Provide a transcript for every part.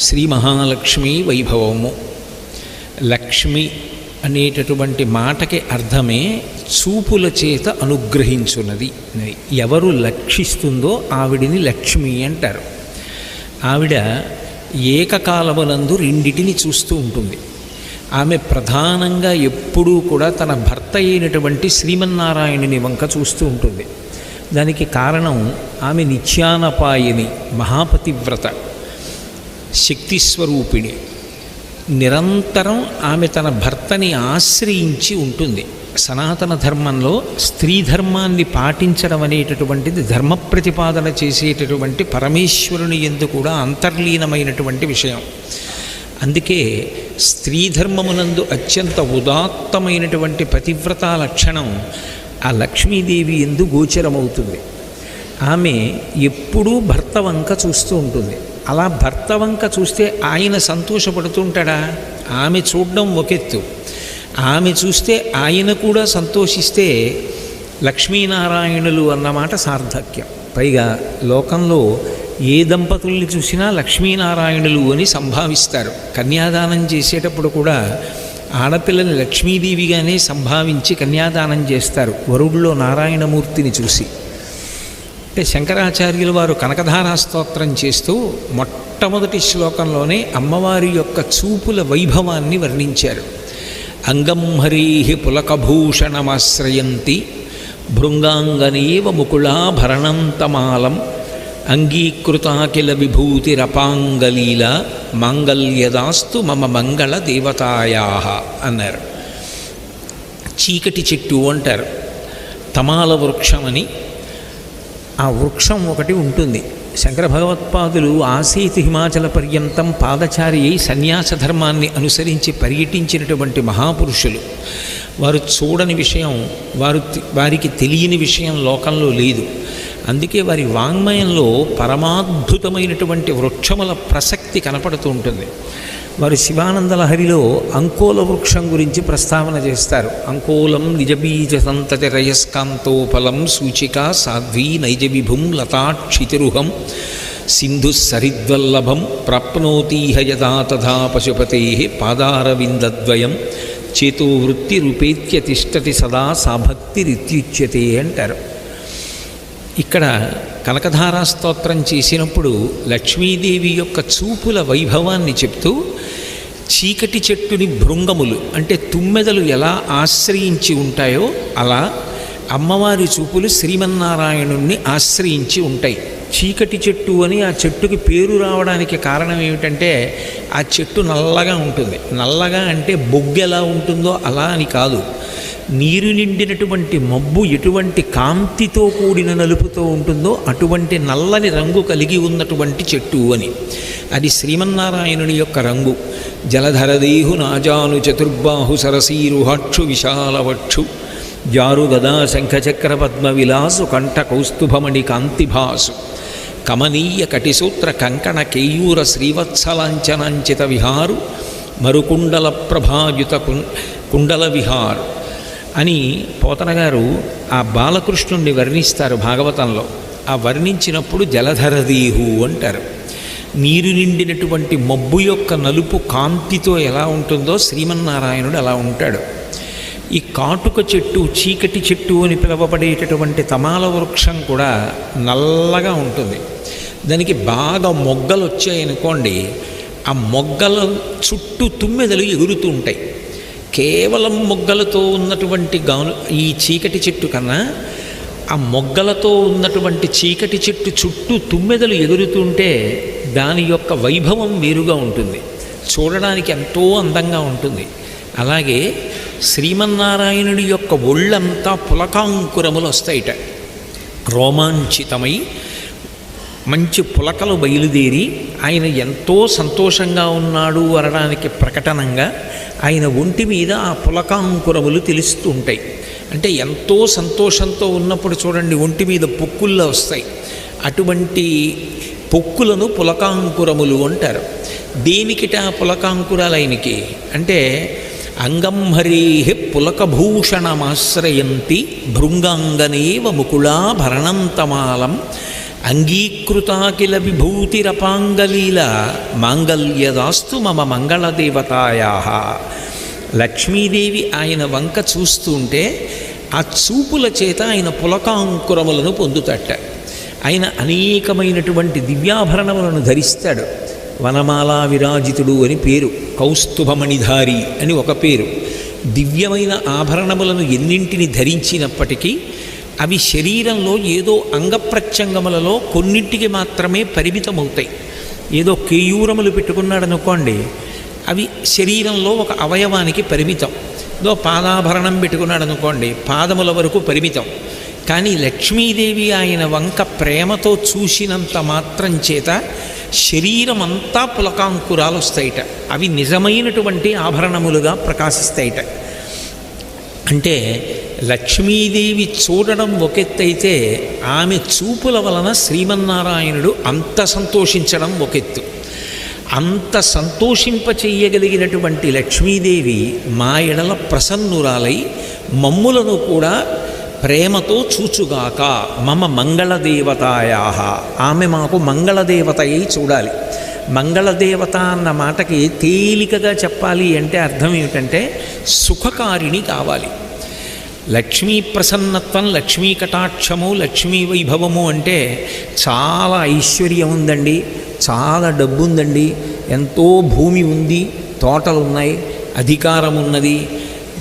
శ్రీ మహాలక్ష్మీ వైభవము. లక్ష్మి అనేటటువంటి మాటకి అర్థమే చూపుల చేత అనుగ్రహించున్నది. ఎవరు లక్షిస్తుందో ఆవిడిని లక్ష్మి అంటారు. ఆవిడ ఏకకాలమునందు రెండిటిని చూస్తూ ఉంటుంది. ఆమె ప్రధానంగా ఎప్పుడూ కూడా తన భర్త అయినటువంటి శ్రీమన్నారాయణుని వంక చూస్తూ ఉంటుంది. దానికి కారణం ఆమె నిత్యానపాయిని, మహాపతివ్రత, శక్తిస్వరూపిణి. నిరంతరం ఆమె తన భర్తని ఆశ్రయించి ఉంటుంది. సనాతన ధర్మంలో స్త్రీ ధర్మాన్ని పాటించడం అనేటటువంటిది ధర్మ ప్రతిపాదన చేసేటటువంటి పరమేశ్వరుని యందు కూడా అంతర్లీనమైనటువంటి విషయం. అందుకే స్త్రీ ధర్మమునందు అత్యంత ఉదాత్తమైనటువంటి పతివ్రతా లక్షణం ఆ లక్ష్మీదేవి యందు గోచరమవుతుంది. ఆమె ఎప్పుడూ భర్త వంక చూస్తూ ఉంటుంది. అలా భర్త వంక చూస్తే ఆయన సంతోషపడుతూ ఉంటాడా? ఆమె చూడడం ఒకెత్తు, ఆమె చూస్తే ఆయన కూడా సంతోషిస్తే లక్ష్మీనారాయణులు అన్నమాట సార్థక్యం. పైగా లోకంలో ఏ దంపతుల్ని చూసినా లక్ష్మీనారాయణులు అని సంభావిస్తారు. కన్యాదానం చేసేటప్పుడు కూడా ఆడపిల్లని లక్ష్మీదేవిగానే సంభావించి కన్యాదానం చేస్తారు, వరుడిలో నారాయణమూర్తిని చూసి. అంటే శంకరాచార్యుల వారు కనకధారా స్తోత్రం చేస్తూ మొట్టమొదటి శ్లోకంలోనే అమ్మవారి యొక్క చూపుల వైభవాన్ని వర్ణించారు. అంగం హరీహి పులకభూషణమాశ్రయంతి భృంగాంగనేవ ముకుళాభరణంతమాలం అంగీకృతాకిల విభూతిరపాంగలీల మాంగల్యదాస్తు మమ మంగళ దేవతాయా అన్నారు. చీకటి చెట్టు అంటారు. తమాల వృక్షమని ఆ వృక్షం ఒకటి ఉంటుంది. శంకర భగవత్పాదులు ఆసీతు హిమాచల పర్యంతం పాదచారి అయి సన్యాస ధర్మాన్ని అనుసరించి పర్యటించినటువంటి మహాపురుషులు. వారు చూడని విషయం, వారికి తెలియని విషయం లోకంలో లేదు. అందుకే వారి వాంగ్మయంలో పరమాద్భుతమైనటువంటి వృక్షముల ప్రసక్తి కనపడుతూ ఉంటుంది. వారు శివానందలహరిలో అంకోల వృక్షం గురించి ప్రస్తావన చేస్తారు. అంకోలం నిజబీజ సంతతి రయస్కాంతోఫలం సూచిక సాధ్వీ నైజ విభుం లతాక్షితిరుహం సింధు సరిద్వల్లభం ప్రాప్నోతీహ యదా తథా పశుపతే పాదారవిందద్వయం చేతో వృత్తి రూపేత్య తిష్టతి సదా సాభక్తిరిత్యుచ్యతే అంటారు. ఇక్కడ కనకధారా స్తోత్రం చేసినప్పుడు లక్ష్మీదేవి యొక్క చూపుల వైభవాన్ని చెప్తూ చీకటి చెట్టుని భృంగములు అంటే తుమ్మెదలు ఎలా ఆశ్రయించి ఉంటాయో అలా అమ్మవారి చూపులు శ్రీమన్నారాయణుణ్ణి ఆశ్రయించి ఉంటాయి. చీకటి చెట్టు అని ఆ చెట్టుకి పేరు రావడానికి కారణం ఏమిటంటే ఆ చెట్టు నల్లగా ఉంటుంది. నల్లగా అంటే బొగ్గు ఎలా ఉంటుందో అలా అని కాదు, నీరు నిండినటువంటి మబ్బు ఎటువంటి కాంతితో కూడిన నలుపుతో ఉంటుందో అటువంటి నల్లని రంగు కలిగి ఉన్నటువంటి చెట్టు అని. అది శ్రీమన్నారాయణుని యొక్క రంగు. జలధరదేహు నాజాను చతుర్బాహు సరసీరుహక్షు విశాలవక్షు జారు గదా శంఖచక్ర పద్మ విలాసు కంఠ కౌస్తుభమణి కాంతిభాసు కమనీయ కటిసూత్ర కంకణ కేయూర శ్రీవత్సలాంఛనాంచిత విహారు మరుకుండల ప్రభాయుత కుండల విహారు అని పోతన గారు ఆ బాలకృష్ణుణ్ణి వర్ణిస్తారు భాగవతంలో. ఆ వర్ణించినప్పుడు జలధరదేహు అంటారు. నీరు నిండినటువంటి మబ్బు యొక్క నలుపు కాంతితో ఎలా ఉంటుందో శ్రీమన్నారాయణుడు అలా ఉంటాడు. ఈ కాటుక చెట్టు, చీకటి చెట్టు అని పిలువబడేటటువంటి తమాల వృక్షం కూడా నల్లగా ఉంటుంది. దానికి బాగా మొగ్గలు వచ్చాయనుకోండి, ఆ మొగ్గల చుట్టూ తుమ్మెదలు ఎగురుతూ ఉంటాయి. కేవలం మొగ్గలతో ఉన్నటువంటి ఈ చీకటి చెట్టు కన్నా ఆ మొగ్గలతో ఉన్నటువంటి చీకటి చెట్టు చుట్టూ తుమ్మెదలు ఎగురుతుంటే దాని యొక్క వైభవం వేరుగా ఉంటుంది, చూడడానికి ఎంతో అందంగా ఉంటుంది. అలాగే శ్రీమన్నారాయణుడి యొక్క ఒళ్ళంతా పులకాంకురములు వస్తాయిట. రోమాంచితమై మంచి పులకలు బయలుదేరి ఆయన ఎంతో సంతోషంగా ఉన్నాడు అనడానికి ప్రకటనంగా ఆయన ఒంటి మీద ఆ పులకాంకురములు తెలుస్తూ ఉంటాయి. అంటే ఎంతో సంతోషంతో ఉన్నప్పుడు చూడండి ఒంటి మీద పొక్కుల్లో వస్తాయి. అటువంటి పొక్కులను పులకాంకురములు అంటారు. దేనికిట పులకాంకురాలు ఆయనకి అంటే అంగం హరేహి పులకభూషణమాశ్రయంతి భృంగాంగనేవ ముకుళాభరణంతమాలం అంగీకృతాకిల విభూతిరపాంగలీల మాంగల్యదాస్తు మమ మంగళదేవతాయా. లక్ష్మీదేవి ఆయన వంక చూస్తుంటే ఆ చూపుల చేత ఆయన పులకాంకురములను పొందుతట. ఆయన అనేకమైనటువంటి దివ్యాభరణములను ధరిస్తాడు. వనమాలా విరాజితుడు అని పేరు, కౌస్తుభమణిధారి అని ఒక పేరు. దివ్యమైన ఆభరణములను ఎన్నింటిని ధరించినప్పటికీ అవి శరీరంలో ఏదో అంగప్రత్యంగములలో కొన్నింటికి మాత్రమే పరిమితమవుతాయి. ఏదో కేయూరములు పెట్టుకున్నాడనుకోండి, అవి శరీరంలో ఒక అవయవానికి పరిమితం. ఏదో పాదాభరణం పెట్టుకున్నాడు అనుకోండి, పాదముల వరకు పరిమితం. కానీ లక్ష్మీదేవి ఆయన వంక ప్రేమతో చూసినంత మాత్రం చేత శరీరం అంతా పులకాంకురాలు వస్తాయిట. అవి నిజమైనటువంటి ఆభరణములుగా ప్రకాశిస్తాయిట. అంటే లక్ష్మీదేవి చూడడం ఒకెత్తైతే ఆమె చూపుల వలన శ్రీమన్నారాయణుడు అంత సంతోషించడం ఒకెత్తు. అంత సంతోషింపచేయగలిగినటువంటి లక్ష్మీదేవి మా ఎడల ప్రసన్నురాలై మమ్ములను కూడా ప్రేమతో చూచుగాక. మమ మంగళదేవతాయా, ఆమె మాకు మంగళదేవత అయి చూడాలి. మంగళదేవత అన్న మాటకి తేలికగా చెప్పాలి అంటే అర్థం ఏమిటంటే సుఖకారిణి కావాలి. లక్ష్మీ ప్రసన్నత్వం, లక్ష్మీ కటాక్షము, లక్ష్మీ వైభవము అంటే చాలా ఐశ్వర్యం ఉందండి, చాలా డబ్బు ఉందండి, ఎంతో భూమి ఉంది, తోటలు ఉన్నాయి, అధికారం ఉన్నది,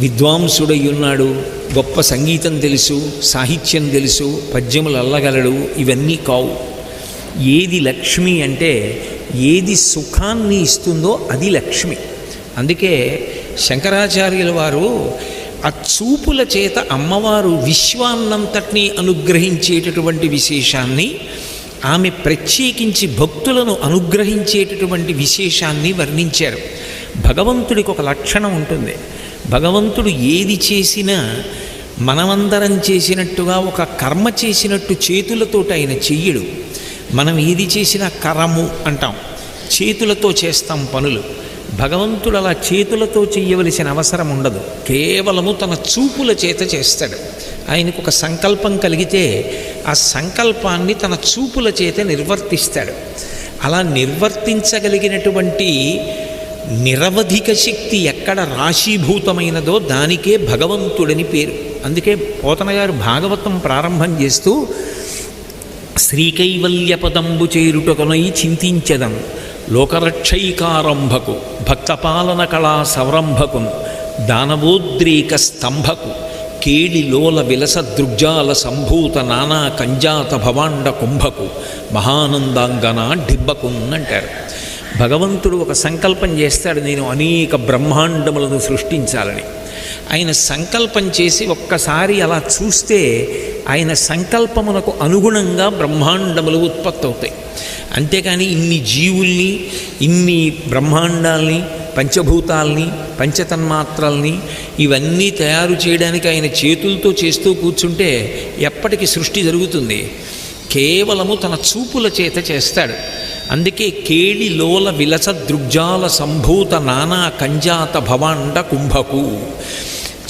విద్వాంసుడై ఉన్నాడు, గొప్ప సంగీతం తెలుసు, సాహిత్యం తెలుసు, పద్యములు అల్లగలడు, ఇవన్నీ కావు. ఏది లక్ష్మి అంటే ఏది సుఖాన్ని ఇస్తుందో అది లక్ష్మి. అందుకే శంకరాచార్యుల వారు ఆ చూపుల చేత అమ్మవారు విశ్వాన్నంతటినీ అనుగ్రహించేటటువంటి విశేషాన్ని, ఆమె ప్రత్యేకించి భక్తులను అనుగ్రహించేటటువంటి విశేషాన్ని వర్ణించారు. భగవంతుడికి ఒక లక్షణం ఉంటుంది. భగవంతుడు ఏది చేసినా మనమందరం చేసినట్టుగా ఒక కర్మ చేసినట్టు చేతులతోటి ఆయన చెయ్యడు. మనం ఏది చేసినా కరము అంటాం, చేతులతో చేస్తాం పనులు. భగవంతుడు అలా చేతులతో చెయ్యవలసిన అవసరం ఉండదు. కేవలము తన చూపుల చేత చేస్తాడు. ఆయనకు ఒక సంకల్పం కలిగితే ఆ సంకల్పాన్ని తన చూపుల చేత నిర్వర్తిస్తాడు. అలా నిర్వర్తించగలిగినటువంటి నిరవధిక శక్తి ఎక్కడ రాశీభూతమైనదో దానికే భగవంతుడని పేరు. అందుకే పోతన గారు భాగవతం ప్రారంభం చేస్తూ శ్రీకైవల్యపదంబు చేరుటకునై చింతించదం లోకరక్షైకారంభకు భక్తపాలన కళా సవరంభకును దానవోద్రేక స్తంభకు కేళిలోల విలస దృగ్జాల సంభూత నానా కంజాత భవాండ కుంభకు మహానందాంగన ఢిబ్బకున్ అంటారు. భగవంతుడు ఒక సంకల్పం చేస్తాడు, నేను అనేక బ్రహ్మాండములను సృష్టించాలని. ఆయన సంకల్పం చేసి ఒక్కసారి అలా చూస్తే ఆయన సంకల్పమునకు అనుగుణంగా బ్రహ్మాండములు ఉత్పత్తి అవుతాయి. అంతేకాని ఇన్ని జీవుల్ని, ఇన్ని బ్రహ్మాండాల్ని, పంచభూతాల్ని, పంచతన్మాత్రల్ని ఇవన్నీ తయారు చేయడానికి ఆయన చేతులతో చేస్తూ కూర్చుంటే ఎప్పటికీ సృష్టి జరుగుతుంది? కేవలము తన చూపుల చేత చేస్తాడు. అందుకే కేళి లోల విలస దృగ్జాల సంభూత నానా కంజాత భవాండ కుంభకు.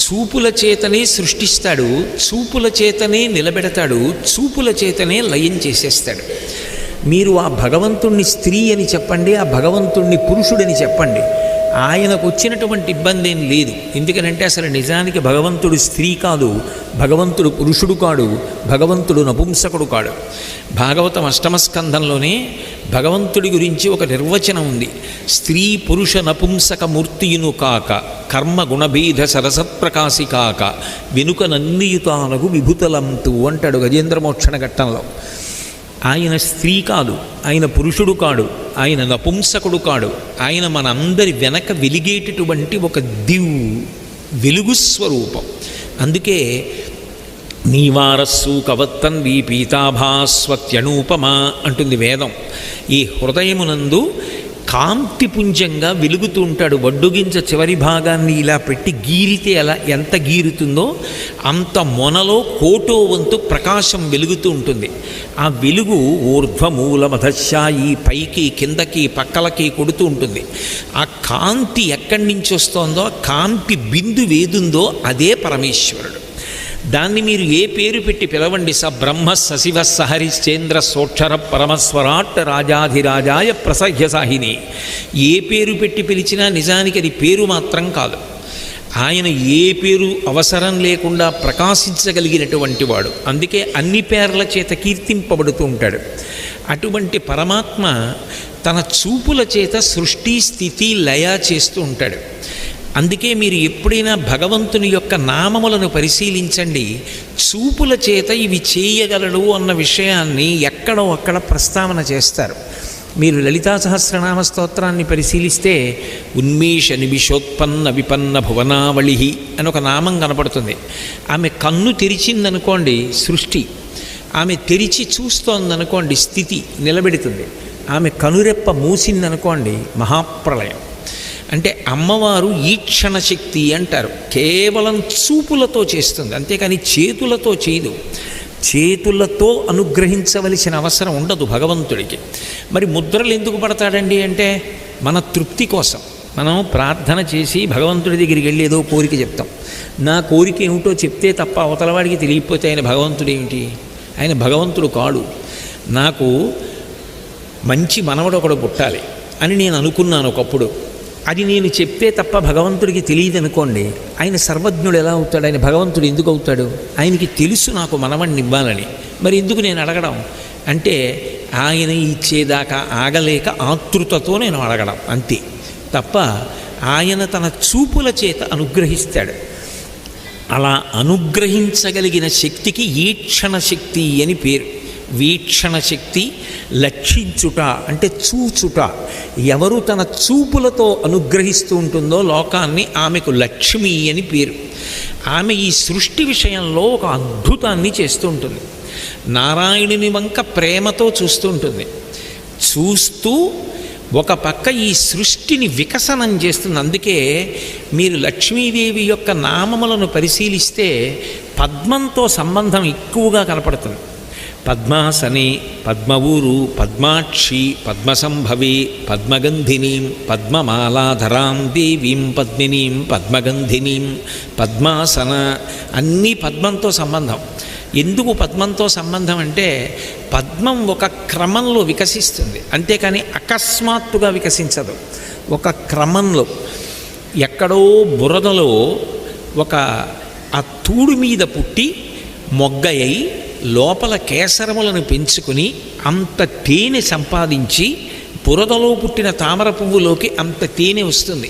చూపుల చేతనే సృష్టిస్తాడు, చూపుల చేతనే నిలబెడతాడు, చూపుల చేతనే లయం చేసేస్తాడు. మీరు ఆ భగవంతుణ్ణి స్త్రీ అని చెప్పండి, ఆ భగవంతుణ్ణి పురుషుడని చెప్పండి, ఆయనకు వచ్చినటువంటి ఇబ్బంది ఏం లేదు. ఎందుకనంటే అసలు నిజానికి భగవంతుడు స్త్రీ కాదు, భగవంతుడు పురుషుడు కాడు, భగవంతుడు నపుంసకుడు కాడు. భాగవతం 8వ స్కంధంలోనే భగవంతుడి గురించి ఒక నిర్వచనం ఉంది. స్త్రీ పురుష నపుంసక మూర్తియును కాక కర్మ గుణభేద సరసత్ప్రకాశి కాక వెనుక నన్నియుతానగు విభుతలంతు అంటాడు గజేంద్రమోక్షణ ఘట్టంలో. ఆయన స్త్రీ కాదు, ఆయన పురుషుడు కాడు, ఆయన నపుంసకుడు కాడు, ఆయన మనందరి వెనక వెలిగేటటువంటి ఒక వెలుగు స్వరూపం. అందుకే నీవారస్సు కవత్తన్వి పీతాభాస్వత్యనూపమా అంటుంది వేదం. ఈ హృదయమునందు కాంతిపుంజంగా వెలుగుతూ ఉంటాడు. వడ్డుగింజ చివరి భాగాన్ని ఇలా పెట్టి గీరితే ఎలా ఎంత గీరుతుందో అంత మొనలో కోటో వంతు ప్రకాశం వెలుగుతూ ఉంటుంది. ఆ వెలుగు ఊర్ధ్వమూలమధశాయి, పైకి కిందకి పక్కలకి కొడుతూ ఉంటుంది. ఆ కాంతి ఎక్కడి నుంచి వస్తోందో, ఆ కాంతి బిందు వేదుందో అదే పరమేశ్వరుడు. దాన్ని మీరు ఏ పేరు పెట్టి పిలవండి, స బ్రహ్మ సశివ సహరిశ్చేంద్ర సోక్షర పరమస్వరాట్ రాజాధిరాజాయ ప్రసహ్యసాహిని. ఏ పేరు పెట్టి పిలిచినా నిజానికి అది పేరు మాత్రం కాదు. ఆయన ఏ పేరు అవసరం లేకుండా ప్రకాశించగలిగినటువంటి వాడు. అందుకే అన్ని పేర్ల చేత కీర్తింపబడుతూ ఉంటాడు. అటువంటి పరమాత్మ తన చూపుల చేత సృష్టి స్థితి లయ చేస్తూ ఉంటాడు. అందుకే మీరు ఎప్పుడైనా భగవంతుని యొక్క నామములను పరిశీలించండి, చూపుల చేత ఇవి చేయగలడు అన్న విషయాన్ని ఎక్కడో అక్కడ ప్రస్తావన చేస్తారు. మీరు లలితా సహస్రనామ స్తోత్రాన్ని పరిశీలిస్తే ఉన్మేష నిమిషోత్పన్న విపన్న భువనావళి అని ఒక నామం కనపడుతుంది. ఆమె కన్ను తెరిచిందనుకోండి సృష్టి, ఆమె తెరిచి చూస్తోందనుకోండి స్థితి నిలబెడుతుంది, ఆమె కనురెప్ప మూసిందనుకోండి మహాప్రళయం. అంటే అమ్మవారు ఈక్షణ శక్తి అంటారు. కేవలం చూపులతో చేస్తుంది, అంతేకాని చేతులతో చేయదు. చేతులతో అనుగ్రహించవలసిన అవసరం ఉండదు భగవంతుడికి. మరి ముద్రలు ఎందుకు పడతాడండి అంటే మన తృప్తి కోసం. మనం ప్రార్థన చేసి భగవంతుడి దగ్గరికి వెళ్ళి ఏదో కోరిక చెప్తాం. నా కోరిక ఏమిటో చెప్తే తప్ప అవతలవాడికి తెలియకపోతే ఆయన భగవంతుడు ఏమిటి? ఆయన భగవంతుడు కాడు. నాకు మంచి మనవడు ఒకడు పుట్టాలి అని నేను అనుకున్నాను ఒకప్పుడు. అది నేను చెప్తే తప్ప భగవంతుడికి తెలియదు అనుకోండి, ఆయన సర్వజ్ఞుడు ఎలా అవుతాడు? ఆయన భగవంతుడు ఎందుకు అవుతాడు? ఆయనకి తెలుసు నాకు మనవణ్ణి ఇవ్వాలని. మరి ఎందుకు నేను అడగడం అంటే ఆయన ఇచ్చేదాకా ఆగలేక ఆతృతతో నేను అడగడం అంతే తప్ప ఆయన తన చూపుల చేత అనుగ్రహిస్తాడు. అలా అనుగ్రహించగలిగిన శక్తికి ఈక్షణ శక్తి అని పేరు. వీక్షణ శక్తి, లక్షించుట అంటే చూచుట. ఎవరు తన చూపులతో అనుగ్రహిస్తూ ఉంటుందో లోకాన్ని ఆమెకు లక్ష్మి అని పేరు. ఆమె ఈ సృష్టి విషయంలో ఒక అద్భుతాన్ని చేస్తూ ఉంటుంది. నారాయణుని వంక ప్రేమతో చూస్తూ ఉంటుంది. చూస్తూ ఒక పక్క ఈ సృష్టిని వికసనం చేస్తుంది. అందుకే మీరు లక్ష్మీదేవి యొక్క నామములను పరిశీలిస్తే పద్మంతో సంబంధం ఎక్కువగా కనపడుతుంది. పద్మాసనే, పద్మవూరు, పద్మాక్షి, పద్మసంభవి, పద్మగంధినీం, పద్మమాలాధరాం దేవీం పద్మినీం, పద్మగంధినీం, పద్మాసన, అన్నీ పద్మంతో సంబంధం. ఎందుకు పద్మంతో సంబంధం అంటే పద్మం ఒక క్రమంలో వికసిస్తుంది, అంతేకాని అకస్మాత్తుగా వికసించదు. ఒక క్రమంలో ఎక్కడో బురదలో ఒక ఆ తూడు మీద పుట్టి మొగ్గయ్యి లోపల కేసరములను పెంచుకుని అంత తేనె సంపాదించి బురదలో పుట్టిన తామర పువ్వులోకి అంత తేనె వస్తుంది.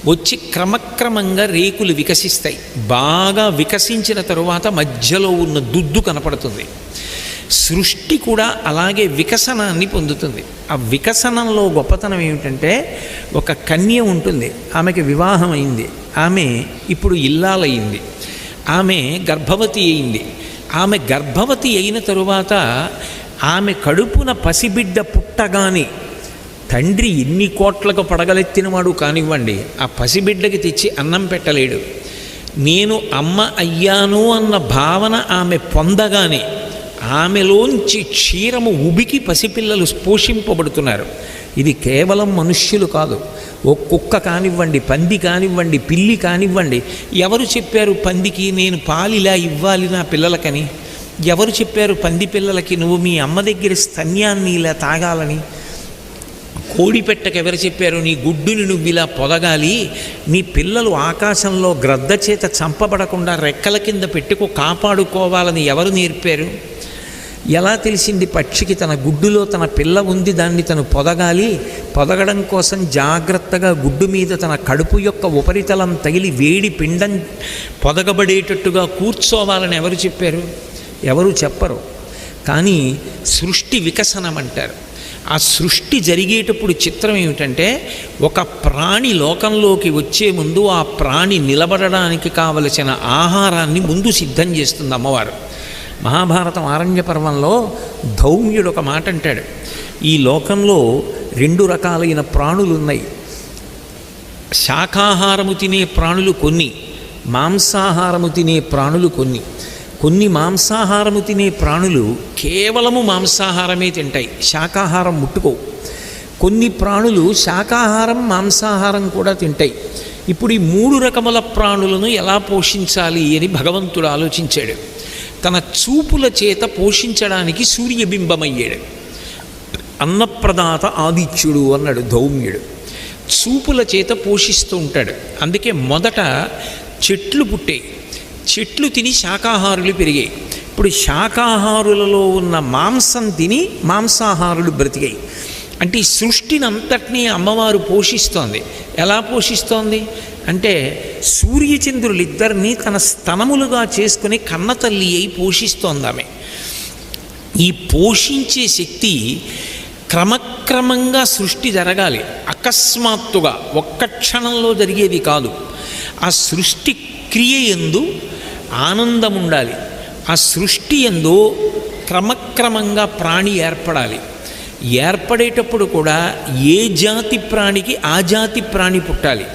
వచ్చి క్రమక్రమంగా రేకులు వికసిస్తాయి. బాగా వికసించిన తరువాత మధ్యలో ఉన్న దుద్దు కనపడుతుంది. సృష్టి కూడా అలాగే వికసనాన్ని పొందుతుంది. ఆ వికసనంలో గొప్పతనం ఏమిటంటే ఒక కన్య ఉంటుంది, ఆమెకి వివాహం అయింది, ఆమె ఇప్పుడు ఇల్లాలయ్యింది, ఆమె గర్భవతి అయింది. ఆమె గర్భవతి అయిన తరువాత ఆమె కడుపున పసిబిడ్డ పుట్టగానే తండ్రి ఎన్ని కోట్లకు పడగలెత్తినవాడు కానివ్వండి, ఆ పసిబిడ్డకి తెచ్చి అన్నం పెట్టలేడు. నేను అమ్మ అయ్యాను అన్న భావన ఆమె పొందగానే ఆమెలోంచి క్షీరము ఉబికి పసిపిల్లలు పోషింపబడుతున్నారు. ఇది కేవలం మనుష్యులు కాదు, ఓ కుక్క కానివ్వండి, పంది కానివ్వండి, పిల్లి కానివ్వండి. ఎవరు చెప్పారు పందికి నేను పాలిలా ఇవ్వాలి నా పిల్లలకని? ఎవరు చెప్పారు పంది పిల్లలకి నువ్వు మీ అమ్మ దగ్గర స్తన్యాన్ని ఇలా తాగాలని? కోడి పెట్టకు ఎవరు చెప్పారు నీ గుడ్డుని నువ్వు ఇలా పొదగాలి, నీ పిల్లలు ఆకాశంలో గ్రద్ద చేత చంపబడకుండా రెక్కల కింద పెట్టుకు కాపాడుకోవాలని ఎవరు నేర్పారు? ఎలా తెలిసింది పక్షికి తన గుడ్డులో తన పిల్ల ఉంది, దాన్ని తను పొదగాలి, పొదగడం కోసం జాగ్రత్తగా గుడ్డు మీద తన కడుపు యొక్క ఉపరితలం తగిలి వేడి పిండం పొదగబడేటట్టుగా కూర్చోవాలని ఎవరు చెప్పారు? ఎవరు చెప్పరు. కానీ సృష్టి వికసనం అంటారు. ఆ సృష్టి జరిగేటప్పుడు చిత్రం ఏమిటంటే ఒక ప్రాణి లోకంలోకి వచ్చే ముందు ఆ ప్రాణి నిలబడడానికి కావలసిన ఆహారాన్ని ముందు సిద్ధం చేస్తుంది అమ్మవారు. మహాభారతం ఆరణ్య పర్వంలో ధౌమ్యుడు ఒక మాట అంటాడు, ఈ లోకంలో 2 రకాలైన ప్రాణులు ఉన్నాయి. శాకాహారము తినే ప్రాణులు కొన్ని, మాంసాహారము తినే ప్రాణులు కొన్ని. కొన్ని మాంసాహారము తినే ప్రాణులు కేవలము మాంసాహారమే తింటాయి, శాకాహారం ముట్టుకోవు. కొన్ని ప్రాణులు శాకాహారం మాంసాహారం కూడా తింటాయి. ఇప్పుడు ఈ 3 రకముల ప్రాణులను ఎలా పోషించాలి అని భగవంతుడు ఆలోచించాడు. తన చూపుల చేత పోషించడానికి సూర్యబింబమయ్యాడు. అన్నప్రదాత ఆదిత్యుడు అన్నాడు ధౌమ్యుడు. చూపుల చేత పోషిస్తూ ఉంటాడు. అందుకే మొదట చెట్లు పుట్టాయి, చెట్లు తిని శాకాహారులు పెరిగాయి. ఇప్పుడు శాకాహారులలో ఉన్న మాంసం తిని మాంసాహారులు బ్రతికాయి. అంటే ఈ సృష్టిని అంతటినీ అమ్మవారు పోషిస్తోంది. ఎలా పోషిస్తోంది అంటే సూర్యచంద్రులిద్దరినీ తన స్తనములుగా చేసుకుని కన్నతల్లి అయి పోషిస్తోంది ఆమె. ఈ పోషించే శక్తి క్రమక్రమంగా సృష్టి జరగాలి, అకస్మాత్తుగా ఒక్క క్షణంలో జరిగేది కాదు. ఆ సృష్టి క్రియ యందు ఆనందం ఉండాలి. ఆ సృష్టి యందు క్రమక్రమంగా ప్రాణి ఏర్పడాలి. ఏర్పడేటప్పుడు కూడా ఏ జాతి ప్రాణికి ఆ జాతి ప్రాణి పుట్టాలి.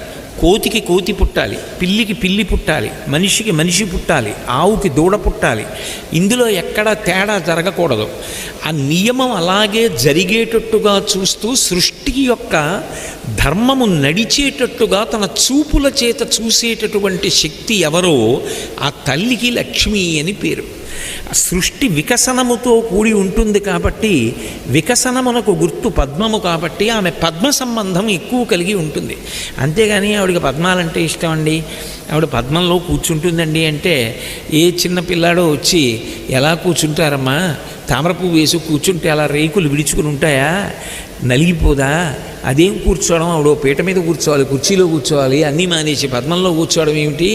కోతికి కోతి పుట్టాలి, పిల్లికి పిల్లి పుట్టాలి, మనిషికి మనిషి పుట్టాలి, ఆవుకి దూడ పుట్టాలి. ఇందులో ఎక్కడా తేడా జరగకూడదు. ఆ నియమం అలాగే జరిగేటట్టుగా చూస్తూ సృష్టి యొక్క ధర్మము నడిచేటట్టుగా తన చూపుల చేత చూసేటటువంటి శక్తి ఎవరో ఆ తల్లికి లక్ష్మి అని పేరు. సృష్టి వికసనముతో కూడి ఉంటుంది కాబట్టి వికసనమునకు గుర్తు పద్మము కాబట్టి ఆమె పద్మ సంబంధం ఎక్కువ కలిగి ఉంటుంది. అంతేగాని ఆవిడకి పద్మాలంటే ఇష్టం అండి, ఆవిడ పద్మంలో కూర్చుంటుందండి అంటే ఏ చిన్న పిల్లాడో వచ్చి ఎలా కూర్చుంటారమ్మా, తామర పువ్వు వేసి కూర్చుంటే అలా రేకులు విడుచుకుని ఉంటాయా, నలిగిపోదా, అదేం కూర్చోవడం, ఆవిడ పీట మీద కూర్చోవాలి, కుర్చీలో కూర్చోవాలి, అన్నీ మానేసి పద్మంలో కూర్చోవడం ఏమిటి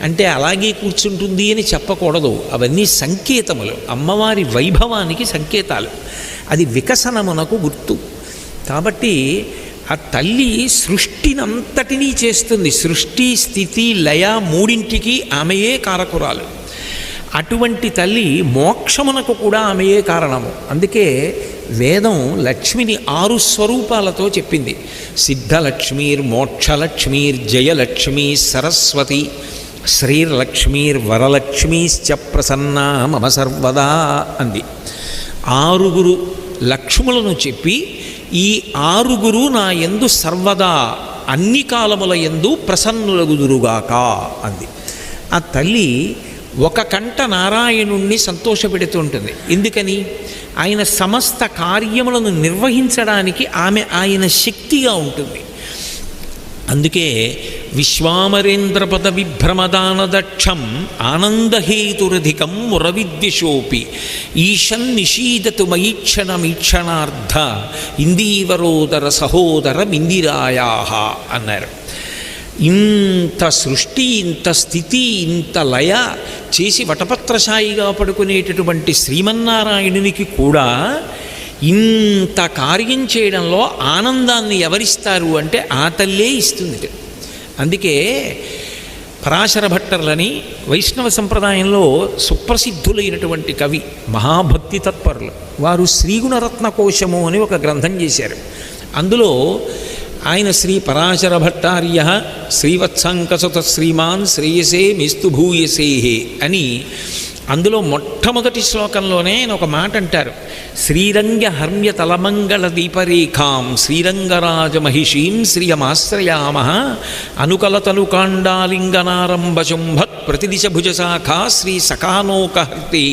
అంటే అలాగే కూర్చుంటుంది అని చెప్పకూడదు. అవన్నీ సంకేతములు, అమ్మవారి వైభవానికి సంకేతాలు. అది వికసనమునకు గుర్తు. కాబట్టి ఆ తల్లి సృష్టినంతటినీ చేస్తుంది. సృష్టి స్థితి లయ మూడింటికి ఆమెయే కారకురాలు. అటువంటి తల్లి మోక్షమునకు కూడా ఆమెయే కారణము. అందుకే వేదం లక్ష్మిని 6 స్వరూపాలతో చెప్పింది. సిద్ధలక్ష్మీర్ మోక్షలక్ష్మీర్ జయలక్ష్మీ సరస్వతి శ్రీర్లక్ష్మీర్ వరలక్ష్మీశ్చ ప్రసన్నా మమ సర్వదా అంది. 6 లక్ష్ములను చెప్పి ఈ 6 నా యందు సర్వదా అన్ని కాలముల యందు ప్రసన్నులగుదురుగాక అంది. ఆ తల్లి ఒక కంట నారాయణుణ్ణి సంతోషపెడుతుంటుంది. ఎందుకని? ఆయన సమస్త కార్యములను నిర్వహించడానికి ఆమె ఆయన శక్తిగా ఉంటుంది. అందుకే విశ్వామరేంద్రపద విభ్రమదానదక్షం ఆనందహేతురధికం మురవిద్విషోపి ఈశన్ నిషీదతు మయీక్షణమీక్షణార్థ ఇందీవరోదర సహోదరమిందిరాయా అన్నారు. ఇంత సృష్టి, ఇంత స్థితి, ఇంత లయ చేసి వటపత్రశాయిగా పడుకునేటటువంటి శ్రీమన్నారాయణునికి కూడా ఇంత కార్యం చేయడంలో ఆనందాన్ని ఎవరిస్తారు అంటే ఆ తల్లే ఇస్తుంది. అందుకే పరాశర భట్టర్లని వైష్ణవ సంప్రదాయంలో సుప్రసిద్ధులైనటువంటి కవి, మహాభక్తి తత్పరులు, వారు శ్రీగుణరత్న కోశము అని ఒక గ్రంథం చేశారు. అందులో ఆయన శ్రీ పరాశర భట్టార్య శ్రీవత్సంకసుత శ్రీమాన్ శ్రేయసే మిస్తు భూయసే అని అందులో మొట్టమొదటి శ్లోకంలోనే ఆయన ఒక మాట అంటారు. శ్రీరంగ హర్మ్య తలమంగళ దీపరేఖాం శ్రీరంగరాజమహిషీం శ్రియమాశ్రయామ అనుకలతలు కాండాలింగనారంభశుంభత్ ప్రతిదిశ భుజశాఖా శ్రీ సఖానోకహర్తి.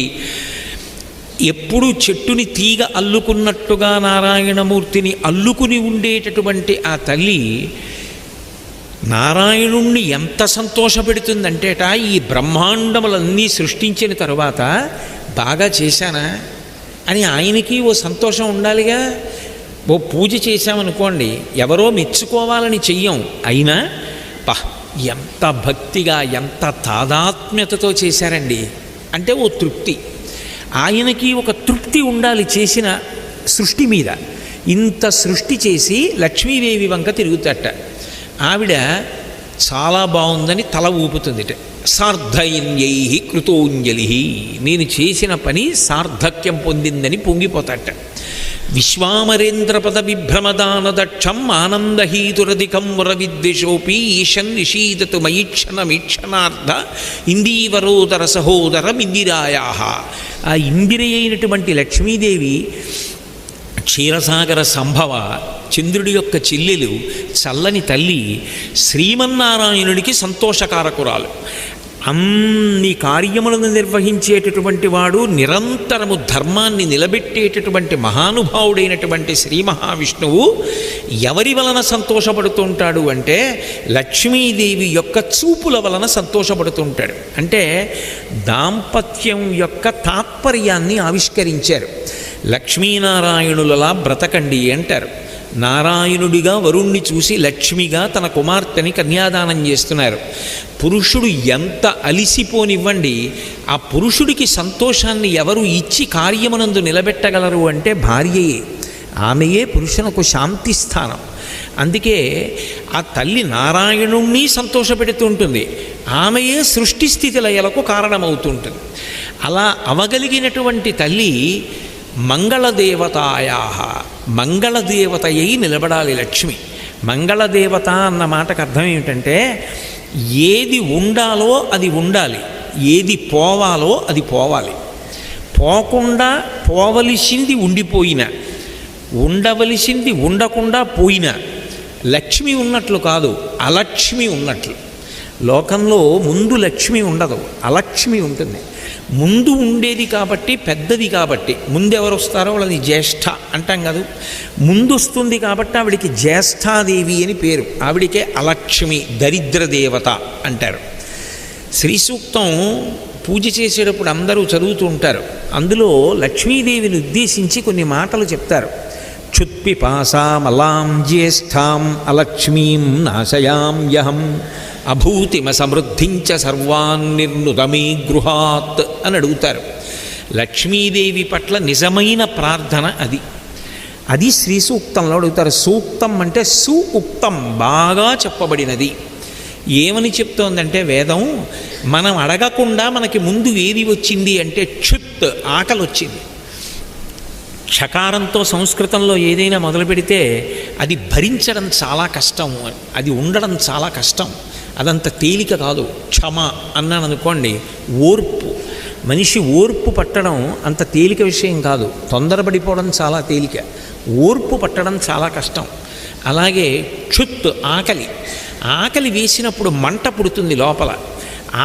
ఎప్పుడు చెట్టుని తీగ అల్లుకున్నట్టుగా నారాయణమూర్తిని అల్లుకుని ఉండేటటువంటి ఆ తల్లి నారాయణుణ్ణి ఎంత సంతోషపెడుతుందంటేట, ఈ బ్రహ్మాండములన్నీ సృష్టించిన తరువాత బాగా చేశానా అని ఆయనకి ఓ సంతోషం ఉండాలిగా. ఓ పూజ చేశామనుకోండి, ఎవరో మెచ్చుకోవాలని చెయ్యం, అయినా ఎంత భక్తిగా ఎంత తాదాత్మ్యతతో చేశారండి అంటే ఓ తృప్తి. ఆయనకి ఒక తృప్తి ఉండాలి చేసిన సృష్టి మీద. ఇంత సృష్టి చేసి లక్ష్మీదేవి వంక తిరుగుతట. ఆవిడ చాలా బాగుందని తల ఊపుతుందిట. సార్థయన్యై కృతోంజలి, నేను చేసిన పని సార్థక్యం పొందిందని పొంగిపోతాట. విశ్వామరేంద్రపద విభ్రమదానదక్షం ఆనందహీతురధికం వరవిద్విషోపి ఈశన్ నిషీదతు మయీక్షణమీక్షణార్థ ఇందీవరోదర సహోదరమిందిరాయా. ఆ ఇందిర అయినటువంటి లక్ష్మీదేవి క్షీరసాగర సంభవ, చంద్రుడి యొక్క చెల్లెలు, చల్లని తల్లి, శ్రీమన్నారాయణుడికి సంతోషకారకురాలు. అన్ని కార్యములను నిర్వహించేటటువంటి వాడు, నిరంతరము ధర్మాన్ని నిలబెట్టేటటువంటి మహానుభావుడైనటువంటి శ్రీ మహావిష్ణువు ఎవరి వలన సంతోషపడుతుంటాడు అంటే లక్ష్మీదేవి యొక్క చూపుల వలన సంతోషపడుతుంటాడు. అంటే దాంపత్యం యొక్క తాత్పర్యాన్ని ఆవిష్కరించారు. లక్ష్మీనారాయణులలా బ్రతకండి అంటారు. నారాయణుడిగా వరుణ్ణి చూసి లక్ష్మిగా తన కుమార్తెని కన్యాదానం చేస్తున్నారు. పురుషుడు ఎంత అలిసిపోనివ్వండి, ఆ పురుషుడికి సంతోషాన్ని ఎవరు ఇచ్చి కార్యమునందు నిలబెట్టగలరు అంటే భార్యయే. ఆమెయే పురుషునకు శాంతి స్థానం. అందుకే ఆ తల్లి నారాయణుణ్ణి సంతోషపెడుతుంటుంది. ఆమెయే సృష్టి స్థితి లయలకు కారణమవుతుంటుంది. అలా అవగలిగినటువంటి తల్లి మంగళదేవతాయా, మంగళదేవతయ్యి నిలబడాలి లక్ష్మి. మంగళదేవత అన్న మాటకు అర్థం ఏమిటంటే ఏది ఉండాలో అది ఉండాలి, ఏది పోవాలో అది పోవాలి. పోకుండా పోవలసింది ఉండిపోయినా, ఉండవలసింది ఉండకుండా పోయినా లక్ష్మి ఉన్నట్లు కాదు, అలక్ష్మి ఉన్నట్లు. లోకంలో ముందు లక్ష్మి ఉండదు, అలక్ష్మి ఉంటుంది. ముందు ఉండేది కాబట్టి, పెద్దది కాబట్టి, ముందెవరు వస్తారో వాళ్ళని జ్యేష్ఠ అంటాం కదా. ముందు వస్తుంది కాబట్టి ఆవిడికి జ్యేష్ఠాదేవి అని పేరు. ఆవిడికే అలక్ష్మి, దరిద్ర దేవత అంటారు. శ్రీ సూక్తం పూజ చేసేటప్పుడు అందరూ చదువుతూ ఉంటారు. అందులో లక్ష్మీదేవిని ఉద్దేశించి కొన్ని మాటలు చెప్తారు. క్షుత్పిపాసామలాం జ్యేష్ఠాం అలక్ష్మీం నాశయామ్యహం అభూతిమ సమృద్ధించ సర్వాన్నిర్నుదమీ గృహాత్ అని అడుగుతారు. లక్ష్మీదేవి పట్ల నిజమైన ప్రార్థన అది. అది శ్రీ సూక్తంలో అడుగుతారు. సూక్తం అంటే సుఉక్తం, బాగా చెప్పబడినది. ఏమని చెప్తోందంటే వేదం, మనం అడగకుండా మనకి ముందు ఏది వచ్చింది అంటే క్షుత్, ఆకలి వచ్చింది. క్షకారంతో సంస్కృతంలో ఏదైనా మొదలు పెడితే అది భరించడం చాలా కష్టం, అది ఉండడం చాలా కష్టం, అదంత తేలిక కాదు. క్షమ అన్నాను అనుకోండి, ఓర్పు. మనిషి ఓర్పు పట్టడం అంత తేలిక విషయం కాదు. తొందరపడిపోవడం చాలా తేలిక, ఓర్పు పట్టడం చాలా కష్టం. అలాగే క్షుత్, ఆకలి. ఆకలి వేసినప్పుడు మంట పుడుతుంది లోపల.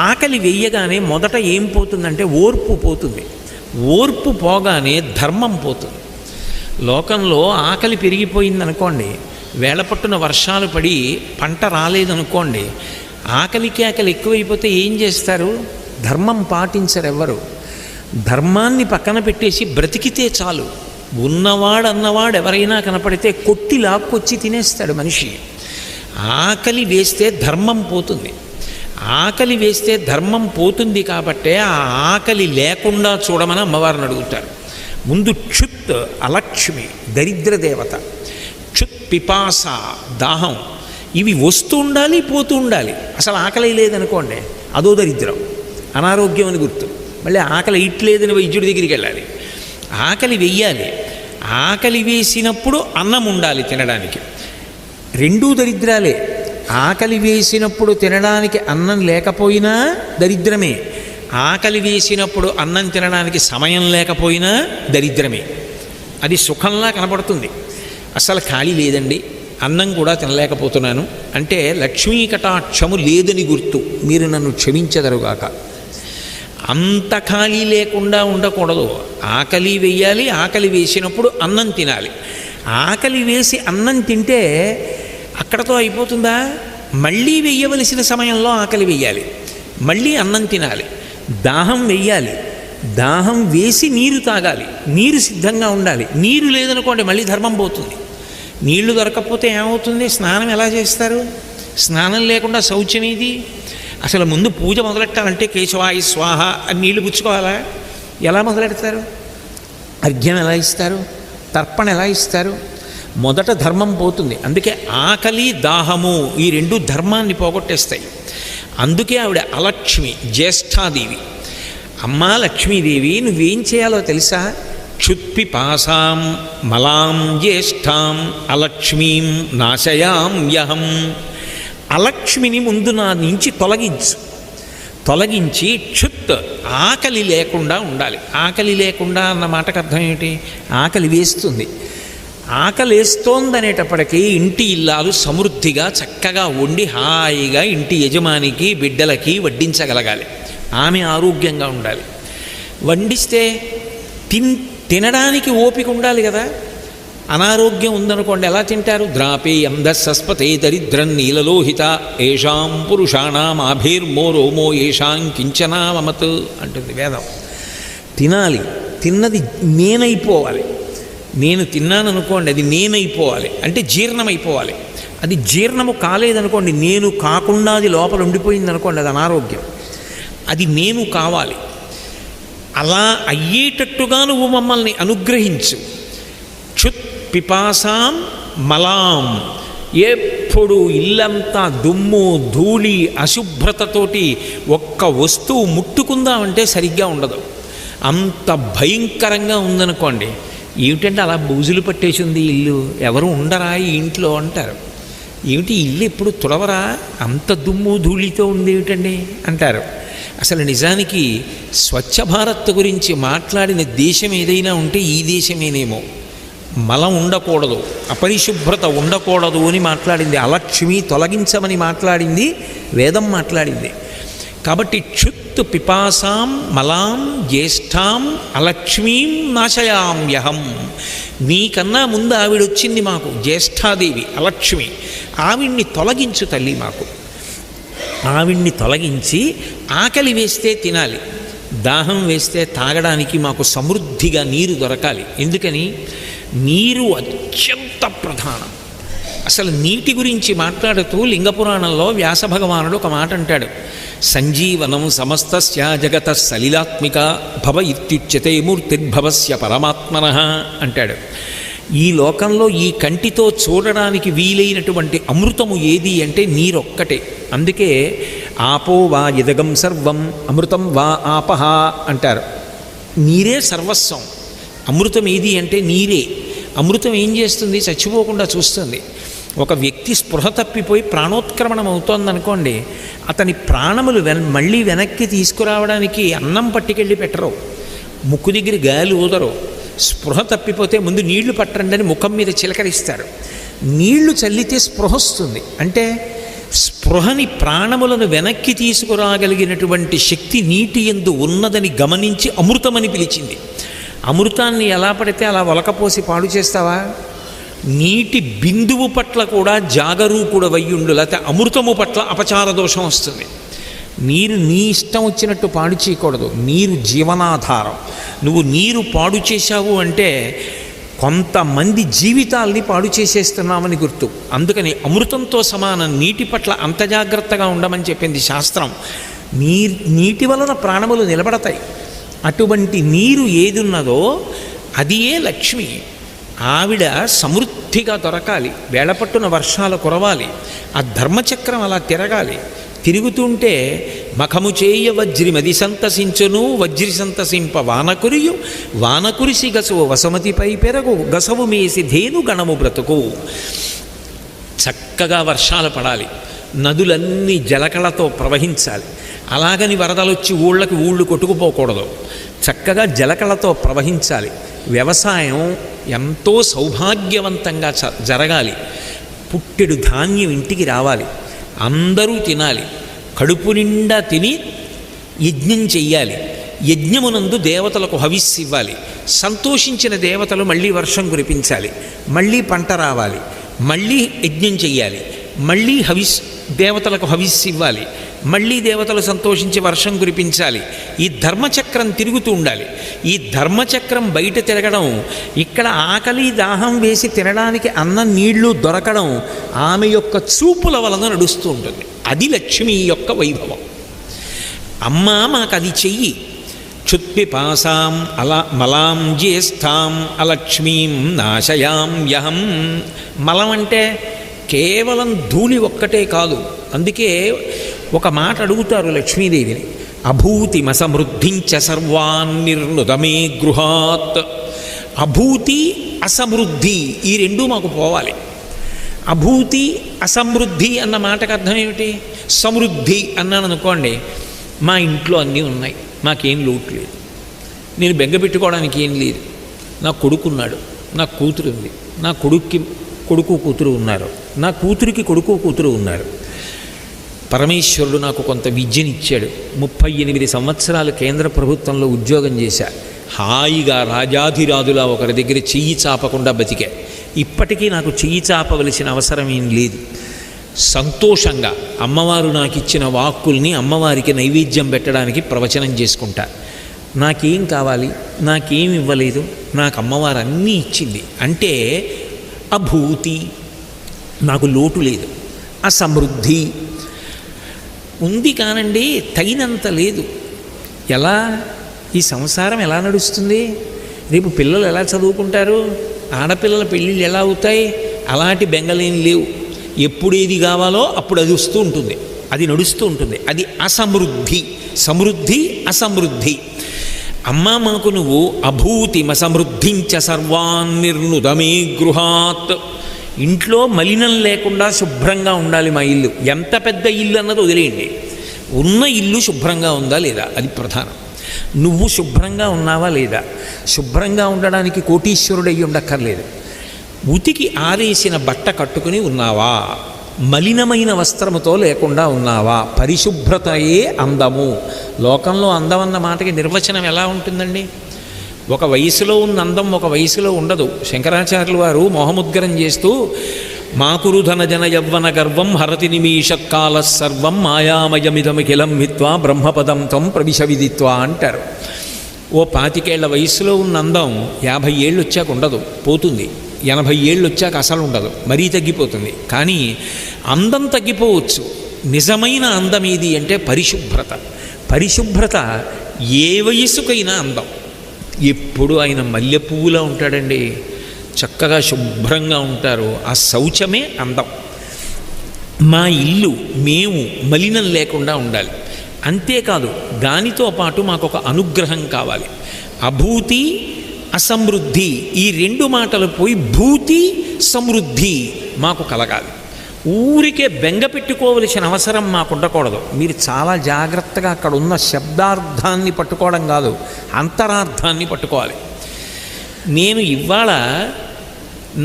ఆకలి వేయగానే మొదట ఏం పోతుందంటే ఓర్పు పోతుంది. ఓర్పు పోగానే ధర్మం పోతుంది. లోకంలో ఆకలి పెరిగిపోయిందనుకోండి, వేళపట్టున వర్షాలు పడి పంట రాలేదనుకోండి, ఆకలికి ఎక్కువైపోతే ఏం చేస్తారు? ధర్మం పాటించరు ఎవ్వరు. ధర్మాన్ని పక్కన పెట్టేసి బ్రతికితే చాలు. ఉన్నవాడు అన్నవాడు ఎవరైనా కనపడితే కొట్టి లాక్కొచ్చి తినేస్తాడు మనిషి. ఆకలి వేస్తే ధర్మం పోతుంది. ఆకలి వేస్తే ధర్మం పోతుంది కాబట్టే ఆ ఆకలి లేకుండా చూడమని అమ్మవారిని అడుగుతారు. ముందు క్షుత్, అలక్ష్మి, దరిద్ర దేవత. క్షుత్, పిపాస, దాహం. ఇవి వస్తూ ఉండాలి, పోతూ ఉండాలి. అసలు ఆకలి లేదనుకోండి, అదో దరిద్రం, అనారోగ్యం అని గుర్తు. మళ్ళీ ఆకలి ఇట్లేదని వైద్యుడి దగ్గరికి వెళ్ళాలి. ఆకలి వెయ్యాలి. ఆకలి వేసినప్పుడు అన్నం ఉండాలి తినడానికి. రెండూ దరిద్రాలే. ఆకలి వేసినప్పుడు తినడానికి అన్నం లేకపోయినా దరిద్రమే. ఆకలి వేసినప్పుడు అన్నం తినడానికి సమయం లేకపోయినా దరిద్రమే. అది సుఖంలా కనపడుతుంది. అసలు ఖాళీ లేదండి, అన్నం కూడా తినలేకపోతున్నాను అంటే లక్ష్మీ కటాక్షము లేదని గుర్తు. మీరు నన్ను క్షమించెదరుగాక. అంత ఖాళీ లేకుండా ఉండకూడదు. ఆకలి వేయాలి. ఆకలి వేసినప్పుడు అన్నం తినాలి. ఆకలి వేసి అన్నం తింటే అక్కడతో అయిపోతుందా? మళ్ళీ వెయ్యవలసిన సమయంలో ఆకలి వెయ్యాలి, మళ్ళీ అన్నం తినాలి. దాహం వెయ్యాలి. దాహం వేసి నీరు తాగాలి. నీరు సిద్ధంగా ఉండాలి. నీరు లేదనుకోండి మళ్ళీ ధర్మం పోతుంది. నీళ్లు దొరకకపోతే ఏమవుతుంది? స్నానం ఎలా చేస్తారు? స్నానం లేకుండా శౌచం ఇది. అసలు ముందు పూజ మొదలెట్టాలంటే కేశవాయ స్వాహ అని నీళ్లు పుచ్చుకోవాలా? ఎలా మొదలెడతారు? అర్ఘ్యం ఎలా ఇస్తారు? తర్పణ ఎలా ఇస్తారు? మొదట ధర్మం పోతుంది. అందుకే ఆకలి, దాహము ఈ రెండు ధర్మాన్ని పోగొట్టేస్తాయి. అందుకే ఆవిడ అలక్ష్మి, జ్యేష్ఠాదేవి. అమ్మా లక్ష్మీదేవి, నువ్వేం చేయాలో తెలుసా? క్షుత్పిపాసాం మలాం జ్యేష్ఠాం అలక్ష్మీం నాశయామ్యహం. అలక్ష్మిని ముందు నా నుంచి తొలగించి క్షుత్, ఆకలి లేకుండా ఉండాలి. ఆకలి లేకుండా అన్న మాటకు అర్థం ఏమిటి? ఆకలి వేస్తుంది. ఆకలేస్తోందనేటప్పటికీ ఇంటి ఇల్లాలు సమృద్ధిగా చక్కగా వండి హాయిగా ఇంటి యజమానికి బిడ్డలకి వడ్డించగలగాలి. ఆమె ఆరోగ్యంగా ఉండాలి. వండిస్తే తినడానికి ఓపిక ఉండాలి కదా. అనారోగ్యం ఉందనుకోండి, ఎలా తింటారు? ద్రాపే అంధస్సస్పతే దరిద్రం నీలలోహిత ఏషాం పురుషాణం ఆభిర్మో రోమో ఏషాం కించనా మమత్ అంటుంది వేదం. తినాలి, తిన్నది నేనైపోవాలి. నేను తిన్నాననుకోండి, అది నేనైపోవాలి, అంటే జీర్ణమైపోవాలి. అది జీర్ణము కాలేదనుకోండి, నేను కాకుండా అది లోపల ఉండిపోయిందనుకోండి, అది అనారోగ్యం. అది నేను కావాలి. అలా అయ్యేటట్టుగా నువ్వు మమ్మల్ని అనుగ్రహించు. క్షుత్ పిపాసాం మలాం, ఎప్పుడు ఇల్లంతా దుమ్ము ధూళి అశుభ్రతతోటి ఒక్క వస్తువు ముట్టుకుందామంటే సరిగ్గా ఉండదు. అంత భయంకరంగా ఉందనుకోండి, ఏమిటంటే అలా బూజులు పట్టేసింది ఇల్లు, ఎవరు ఉండరా ఈ ఇంట్లో అంటారు. ఏమిటి ఇల్లు ఎప్పుడు తుడవరా, అంత దుమ్ము ధూళితో ఉంది ఏమిటండి అంటారు. అసలు నిజానికి స్వచ్ఛ భారత్ గురించి మాట్లాడిన దేశం ఏదైనా ఉంటే ఈ దేశమేనేమో. మలం ఉండకూడదు, అపరిశుభ్రత ఉండకూడదు అని మాట్లాడింది, అలక్ష్మి తొలగించమని మాట్లాడింది వేదం మాట్లాడింది. కాబట్టి క్షుత్ పిపాసాం మలాం జ్యేష్ఠాం అలక్ష్మీం నాశయామ్యహం. నీకన్నా ముందు ఆవిడొచ్చింది మాకు, జ్యేష్ఠాదేవి అలక్ష్మి. ఆవిడ్ని తొలగించు తల్లి మాకు. ఆవిడ్ని తొలగించి ఆకలి వేస్తే తినాలి, దాహం వేస్తే తాగడానికి మాకు సమృద్ధిగా నీరు దొరకాలి. ఎందుకని? నీరు అత్యంత ప్రధానం. అసలు నీటి గురించి మాట్లాడుతూ లింగపురాణంలో వ్యాస భగవానుడు ఒక మాట అంటాడు. సంజీవనం సమస్తస్య జగత సలిలాత్మిక భవ ఇత్యుచ్యతే మూర్తిర్భవస్య పరమాత్మనః అంటాడు. ఈ లోకంలో ఈ కంటితో చూడడానికి వీలైనటువంటి అమృతము ఏది అంటే నీరొక్కటే. అందుకే ఆపో వా యదగం సర్వం అమృతం వా ఆపహ అంటారు. నీరే సర్వస్వం. అమృతం ఏది అంటే నీరే. అమృతం ఏం చేస్తుంది? చచ్చిపోకుండా చూస్తుంది. ఒక వ్యక్తి స్పృహ తప్పిపోయి ప్రాణోత్క్రమణం అవుతోందనుకోండి, అతని ప్రాణములు మళ్ళీ వెనక్కి తీసుకురావడానికి అన్నం పట్టుకెళ్ళి పెట్టరు, ముక్కు దగ్గర గాలి ఊదరు. స్పృహ తప్పిపోతే ముందు నీళ్లు పట్టండి అని ముఖం మీద చిలకరిస్తారు. నీళ్లు చల్లితే స్పృహ వస్తుంది. అంటే స్పృహని ప్రాణములను వెనక్కి తీసుకురాగలిగినటువంటి శక్తి నీటి యందు ఉన్నదని గమనించి అమృతమని పిలిచింది. అమృతాన్ని ఎలా పడితే అలా ఒలకపోసి పాడు చేస్తావా? నీటి బిందువు పట్ల కూడా జాగరూకుడవయ్యుండు, లేకపోతే అమృతము పట్ల అపచార దోషం వస్తుంది. నీరు నీ ఇష్టం వచ్చినట్టు పాడు చేయకూడదు. నీరు జీవనాధారం. నువ్వు నీరు పాడు చేశావు అంటే కొంతమంది జీవితాల్ని పాడు చేసేస్తున్నామని గుర్తు. అందుకని అమృతంతో సమానం నీటి పట్ల అంత జాగ్రత్తగా ఉండమని చెప్పింది శాస్త్రం. నీటి వలన ప్రాణములు నిలబడతాయి. అటువంటి నీరు ఏదున్నదో అదియే లక్ష్మి. ఆవిడ సమృద్ధిగా దొరకాలి, వేళపట్టున వర్షాలు కురవాలి, ఆ ధర్మచక్రం అలా తిరగాలి. తిరుగుతుంటే మఖము చేయ వజ్రిమది సంతసించును, వజ్రి సంతసింప వానకురియు, వానకురిసి గసవు వసమతిపై పెరగు, గసవు మేసి ధేను గణము బ్రతుకు. చక్కగా వర్షాలు పడాలి, నదులన్నీ జలకళతో ప్రవహించాలి. అలాగని వరదలొచ్చి ఊళ్ళు కొట్టుకుపోకూడదు. చక్కగా జలకళతో ప్రవహించాలి. వ్యవసాయం ఎంతో సౌభాగ్యవంతంగా జరగాలి. పుట్టెడు ధాన్యం ఇంటికి రావాలి, అందరూ తినాలి, కడుపు నిండా తిని యజ్ఞం చెయ్యాలి. యజ్ఞమునందు దేవతలకు హవిస్సు ఇవ్వాలి. సంతోషించిన దేవతలు మళ్ళీ వర్షం కురిపించాలి, మళ్ళీ పంట రావాలి, మళ్ళీ యజ్ఞం చెయ్యాలి, మళ్ళీ దేవతలకు హవిస్సు ఇవ్వాలి, మళ్ళీ దేవతలు సంతోషించి వర్షం కురిపించాలి. ఈ ధర్మచక్రం తిరుగుతూ ఉండాలి. ఈ ధర్మచక్రం బయట తిరగడం, ఇక్కడ ఆకలి దాహం వేసి తినడానికి అన్నం నీళ్లు దొరకడం ఆమె యొక్క చూపుల వలన నడుస్తూ ఉంటుంది. అది లక్ష్మి యొక్క వైభవం. అమ్మ మాకు అది చెయ్యి. క్షుత్పిపాసాం మలాం జ్యేష్ఠాం అలక్ష్మీం నాశయామ్యహం. మలం అంటే కేవలం ధూళి ఒక్కటే కాదు. అందుకే ఒక మాట అడుగుతారు లక్ష్మీదేవిని, అభూతిమసమృద్ధించ సర్వాన్ నిర్నుదమే గృహాత్. అభూతి అసమృద్ధి ఈ రెండూ మాకు పోవాలి. అభూతి అసమృద్ధి అన్న మాటకు అర్థం ఏమిటి? సమృద్ధి అన్నాను అనుకోండి, మా ఇంట్లో అన్నీ ఉన్నాయి, మాకేం లోటు లేదు, నేను బెంగ పెట్టుకోవడానికి ఏం లేదు, నా కొడుకున్నాడు, నాకు కూతురు ఉంది, నా కొడుక్కి కొడుకు కూతురు ఉన్నారు, నా కూతురికి కొడుకు కూతురు ఉన్నారు. పరమేశ్వరుడు నాకు కొంత విద్యనిచ్చాడు. 38 సంవత్సరాలు కేంద్ర ప్రభుత్వంలో ఉద్యోగం చేశా. హాయిగా రాజాధిరాజులా ఒకరి దగ్గర చెయ్యి చాపకుండా బతికా. ఇప్పటికీ నాకు చెయ్యి చాపవలసిన అవసరం ఏం లేదు. సంతోషంగా అమ్మవారు నాకు ఇచ్చిన వాక్కుల్ని అమ్మవారికి నైవేద్యం పెట్టడానికి ప్రవచనం చేసుకుంటా. నాకేం కావాలి, నాకేం ఇవ్వలేదు, నాకు అమ్మవారు అన్నీ ఇచ్చింది. అంటే అభూతి, నాకు లోటు లేదు. అసమృద్ధి ఉంది కానండి, తగినంత లేదు. ఎలా ఈ సంసారం ఎలా నడుస్తుంది? రేపు పిల్లలు ఎలా చదువుకుంటారు? ఆడపిల్లల పెళ్ళిళ్ళు ఎలా అవుతాయి? అలాంటి బెంగలేం లేవు. ఎప్పుడు ఏది కావాలో అప్పుడు అది వస్తూ ఉంటుంది, అది నడుస్తూ ఉంటుంది. అది అసమృద్ధి. సమృద్ధి అసమృద్ధి. అమ్మా మాకు నువ్వు అభూతిమసమృద్ధించ సర్వాన్నిర్నుదమే గృహాత్. ఇంట్లో మలినం లేకుండా శుభ్రంగా ఉండాలి మా ఇల్లు. ఎంత పెద్ద ఇల్లు అన్నది వదిలేయండి, ఉన్న ఇల్లు శుభ్రంగా ఉందా లేదా అది ప్రధానం. నువ్వు శుభ్రంగా ఉన్నావా లేదా? శుభ్రంగా ఉండడానికి కోటీశ్వరుడయ్యి ఉండక్కర్లేదు. ఉతికి ఆరేసిన బట్ట కట్టుకుని ఉన్నావా? మలినమైన వస్త్రముతో లేకుండా ఉన్నావా? పరిశుభ్రతయే అందము. లోకంలో అందం అన్న మాటకి నిర్వచనం ఎలా ఉంటుందండి? ఒక వయసులో ఉన్న అందం ఒక వయసులో ఉండదు. శంకరాచార్యులు వారు మోహముద్గరం చేస్తూ మాకురు ధన జన యవ్వన గర్వం హరతి నిమీషకాల సర్వం మాయామయమిదమిఖిలం హిత్వా బ్రహ్మపదం త్వం ప్రవిశవిదిత్వా అంటారు. ఓ 25 ఏళ్ల వయసులో ఉన్న అందం 50 ఏళ్ళు వచ్చాక ఉండదు, పోతుంది. 80 ఏళ్ళు వచ్చాక అసలు ఉండదు, మరీ తగ్గిపోతుంది. కానీ అందం తగ్గిపోవచ్చు. నిజమైన అందం ఏది అంటే పరిశుభ్రత. పరిశుభ్రత ఏ వయసుకైనా అందం. ఎప్పుడు ఆయన మల్లెపువ్వులా ఉంటాడండి, చక్కగా శుభ్రంగా ఉంటారు. ఆ శౌచమే అందం. మా ఇల్లు మేము మలినం లేకుండా ఉండాలి. అంతేకాదు, దానితో పాటు మాకు ఒక అనుగ్రహం కావాలి. అభూతి అసమృద్ధి ఈ 2 మాటలు పోయి భూతి సమృద్ధి మాకు కలగాలి. ఊరికే బెంగ పెట్టుకోవలసిన అవసరం మాకు ఉండకూడదు. మీరు చాలా జాగ్రత్తగా అక్కడ ఉన్న శబ్దార్థాన్ని పట్టుకోవడం కాదు, అంతరార్థాన్ని పట్టుకోవాలి. నేను ఇవాళ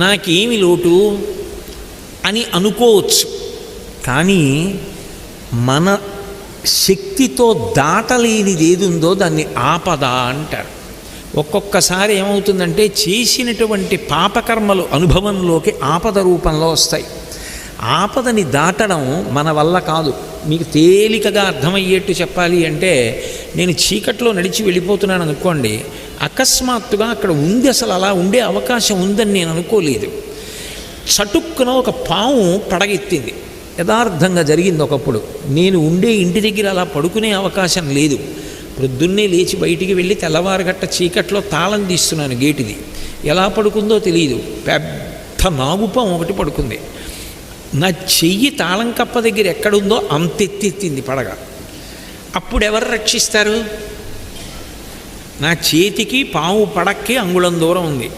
నాకేమి లోటు అని అనుకోవచ్చు, కానీ మన శక్తితో దాటలేనిది ఏది ఉందో దాన్ని ఆపద అంటారు. ఒక్కొక్కసారి ఏమవుతుందంటే చేసినటువంటి పాపకర్మలు అనుభవంలోకి ఆపద రూపంలో వస్తాయి. ఆపదని దాటడం మన వల్ల కాదు. మీకు తేలికగా అర్థమయ్యేట్టు చెప్పాలి అంటే, నేను చీకట్లో నడిచి వెళ్ళిపోతున్నాను అనుకోండి, అకస్మాత్తుగా అక్కడ ఉంది, అసలు అలా ఉండే అవకాశం ఉందని నేను అనుకోలేదు. చటుక్కున ఒక పాము పడగెత్తింది. యథార్థంగా జరిగింది. ఒకప్పుడు నేను ఉండే ఇంటి దగ్గర అలా పడుకునే అవకాశం లేదు. ప్రొద్దున్నే లేచి బయటికి వెళ్ళి తెల్లవారుగట్ట చీకట్లో తాళం తీస్తున్నాను గేటుది. ఎలా పడుకుందో తెలియదు. పెద్ద నాగుపాము ఒకటి పడుకుంది. నా చెయ్యి తాళం కప్ప దగ్గర ఎక్కడుందో అంతెత్తింది పడగ. అప్పుడు ఎవరు రక్షిస్తారు? నా చేతికి పాము పడక్కి అంగుళం దూరం ఉంది.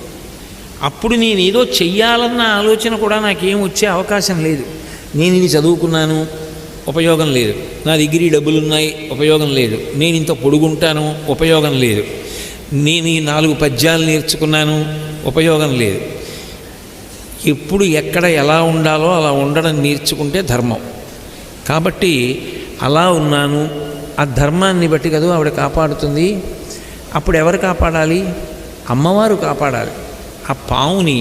అప్పుడు నేనేదో చెయ్యాలన్న ఆలోచన కూడా నాకేం వచ్చే అవకాశం లేదు. నేను ఇది చదువుకున్నాను, ఉపయోగం లేదు. నా దగ్గర ఈ డబ్బులున్నాయి, ఉపయోగం లేదు. నేను ఇంత పొడుగుంటాను, ఉపయోగం లేదు. నేను ఈ 4 పద్యాలు నేర్చుకున్నాను, ఉపయోగం లేదు. ఎప్పుడు ఎక్కడ ఎలా ఉండాలో అలా ఉండడం నేర్చుకుంటే ధర్మం. కాబట్టి అలా ఉన్నాను. ఆ ధర్మాన్ని బట్టి కదా ఆవిడ కాపాడుతుంది. అప్పుడు ఎవరు కాపాడాలి? అమ్మవారు కాపాడాలి. ఆ పావుని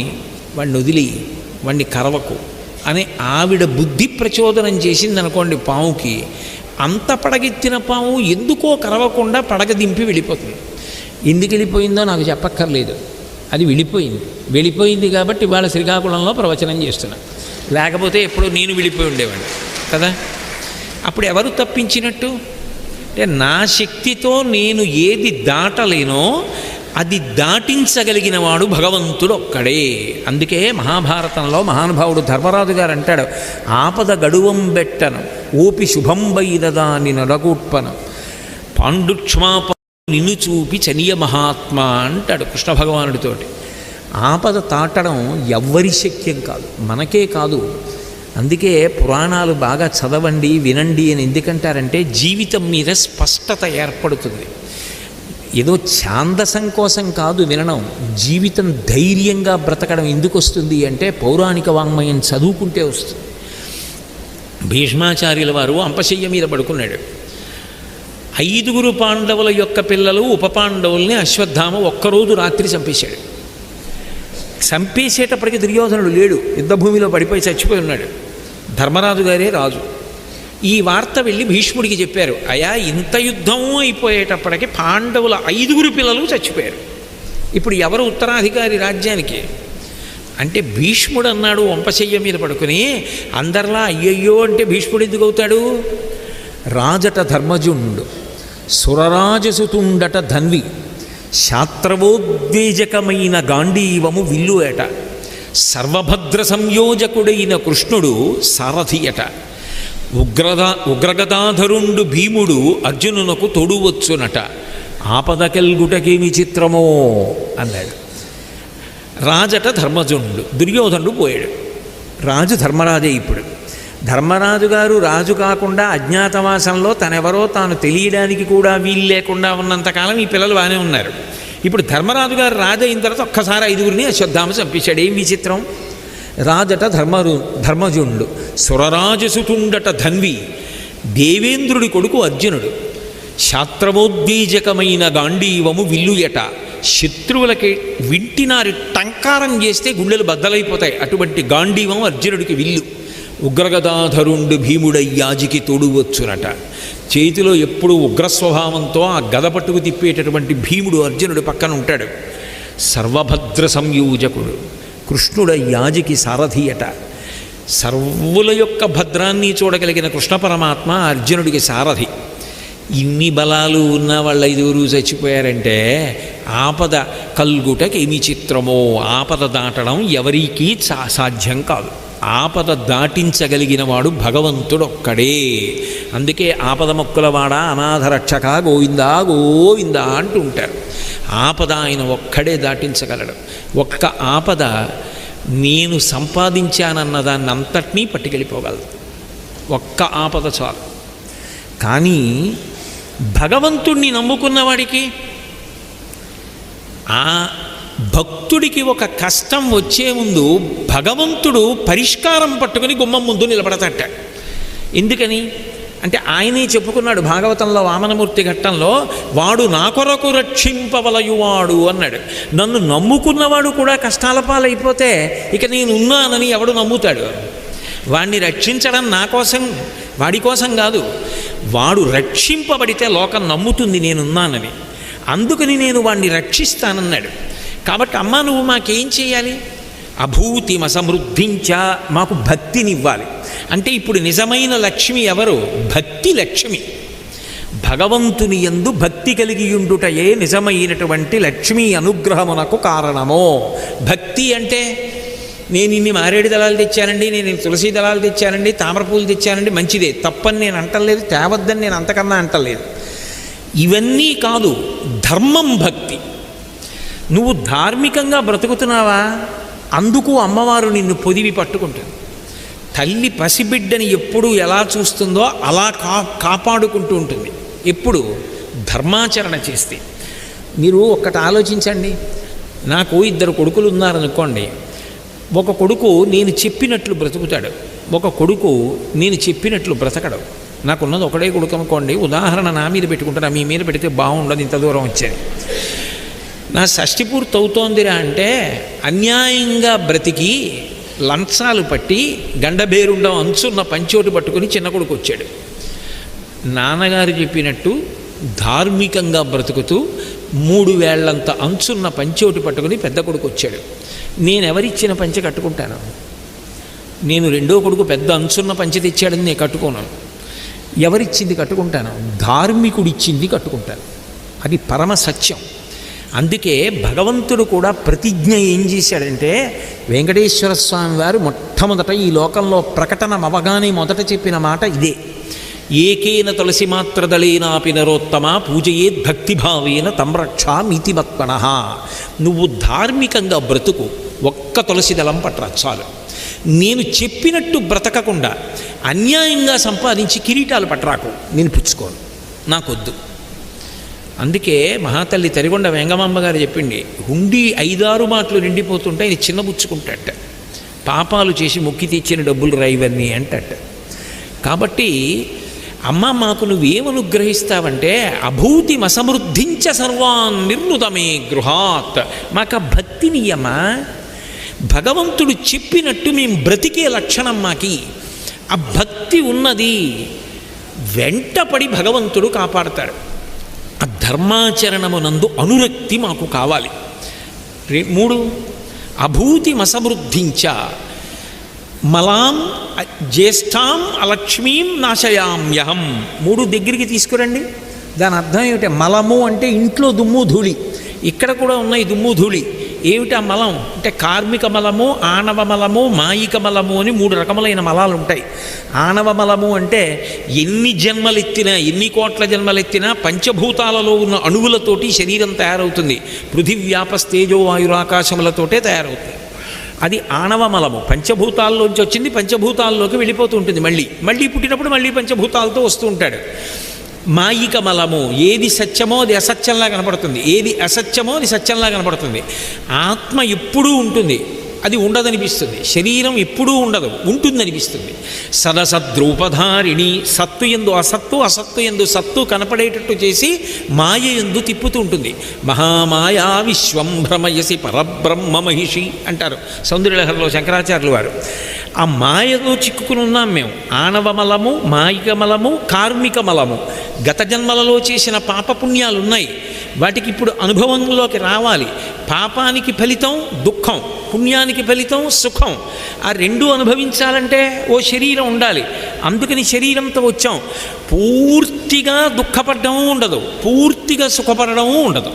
వాడిని వదిలి, వాడిని కరవకు అని ఆవిడ బుద్ధి ప్రచోదనం చేసింది అనుకోండి. పావుకి అంత పడగెత్తిన పాము ఎందుకో కరవకుండా పడగ దింపి వెళ్ళిపోతుంది. ఎందుకు వెళ్ళిపోయిందో నాకు చెప్పక్కర్లేదు, అది వెళ్ళిపోయింది కాబట్టి ఇవాళ శ్రీకాకుళంలో ప్రవచనం చేస్తున్నా. లేకపోతే ఎప్పుడో నేను వెళ్ళిపోయి ఉండేవాడిని కదా. అప్పుడు ఎవరు తప్పించినట్టు? అంటే నా శక్తితో నేను ఏది దాటలేనో అది దాటించగలిగిన వాడు భగవంతుడు ఒక్కడే. అందుకే మహాభారతంలో మహానుభావుడు ధర్మరాజు గారు అంటాడు, ఆపద గడువం బెట్టను ఓపి శుభంబైదదాని నరగూట్పను పాండుక్ష్మాప నిన్ను చూపి చనియ మహాత్మ అంటాడు కృష్ణ భగవానుడితోటి. ఆపద తాటడం ఎవ్వరి శక్యం కాదు, మనకే కాదు. అందుకే పురాణాలు బాగా చదవండి, వినండి అని ఎందుకంటారంటే జీవితం మీద స్పష్టత ఏర్పడుతుంది. ఏదో ఛాందసం కోసం కాదు వినడం, జీవితం ధైర్యంగా బ్రతకడం ఎందుకు వస్తుంది అంటే పౌరాణిక వాంగ్మయం చదువుకుంటే వస్తుంది. భీష్మాచార్యుల వారు అంపశయ్య మీద పడుకున్నాడు. 5 పాండవుల యొక్క పిల్లలు ఉప పాండవుల్ని అశ్వత్థామ ఒక్కరోజు రాత్రి చంపేశాడు. చంపేసేటప్పటికి దుర్యోధనుడు లేడు, యుద్ధభూమిలో పడిపోయి చచ్చిపోయి ఉన్నాడు. ధర్మరాజు గారే రాజు. ఈ వార్త వెళ్ళి భీష్ముడికి చెప్పారు. అయా, ఇంత యుద్ధం అయిపోయేటప్పటికి పాండవుల 5 పిల్లలు చచ్చిపోయారు, ఇప్పుడు ఎవరు ఉత్తరాధికారి రాజ్యానికి అంటే భీష్ముడు అన్నాడు వంపశయ్య మీద పడుకుని. అందరిలా అయ్యయ్యో అంటే భీష్ముడు ఎందుకు అవుతాడు? రాజట ధర్మజుండు, సురరాజసుతుండట ధన్వి, శాత్రవోద్వేజకమైన గాంధీవము విల్లుయట, సర్వభద్ర సంయోజకుడైన కృష్ణుడు సారథియట, ఉగ్రగదాధరుండు భీముడు అర్జునునకు తోడువచ్చునట, ఆపదకెల్గుటకేమి చిత్రమో అన్నాడు. రాజట ధర్మజుండు, దుర్యోధనుడు పోయాడు. రాజు ధర్మరాజే. ఇప్పుడు ధర్మరాజు గారు రాజు కాకుండా అజ్ఞాతవాసంలో తనెవరో తాను తెలియడానికి కూడా వీలు లేకుండా ఉన్నంతకాలం ఈ పిల్లలు బాగానే ఉన్నారు. ఇప్పుడు ధర్మరాజు గారు రాజు అయిన తర్వాత ఒక్కసారి 5 అశ్వత్థామ చంపించాడు. ఏం విచిత్రం! రాజట ధర్మజుండు, సురరాజసుతుండట ధన్వి, దేవేంద్రుడి కొడుకు అర్జునుడు, శాత్రవోద్వేజకమైన గాంధీవము విల్లుయట, శత్రువులకి వింటినారి టంకారం చేస్తే గుండెలు బద్దలైపోతాయి, అటువంటి గాంధీవం అర్జునుడికి విల్లు, ఉగ్రగదాధరుండు భీముడయ్యాజికి తోడువచ్చునట. చేతిలో ఎప్పుడు ఉగ్రస్వభావంతో ఆ గద పట్టుకు తిప్పేటటువంటి భీముడు అర్జునుడు పక్కన ఉంటాడు. సర్వభద్ర సంయోజకుడు కృష్ణుడయ్యాజికి సారథియట. సర్వుల యొక్క భద్రాన్ని చూడగలిగిన కృష్ణ పరమాత్మ అర్జునుడికి సారథి. ఇన్ని బలాలు ఉన్న వాళ్ళ 5 చచ్చిపోయారంటే ఆపద కల్గుటకేమి చిత్రమో. ఆపద దాటడం ఎవరికీ సాధ్యం కాదు. ఆపద దాటించగలిగిన వాడు భగవంతుడొక్కడే. అందుకే ఆపద మొక్కులవాడ అనాథ రక్షక గోవిందా గోవిందా అంటూ ఉంటారు. ఆపద ఆయన ఒక్కడే దాటించగలడు. ఒక్క ఆపద నేను సంపాదించానన్న దాన్ని అంతటినీ పట్టుకెళ్ళిపోగలదు. ఒక్క ఆపద చాలు. కానీ భగవంతుణ్ణి నమ్ముకున్నవాడికి, ఆ భక్తుడికి ఒక కష్టం వచ్చే ముందు భగవంతుడు పరిష్కారం పట్టుకుని గుమ్మం ముందు నిలబడతట. ఎందుకని అంటే ఆయనే చెప్పుకున్నాడు భాగవతంలో వామనమూర్తి ఘట్టంలో, వాడు నా కొరకు రక్షింపవలయువాడు అన్నాడు. నన్ను నమ్ముకున్నవాడు కూడా కష్టాల పాలైపోతే ఇక నేనున్నానని ఎవడు నమ్ముతాడు? వాడిని రక్షించడం నా కోసం, వాడి కోసం కాదు. వాడు రక్షింపబడితే లోకం నమ్ముతుంది నేనున్నానని. అందుకని నేను వాడిని రక్షిస్తానన్నాడు. కాబట్టి అమ్మా, నువ్వు మాకేం చేయాలి? అభూతిమ సమృద్ధించ, మాకు భక్తినివ్వాలి. అంటే ఇప్పుడు నిజమైన లక్ష్మి ఎవరు? భక్తి లక్ష్మి. భగవంతుని యందు భక్తి కలిగి ఉండుటయే నిజమైనటువంటి లక్ష్మీ అనుగ్రహమునకు కారణమో. భక్తి అంటే నేను ఇన్ని మారేడు దళాలు తెచ్చానండి, నేను తులసి దళాలు తెచ్చానండి, తామరపూలు తెచ్చానండి, మంచిదే, తప్పని నేను అంటలేదు, తేవద్దని నేను అంతకన్నా అంటలేదు. ఇవన్నీ కాదు, ధర్మం భక్తి. నువ్వు ధార్మికంగా బ్రతుకుతున్నావా? అందుకు అమ్మవారు నిన్ను పొదివి పట్టుకుంటుంది. తల్లి పసిబిడ్డని ఎప్పుడు ఎలా చూస్తుందో అలా కాపాడుకుంటూ ఉంటుంది. ఎప్పుడు ధర్మాచరణ చేస్తే. మీరు ఒక్కటి ఆలోచించండి. నాకు 2 కొడుకులు ఉన్నారనుకోండి. ఒక కొడుకు నేను చెప్పినట్లు బ్రతుకుతాడు, ఒక కొడుకు నేను చెప్పినట్లు బ్రతకడు. నాకున్నది ఒకడే కొడుకు అనుకోండి, ఉదాహరణ నా మీద పెట్టుకుంటాను, మీ మీద పెడితే బాగుండదు, ఇంత దూరం వచ్చేది. నా షష్ఠి పూర్తి అవుతోందిరా అంటే అన్యాయంగా బ్రతికి లంచాలు పట్టి గండబేరుండం అంచున్న పంచోటి పట్టుకుని చిన్న కొడుకు వచ్చాడు. నాన్నగారు చెప్పినట్టు ధార్మికంగా బ్రతుకుతూ 3 వేళ్లంత అంచున్న పంచోటి పట్టుకుని పెద్ద కొడుకు వచ్చాడు. నేనెవరిచ్చిన పంచె కట్టుకుంటాను? నేను 2వ కొడుకు పెద్ద అంచున్న పంచె తెచ్చాడని నేను కట్టుకోను. ఎవరిచ్చింది కట్టుకుంటాను? ధార్మికుడిచ్చింది కట్టుకుంటాను. అది పరమ సత్యం. అందుకే భగవంతుడు కూడా ప్రతిజ్ఞ ఏం చేశాడంటే, వెంకటేశ్వర స్వామి వారు మొట్టమొదట ఈ లోకంలో ప్రకటన అవగానే మొదట చెప్పిన మాట ఇదే. ఏకేన తులసి మాత్రదళేనాపి నరోత్తమ పూజయేద్ భక్తిభావేన తంరక్షామితిమత్మనః. నువ్వు ధార్మికంగా బ్రతుకు, ఒక్క తులసి దళం పట్రా చాలు. నేను చెప్పినట్టు బ్రతకకుండా అన్యాయంగా సంపాదించి కిరీటాలు పట్టరాకు, నేను పుచ్చుకోను, నాకొద్దు. అందుకే మహాతల్లి తరిగొండ వెంగమాంబ గారు చెప్పింది, హుండీ 5-6 మాటలు నిండిపోతుంటే ఆయన చిన్నబుచ్చుకుంటాట, పాపాలు చేసి మొక్కి తెచ్చిన డబ్బులు రైవన్నీ అంటట. కాబట్టి అమ్మ మాకు నువ్వేమనుగ్రహిస్తావంటే అభూతిమసమృద్ధించ సర్వాన్ నిర్నుతమే గృహాత్. మాకు భక్తినియమా, భగవంతుడు చెప్పినట్టు మేము బ్రతికే లక్షణం మాకి ఆ భక్తి ఉన్నది. వెంటపడి భగవంతుడు కాపాడతాడు. ఆ ధర్మాచరణమునందు అనురక్తి మాకు కావాలి. 3 అభూతిమసమృద్ధించ మలాం జ్యేష్ఠాం అలక్ష్మీం నాశయామ్యహం. 3 దగ్గరికి తీసుకురండి. దాని అర్థం ఏమిటి? మలము అంటే ఇంట్లో దుమ్ము ధూళి, ఇక్కడ కూడా ఉన్నాయి దుమ్ము ధూళి. ఏమిటా మలం అంటే కార్మిక మలము, ఆణవ మలము, మాయిక మలము అని 3 రకములైన మలాలు ఉంటాయి. ఆణవ మలము అంటే ఎన్ని జన్మలెత్తినా, ఎన్ని కోట్ల జన్మలెత్తినా పంచభూతాలలో ఉన్న అణువులతోటి శరీరం తయారవుతుంది. పృథివ్యాపస్తేజో వాయురాకాశములతోటే తయారవుతుంది. అది ఆణవ మలము. పంచభూతాల్లోంచి వచ్చింది, పంచభూతాల్లోకి వెళ్ళిపోతూ ఉంటుంది. మళ్ళీ పుట్టినప్పుడు మళ్ళీ పంచభూతాలతో వస్తూ ఉంటాడు. మాయిక మలము, ఏది సత్యమో అది అసత్యంలా కనపడుతుంది, ఏది అసత్యమో అది సత్యంలా కనపడుతుంది. ఆత్మ ఎప్పుడూ ఉంటుంది, అది ఉండదనిపిస్తుంది. శరీరం ఎప్పుడూ ఉండదు, ఉంటుందనిపిస్తుంది. సదసద్రూపధారిణి, సత్తు ఎందు అసత్తు, అసత్తు ఎందు సత్తు కనపడేటట్టు చేసి మాయ ఎందు తిప్పుతూ ఉంటుంది. మహామాయా విశ్వం భ్రమయసి పరబ్రహ్మ మహిషి అంటారు సౌందర్యలహరిలో శంకరాచార్యులు వారు. ఆ మాయలో చిక్కుకుని ఉన్నాం మేము. ఆణవ మలము, మాయిక మలము, కార్మిక మలము. గత జన్మలలో చేసిన పాపపుణ్యాలు ఉన్నాయి, వాటికి ఇప్పుడు అనుభవంలోకి రావాలి. పాపానికి ఫలితం దుఃఖం, పుణ్యానికి ఫలితం సుఖం. ఆ 2 అనుభవించాలంటే ఓ శరీరం ఉండాలి. అందుకని శరీరంతో వచ్చాం. పూర్తిగా దుఃఖపడడం ఉండదు, పూర్తిగా సుఖపడడం ఉండదు.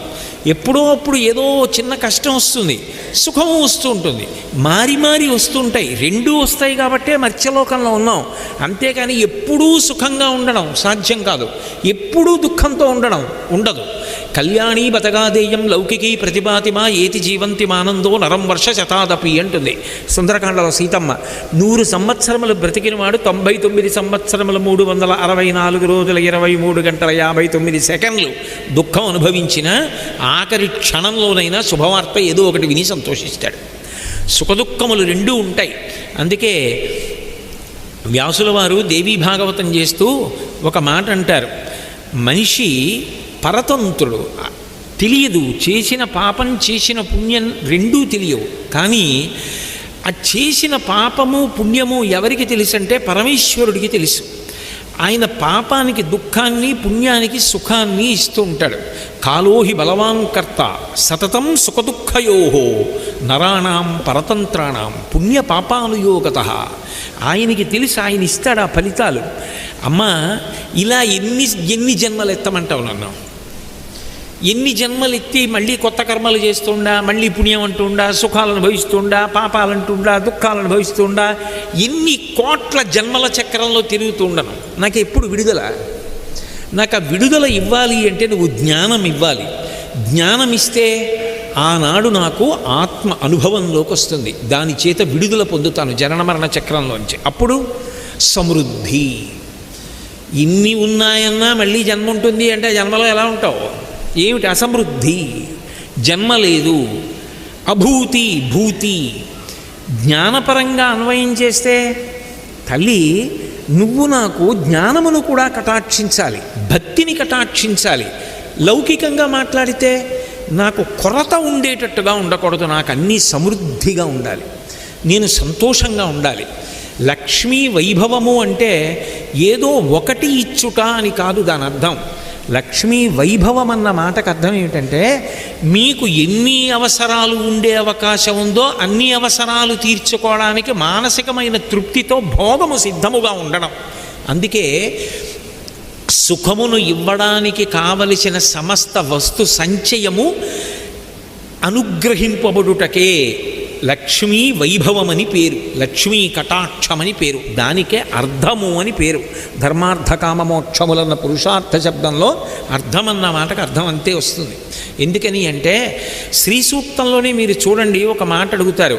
ఎప్పుడో అప్పుడు ఏదో చిన్న కష్టం వస్తుంది, సుఖం వస్తూ ఉంటుంది, మారి మారి వస్తుంటాయి. 2 వస్తాయి కాబట్టే మత్స్యలోకంలో ఉన్నాం. అంతేకాని ఎప్పుడూ సుఖంగా ఉండడం సాధ్యం కాదు, ఎప్పుడూ దుఃఖంతో ఉండడం ఉండదు. కళ్యాణీ బతగాదేయం లౌకికీ ప్రతిభాతిమా ఏతి జీవంతి మానందో నరం వర్ష శతాదపి అంటుంది సుందరకాండలో సీతమ్మ. 100 సంవత్సరములు బ్రతికినవాడు 99 సంవత్సరములు 364 రోజుల 23 గంటల 59 సెకండ్లు దుఃఖం అనుభవించిన ఆఖరి క్షణంలోనైనా శుభవార్త ఏదో ఒకటి విని సంతోషిస్తాడు. సుఖదుఖములు 2 ఉంటాయి. అందుకే వ్యాసుల వారు దేవీ భాగవతం చేస్తూ ఒక మాట అంటారు, మనిషి పరతంత్రుడు, తెలియదు, చేసిన పాపం చేసిన పుణ్యం 2 తెలియవు. కానీ ఆ చేసిన పాపము పుణ్యము ఎవరికి తెలుసు అంటే పరమేశ్వరుడికి తెలుసు. ఆయన పాపానికి దుఃఖాన్ని, పుణ్యానికి సుఖాన్ని ఇస్తూ ఉంటాడు. కాలోహి బలవాన్ కర్త సతతం సుఖదుఃఖయోహో నరాణాం పరతంత్రాణం పుణ్య పాపానుయోగత. ఆయనకి తెలిసి ఆయన ఇస్తాడు ఆ ఫలితాలు. అమ్మ ఇలా ఎన్ని జన్మలు ఎత్తమంటావు నన్ను? ఎన్ని జన్మలు ఎత్తి మళ్ళీ కొత్త కర్మలు చేస్తుండా, మళ్ళీ పుణ్యం అంటుండా, సుఖాలను భవిస్తుండా, పాపాలంటుండా, దుఃఖాలను భవిస్తుండా, ఎన్ని కోట్ల జన్మల చక్రంలో తిరుగుతూ ఉండను. నాకు ఎప్పుడు విడుదల? నాకు ఆ విడుదల ఇవ్వాలి అంటే నువ్వు జ్ఞానం ఇవ్వాలి. జ్ఞానం ఇస్తే ఆనాడు నాకు ఆత్మ అనుభవంలోకి వస్తుంది, దాని చేత విడుదల పొందుతాను జనన మరణ చక్రంలోంచి. అప్పుడు సమృద్ధి. ఇన్ని ఉన్నాయన్నా మళ్ళీ జన్మ ఉంటుంది అంటే జన్మలో ఎలా ఉంటావు? ఏమిటి అసమృద్ధి? జన్మ లేదు. అభూతి భూతి. జ్ఞానపరంగా అన్వయం చేస్తే తల్లి నువ్వు నాకు జ్ఞానమును కూడా కటాక్షించాలి, భక్తిని కటాక్షించాలి. లౌకికంగా మాట్లాడితే నాకు కొరత ఉండేటట్టుగా ఉండకూడదు, నాకు అన్నీ సమృద్ధిగా ఉండాలి, నేను సంతోషంగా ఉండాలి. లక్ష్మీ వైభవము అంటే ఏదో ఒకటి ఇచ్చుట అని కాదు దాని అర్థం. లక్ష్మీ వైభవం అన్న మాటకు అర్థం ఏమిటంటే మీకు ఎన్ని అవసరాలు ఉండే అవకాశం ఉందో అన్ని అవసరాలు తీర్చుకోవడానికి మానసికమైన తృప్తితో భోగము సిద్ధముగా ఉండడం. అందుకే సుఖమును ఇవ్వడానికి కావలసిన సమస్త వస్తు సంచయము అనుగ్రహింపబడుటకే లక్ష్మీ వైభవమని పేరు, లక్ష్మీ కటాక్షమని పేరు. దానికే అర్థము అని పేరు. ధర్మార్థ కామమోక్షములన్న పురుషార్థ శబ్దంలో అర్థమన్న మాటకు అర్థం అంతే వస్తుంది. ఎందుకని అంటే శ్రీ సూక్తంలోనే మీరు చూడండి, ఒక మాట అడుగుతారు,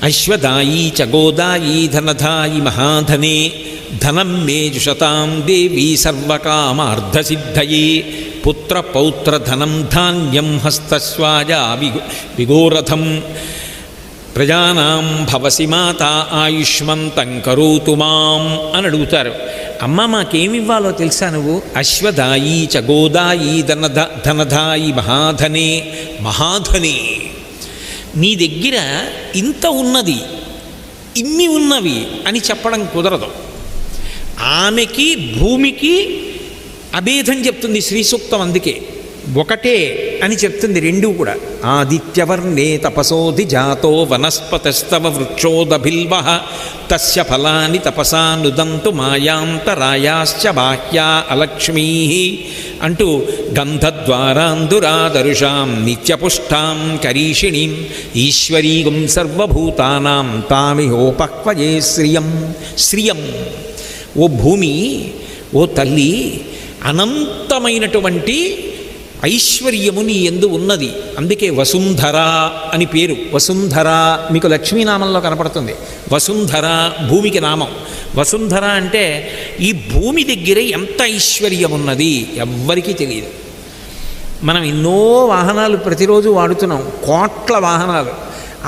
అశ్వదాయి చ గోదాయి ధనధాయి మహాధనే ధనం మే జుషతాం దేవి సర్వకామార్థసిద్ధయే. పుత్ర పౌత్ర ధనం ధాన్యం హస్తస్వాజ విగోరథం ప్రజానాం భవసి మాత ఆయుష్మంతం కరోతు మాం అని అడుగుతారు. అమ్మ మాకేమివ్వాలో తెలుసా నువ్వు? అశ్వదాయి చ గోదాయి ధనధాయి మహాధనే. మహాధనే నీ దగ్గర ఇంత ఉన్నది, ఇన్ని ఉన్నవి అని చెప్పడం కుదరదు. ఆమెకి భూమికి అభేదం చెప్తుంది శ్రీ సూక్తం. అందుకే ఒకటే అని చెప్తుంది రెండు కూడా. ఆదిత్యవర్ణే తపసోధి జాతో వనస్పతస్తవ వృక్షోదభిల్వ తస్య ఫలాని తపసా నుదంతు మాయాంతరాయాశ్చ బాహ్యా అలక్ష్మీ అంటూ గంధద్వారాంధురాదరుషాం నిత్యపుష్టాం కరీషిణీం ఈశ్వరీగుం సర్వభూతానాం తామిహోపక్వయే శ్రియం. శ్రియం ఓ భూమి, ఓ తల్లి, అనంతమైనటువంటి ఐశ్వర్యము నీ యందు ఉన్నది. అందుకే వసుంధర అని పేరు. వసుంధర మీకు లక్ష్మీనామంలో కనపడుతుంది. వసుంధర భూమికి నామం. వసుంధర అంటే ఈ భూమి దగ్గర ఎంత ఐశ్వర్యం ఉన్నది ఎవ్వరికీ తెలియదు. మనం ఎన్నో వాహనాలు ప్రతిరోజు వాడుతున్నాం, కోట్ల వాహనాలు.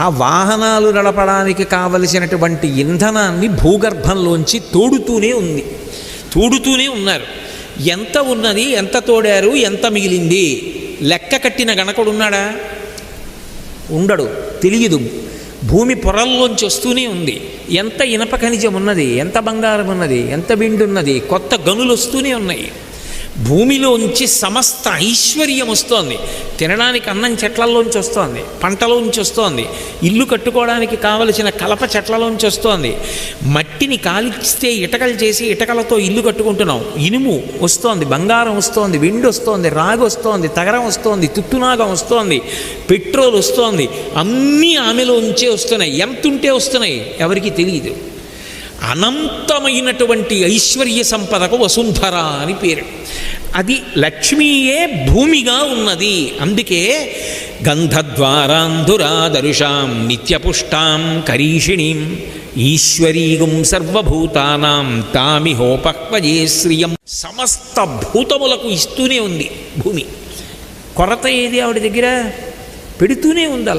ఆ వాహనాలు నడపడానికి కావలసినటువంటి ఇంధనాన్ని భూగర్భంలోంచి తోడుతూనే ఉన్నారు. ఎంత ఉన్నది, ఎంత తోడారు, ఎంత మిగిలింది లెక్క కట్టిన గణకుడున్నాడా? ఉండడు, తెలియదు. భూమి పొరల్లోంచి వస్తూనే ఉంది. ఎంత ఇనప ఖనిజం ఉన్నది, ఎంత బంగారం ఉన్నది, ఎంత వెండి ఉన్నది, కొత్త గనులు వస్తూనే ఉన్నాయి. భూమిలోంచి సమస్త ఐశ్వర్యం వస్తోంది. తినడానికి అన్నం చెట్లలోంచి వస్తోంది, పంటలోంచి వస్తోంది, ఇల్లు కట్టుకోవడానికి కావలసిన కలప చెట్లలోంచి వస్తోంది. మట్టిని కాలిస్తే ఇటకలు చేసి ఇటకలతో ఇల్లు కట్టుకుంటున్నాం. ఇనుము వస్తోంది, బంగారం వస్తోంది, వెండి వస్తోంది, రాగి వస్తోంది, తగరం వస్తోంది, తుట్టునాగం వస్తోంది, పెట్రోల్ వస్తోంది. అన్నీ ఆమెలోంచే వస్తున్నాయి. ఎంతుంటే వస్తున్నాయి ఎవరికి తెలియదు. అనంతమైనటువంటి ఐశ్వర్య సంపదకు వసుంధర అని పేరు. అది లక్ష్మీయే భూమిగా ఉన్నది. అందుకే గంధద్వారాంధురాదరుషాం నిత్యపుష్టాం కరీషిణీం ఈశ్వరీగుం సర్వభూతానాం తామిహోపక్వయే శ్రియం. సమస్త భూతములకు ఇస్తూనే ఉంది భూమి. కొరత ఏది ఆవిడ దగ్గర? పెడుతూనే ఉంది.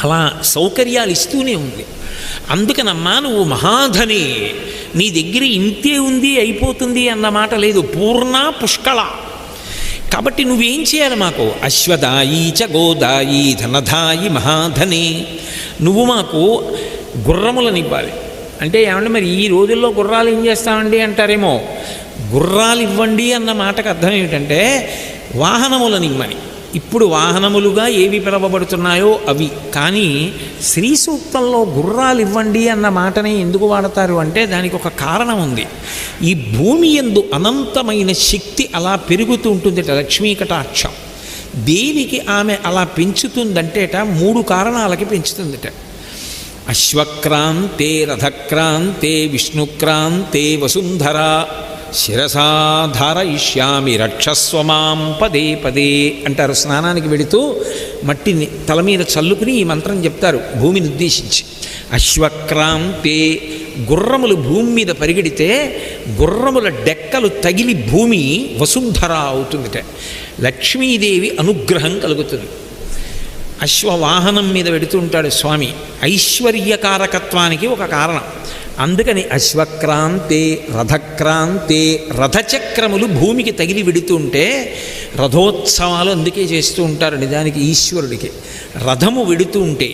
అలా సౌకర్యాలు ఇస్తూనే ఉంది. అందుకనమ్మా నువ్వు మహాధనే. నీ దగ్గర ఇంతే ఉంది, అయిపోతుంది అన్న మాట లేదు. పూర్ణ పుష్కళ. కాబట్టి నువ్వేం చేయాలి? మాకు అశ్వదాయి చ గోదాయి ధనధాయి మహాధనే. నువ్వు మాకు గుర్రములనివ్వాలి. అంటే ఏమంటే మరి ఈ రోజుల్లో గుర్రాలు ఏం చేస్తామండి అంటారేమో. గుర్రాలు ఇవ్వండి అన్న మాటకు అర్థం ఏమిటంటే వాహనములనివ్వని. ఇప్పుడు వాహనములుగా ఏవి పిలవబడుతున్నాయో అవి. కానీ శ్రీ సూక్తంలో గుర్రాలు ఇవ్వండి అన్న మాటనే ఎందుకు వాడతారు అంటే దానికి ఒక కారణం ఉంది. ఈ భూమి యందు అనంతమైన శక్తి అలా పెరుగుతూ ఉంటుందిట. లక్ష్మీ కటాక్షం దేనికి ఆమె అలా పెంచుతుందంటేట 3 కారణాలకి పెంచుతుందిట. అశ్వక్రాంతే రథక్రాంతే విష్ణుక్రాంతే వసుంధర శిరసాధారయిష్యామి రక్షస్వమాం పదే పదే అంటారు. స్నానానికి వెళుతూ మట్టిని తల మీద చల్లుకుని ఈ మంత్రం చెప్తారు భూమిని ఉద్దేశించి. అశ్వక్రాంతే గుర్రములు భూమి మీద పరిగెడితే గుర్రముల డెక్కలు తగిలి భూమి వసుంధర అవుతుందిట. లక్ష్మీదేవి అనుగ్రహం కలుగుతుంది. అశ్వవాహనం మీద వెడుతుంటాడు స్వామి. ఐశ్వర్యకారకత్వానికి ఒక కారణం. అందుకని అశ్వక్రాంతే రథక్రాంతే రథచక్రములు భూమికి తగిలి వెడుతుంటే రథోత్సవాలు అందుకే చేస్తూ ఉంటారు. నిజానికి ఈశ్వరుడికి రథము వెడుతూ ఉంటే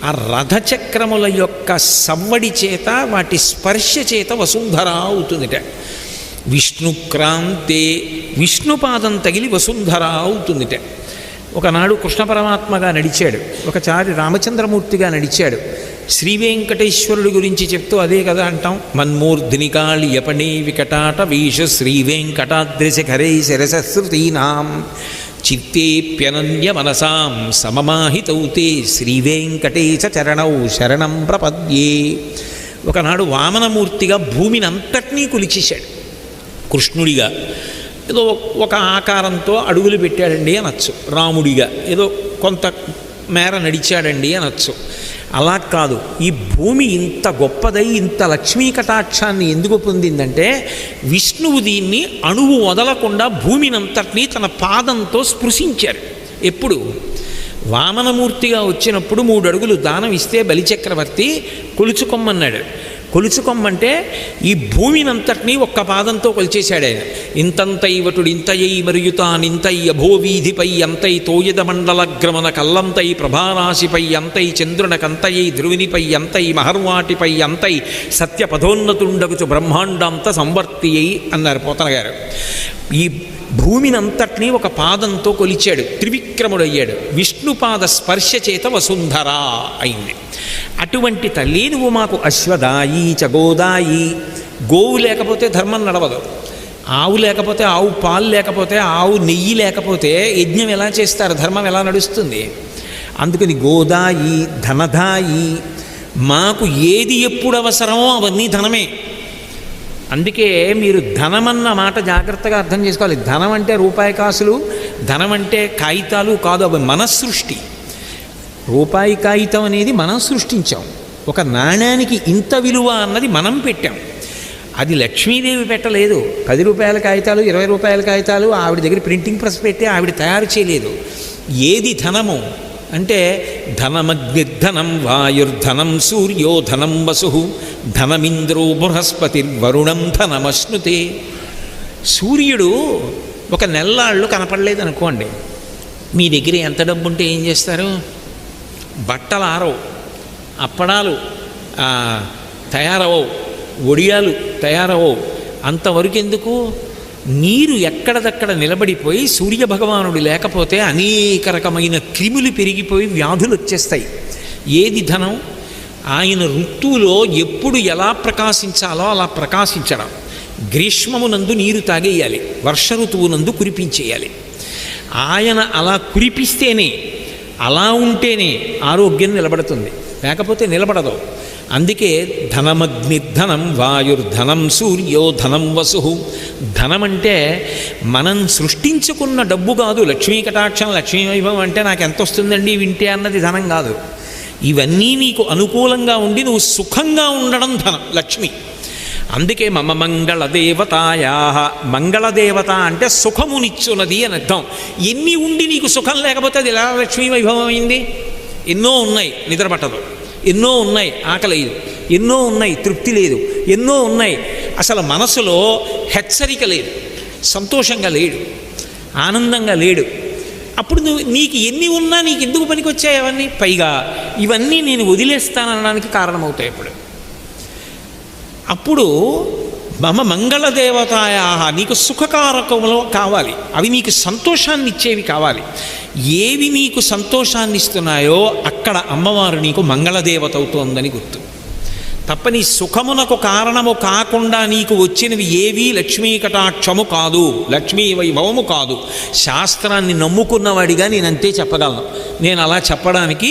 ఆ రథచక్రముల యొక్క సవ్వడి చేత వాటి స్పర్శ చేత వసుంధర అవుతుందిట. విష్ణుక్రాంతే విష్ణుపాదం తగిలి వసుంధర అవుతుందిట. ఒకనాడు కృష్ణ పరమాత్మగా నడిచాడు, ఒకసారి రామచంద్రమూర్తిగా నడిచాడు. శ్రీ వెంకటేశ్వరుడి గురించి చెప్తూ అదే కదా అంటాం. మన్మూర్ధినికాళి యపణే వికటాట వీష శ్రీ వెంకటాద్రిశిఖరై శిరసశ్రుతీనాం చిత్తేప్యనన్య మనసాం సమమాహితౌ తే శ్రీ వెంకటేశ చరణౌ శరణం ప్రపద్యే. ఒకనాడు వామనమూర్తిగా భూమిని అంతటినీ కొలిచేశాడు. కృష్ణుడిగా ఏదో ఒక ఆకారంతో అడుగులు పెట్టాడండి అనొచ్చు. రాముడిగా ఏదో కొంత మేర నడిచాడండి అనొచ్చు. అలా కాదు, ఈ భూమి ఇంత గొప్పదై ఇంత లక్ష్మీ కటాక్షాన్ని ఎందుకు పొందిందంటే విష్ణువు దీన్ని అణువు వదలకుండా భూమినంతటినీ తన పాదంతో స్పృశించారు. ఎప్పుడు? వామనమూర్తిగా వచ్చినప్పుడు 3 అడుగులు దానం ఇస్తే బలిచక్రవర్తి కొలుచుకొమ్మన్నాడు. కొలుచుకొమ్మంటే ఈ భూమినంతటినీ ఒక్క పాదంతో కొలిచేశాడు ఆయన. ఇంతంతైవటుడు ఇంతయై మరియుతానింతై అభోవీధిపై అంతై తోయద మండలగ్రమణ కల్లంతై ప్రభారాశిపై అంతై చంద్రునకంతయై ధ్రువినిపై అంతై మహర్వాటిపై అంతై సత్యపథోన్నతుండగుచు బ్రహ్మాండాంత సంవర్తి అయి అన్నారు పోతన గారు. ఈ భూమినంతటినీ ఒక పాదంతో కొలిచాడు, త్రివిక్రముడయ్యాడు. విష్ణుపాద స్పర్శ చేత వసుంధర అయింది. అటువంటి తల్లి నువ్వు మాకు అశ్వదాయి చగోదాయి. గోవు లేకపోతే ధర్మం నడవదు, ఆవు లేకపోతే, ఆవు పాలు లేకపోతే, ఆవు నెయ్యి లేకపోతే యజ్ఞం ఎలా చేస్తారు, ధర్మం ఎలా నడుస్తుంది? అందుకని గోదాయి ధనదాయి, మాకు ఏది ఎప్పుడు అవసరమో అవన్నీ ధనమే. అందుకే మీరు ధనమన్న మాట జాగ్రత్తగా అర్థం చేసుకోవాలి. ధనం అంటే రూపాయి కాసులు, ధనం అంటే కాగితాలు కాదు, అవి మన సృష్టి. రూపాయి కాగితం అనేది మనం సృష్టించాం. ఒక నాణ్యానికి ఇంత విలువ అన్నది మనం పెట్టాం. అది లక్ష్మీదేవి పెట్టలేదు. 10 రూపాయల కాగితాలు, 20 రూపాయల కాగితాలు ఆవిడ దగ్గర ప్రింటింగ్ ప్రెస్ పెట్టి ఆవిడ తయారు చేయలేదు. ఏది ధనము అంటే ధనమగ్నిర్ధనం వాయుర్ధనం సూర్యో ధనం వసు ధనమింద్రో బృహస్పతిర్వరుణం ధనమశ్నుతే. సూర్యుడు ఒక నెల్లాళ్ళు కనపడలేదు అనుకోండి, మీ దగ్గర ఎంత డబ్బు ఉంటే ఏం చేస్తారు? బట్టలు ఆరవు, అప్పడాలు తయారవవు, ఒడియాలు తయారవవు. అంతవరకు ఎందుకు? నీరు ఎక్కడదక్కడ నిలబడిపోయి సూర్యభగవానుడు లేకపోతే అనేక రకమైన క్రిములు పెరిగిపోయి వ్యాధులు వచ్చేస్తాయి. ఏది ధనం? ఆయన ఋతువులో ఎప్పుడు ఎలా ప్రకాశించాలో అలా ప్రకాశించడం. గ్రీష్మమునందు నీరు తాగేయాలి, వర్ష ఋతువునందు కురిపించేయాలి. ఆయన అలా కురిపిస్తేనే, అలా ఉంటేనే ఆరోగ్యం నిలబడుతుంది, లేకపోతే నిలబడదు. అందుకే ధనమగ్నిర్ధనం వాయుర్ధనం సూర్యో ధనం వసు. ధనం అంటే మనం సృష్టించుకున్న డబ్బు కాదు. లక్ష్మీ కటాక్షం, లక్ష్మీ వైభవం అంటే నాకు ఎంత వస్తుందండి వింటే అన్నది ధనం కాదు. ఇవన్నీ నీకు అనుకూలంగా ఉండి నువ్వు సుఖంగా ఉండడం ధనం, లక్ష్మి. అందుకే మమ మంగళదేవతాయా, మంగళదేవత అంటే సుఖమునిచ్చున్నది అని అర్థం. ఎన్ని ఉండి నీకు సుఖం లేకపోతే అది ఎలా లక్ష్మీ వైభవం అయింది? ఎన్నో ఉన్నాయి, నిద్ర పట్టదు. ఎన్నో ఉన్నాయి, ఆకలేదు. ఎన్నో ఉన్నాయి, తృప్తి లేదు. ఎన్నో ఉన్నాయి, అసలు మనసులో హెచ్చరిక లేదు, సంతోషంగా లేడు, ఆనందంగా లేడు. అప్పుడు నీకు ఎన్ని ఉన్నా నీకు ఎందుకు పనికొచ్చాయి అవన్నీ? పైగా ఇవన్నీ నేను వదిలేస్తాననడానికి కారణమవుతాయి. అప్పుడు మమ మంగళదేవతాయా, నీకు సుఖకారకములు కావాలి, అవి నీకు సంతోషాన్ని ఇచ్చేవి కావాలి. ఏవి నీకు సంతోషాన్ని ఇస్తున్నాయో అక్కడ అమ్మవారు నీకు మంగళదేవత అవుతోందని గుర్తు. తప్ప నీ సుఖమునకు కారణము కాకుండా నీకు వచ్చినవి ఏవి లక్ష్మీ కటాక్షము కాదు, లక్ష్మీ వైభవము కాదు. శాస్త్రాన్ని నమ్ముకున్నవాడిగా నేనంతే చెప్పగలను. నేను అలా చెప్పడానికి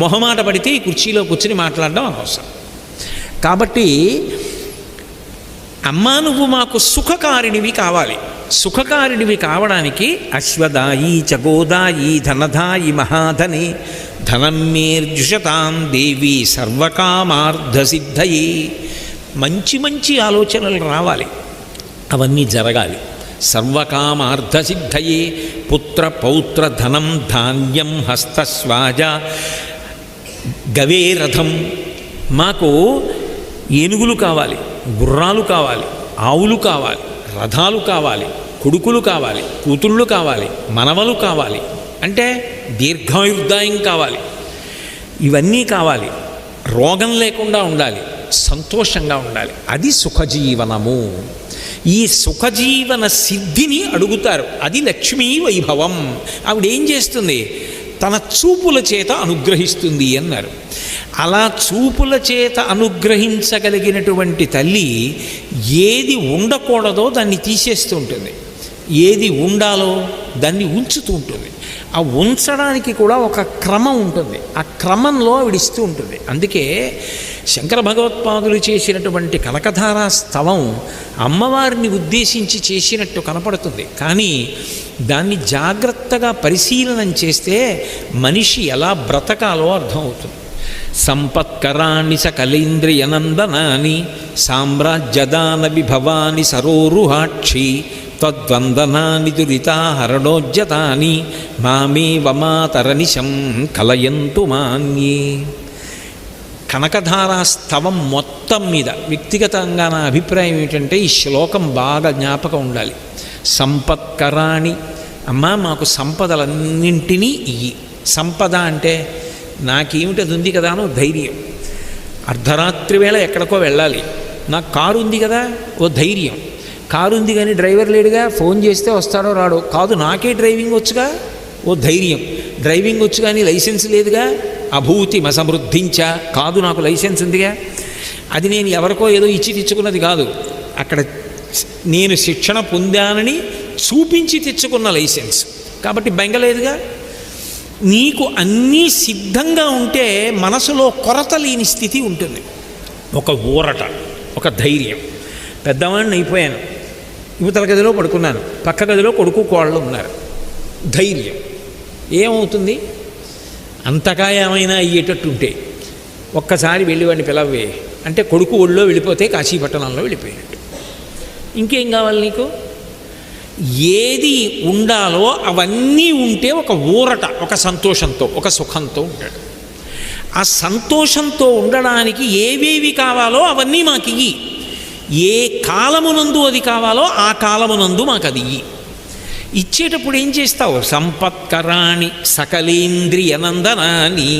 మొహమాట పడితే ఈ కుర్చీలో కూర్చుని మాట్లాడడం అనవసరం. కాబట్టి అమ్మా నువ్వు మాకు సుఖకారిణివి కావాలి. సుఖకారిణివి కావడానికి అశ్వదాయి చగోదాయి ధనదాయి మహాధనే ధనం మేర్జుషతాం దేవి సర్వకామార్థసిద్ధయే. మంచి మంచి ఆలోచనలు రావాలి, అవన్నీ జరగాలి. సర్వకామార్థసిద్ధయే పుత్ర పౌత్ర ధనం ధాన్యం హస్తస్వాజ గవే రథం. మాకు ఏనుగులు కావాలి, గుర్రాలు కావాలి, ఆవులు కావాలి, రథాలు కావాలి, కొడుకులు కావాలి, కూతుళ్ళు కావాలి, మనవలు కావాలి, అంటే దీర్ఘాయుర్దాయం కావాలి. ఇవన్నీ కావాలి. రోగం లేకుండా ఉండాలి, సంతోషంగా ఉండాలి. అది సుఖజీవనము. ఈ సుఖజీవన సిద్ధిని అడుగుతారు. అది లక్ష్మీ వైభవం. ఆవిడేం చేస్తుంది? తన చూపుల చేత అనుగ్రహిస్తుంది అన్నారు. అలా చూపుల చేత అనుగ్రహించగలిగినటువంటి తల్లి ఏది ఉండకూడదో దాన్ని తీసేస్తూ ఉంటుంది, ఏది ఉండాలో దాన్ని ఉంచుతూ ఉంటుంది. ఆ ఉంచడానికి కూడా ఒక క్రమం ఉంటుంది, ఆ క్రమంలో ఆవిడిస్తూ ఉంటుంది. అందుకే శంకర భగవత్పాదులు చేసినటువంటి కనకధారా స్తవం అమ్మవారిని ఉద్దేశించి చేసినట్టు కనపడుతుంది. కానీ దాన్ని జాగ్రత్తగా పరిశీలనం చేస్తే మనిషి ఎలా బ్రతకాలో అర్థమవుతుంది. సంపత్కరాణి సకలేంద్రియనందనాని సామ్రాజ్యదాన విభవాని సరోరుహాక్షి త్వద్వందనాని దురితాహరణోజ్జతాని మామేవ మాతరనిశం కలయంతు మాన్యే. కనకధారా స్తవం మొత్తం మీద వ్యక్తిగతంగా నా అభిప్రాయం ఏమిటంటే ఈ శ్లోకం బాగా జ్ఞాపకం ఉండాలి. సంపత్కరాణి, అమ్మా మాకు సంపదలన్నింటినీ ఇయ్యి. సంపద అంటే నాకేమిటది ఉంది కదా అని ధైర్యం. అర్ధరాత్రి వేళ ఎక్కడికో వెళ్ళాలి, నాకు కారు ఉంది కదా ఓ ధైర్యం. కారు ఉంది కానీ డ్రైవర్ లేడుగా, ఫోన్ చేస్తే వస్తాడో రాడో, కాదు నాకే డ్రైవింగ్ వచ్చుగా ఓ ధైర్యం. డ్రైవింగ్ వచ్చు కానీ లైసెన్స్ లేదుగా, అభూతి మసమృద్ధించ, కాదు నాకు లైసెన్స్ ఉందిగా. అది నేను ఎవరికో ఏదో ఇచ్చి తెచ్చుకున్నది కాదు, అక్కడ నేను శిక్షణ పొందానని చూపించి తెచ్చుకున్న లైసెన్స్. కాబట్టి బెంగలేదుగా. నీకు అన్నీ సిద్ధంగా ఉంటే మనసులో కొరత లేని స్థితి ఉంటుంది. ఒక ఊరట, ఒక ధైర్యం. పెద్దవాడిని అయిపోయాను, యువతల గదిలో పడుకున్నాను, పక్క గదిలో కొడుకు కోళ్ళు ఉన్నారు. ధైర్యం ఏమవుతుంది? అంతగా ఏమైనా అయ్యేటట్టుంటే ఒక్కసారి వెళ్ళి వాడిని పిలవే అంటే కొడుకు ఒళ్ళో వెళ్ళిపోతే కాశీపట్టణంలో వెళ్ళిపోయినట్టు. ఇంకేం కావాలి నీకు? ఏది ఉండాలో అవన్నీ ఉంటే ఒక ఊరట, ఒక సంతోషంతో, ఒక సుఖంతో ఉంటాడు. ఆ సంతోషంతో ఉండడానికి ఏవేవి కావాలో అవన్నీ మాకు ఇయ్యి. ఏ కాలమునందు అది కావాలో ఆ కాలమునందు మాకు అది ఇయ్యి. ఇచ్చేటప్పుడు ఏం చేస్తావు? సంపత్కరాణి సకలేంద్రియనందనాని.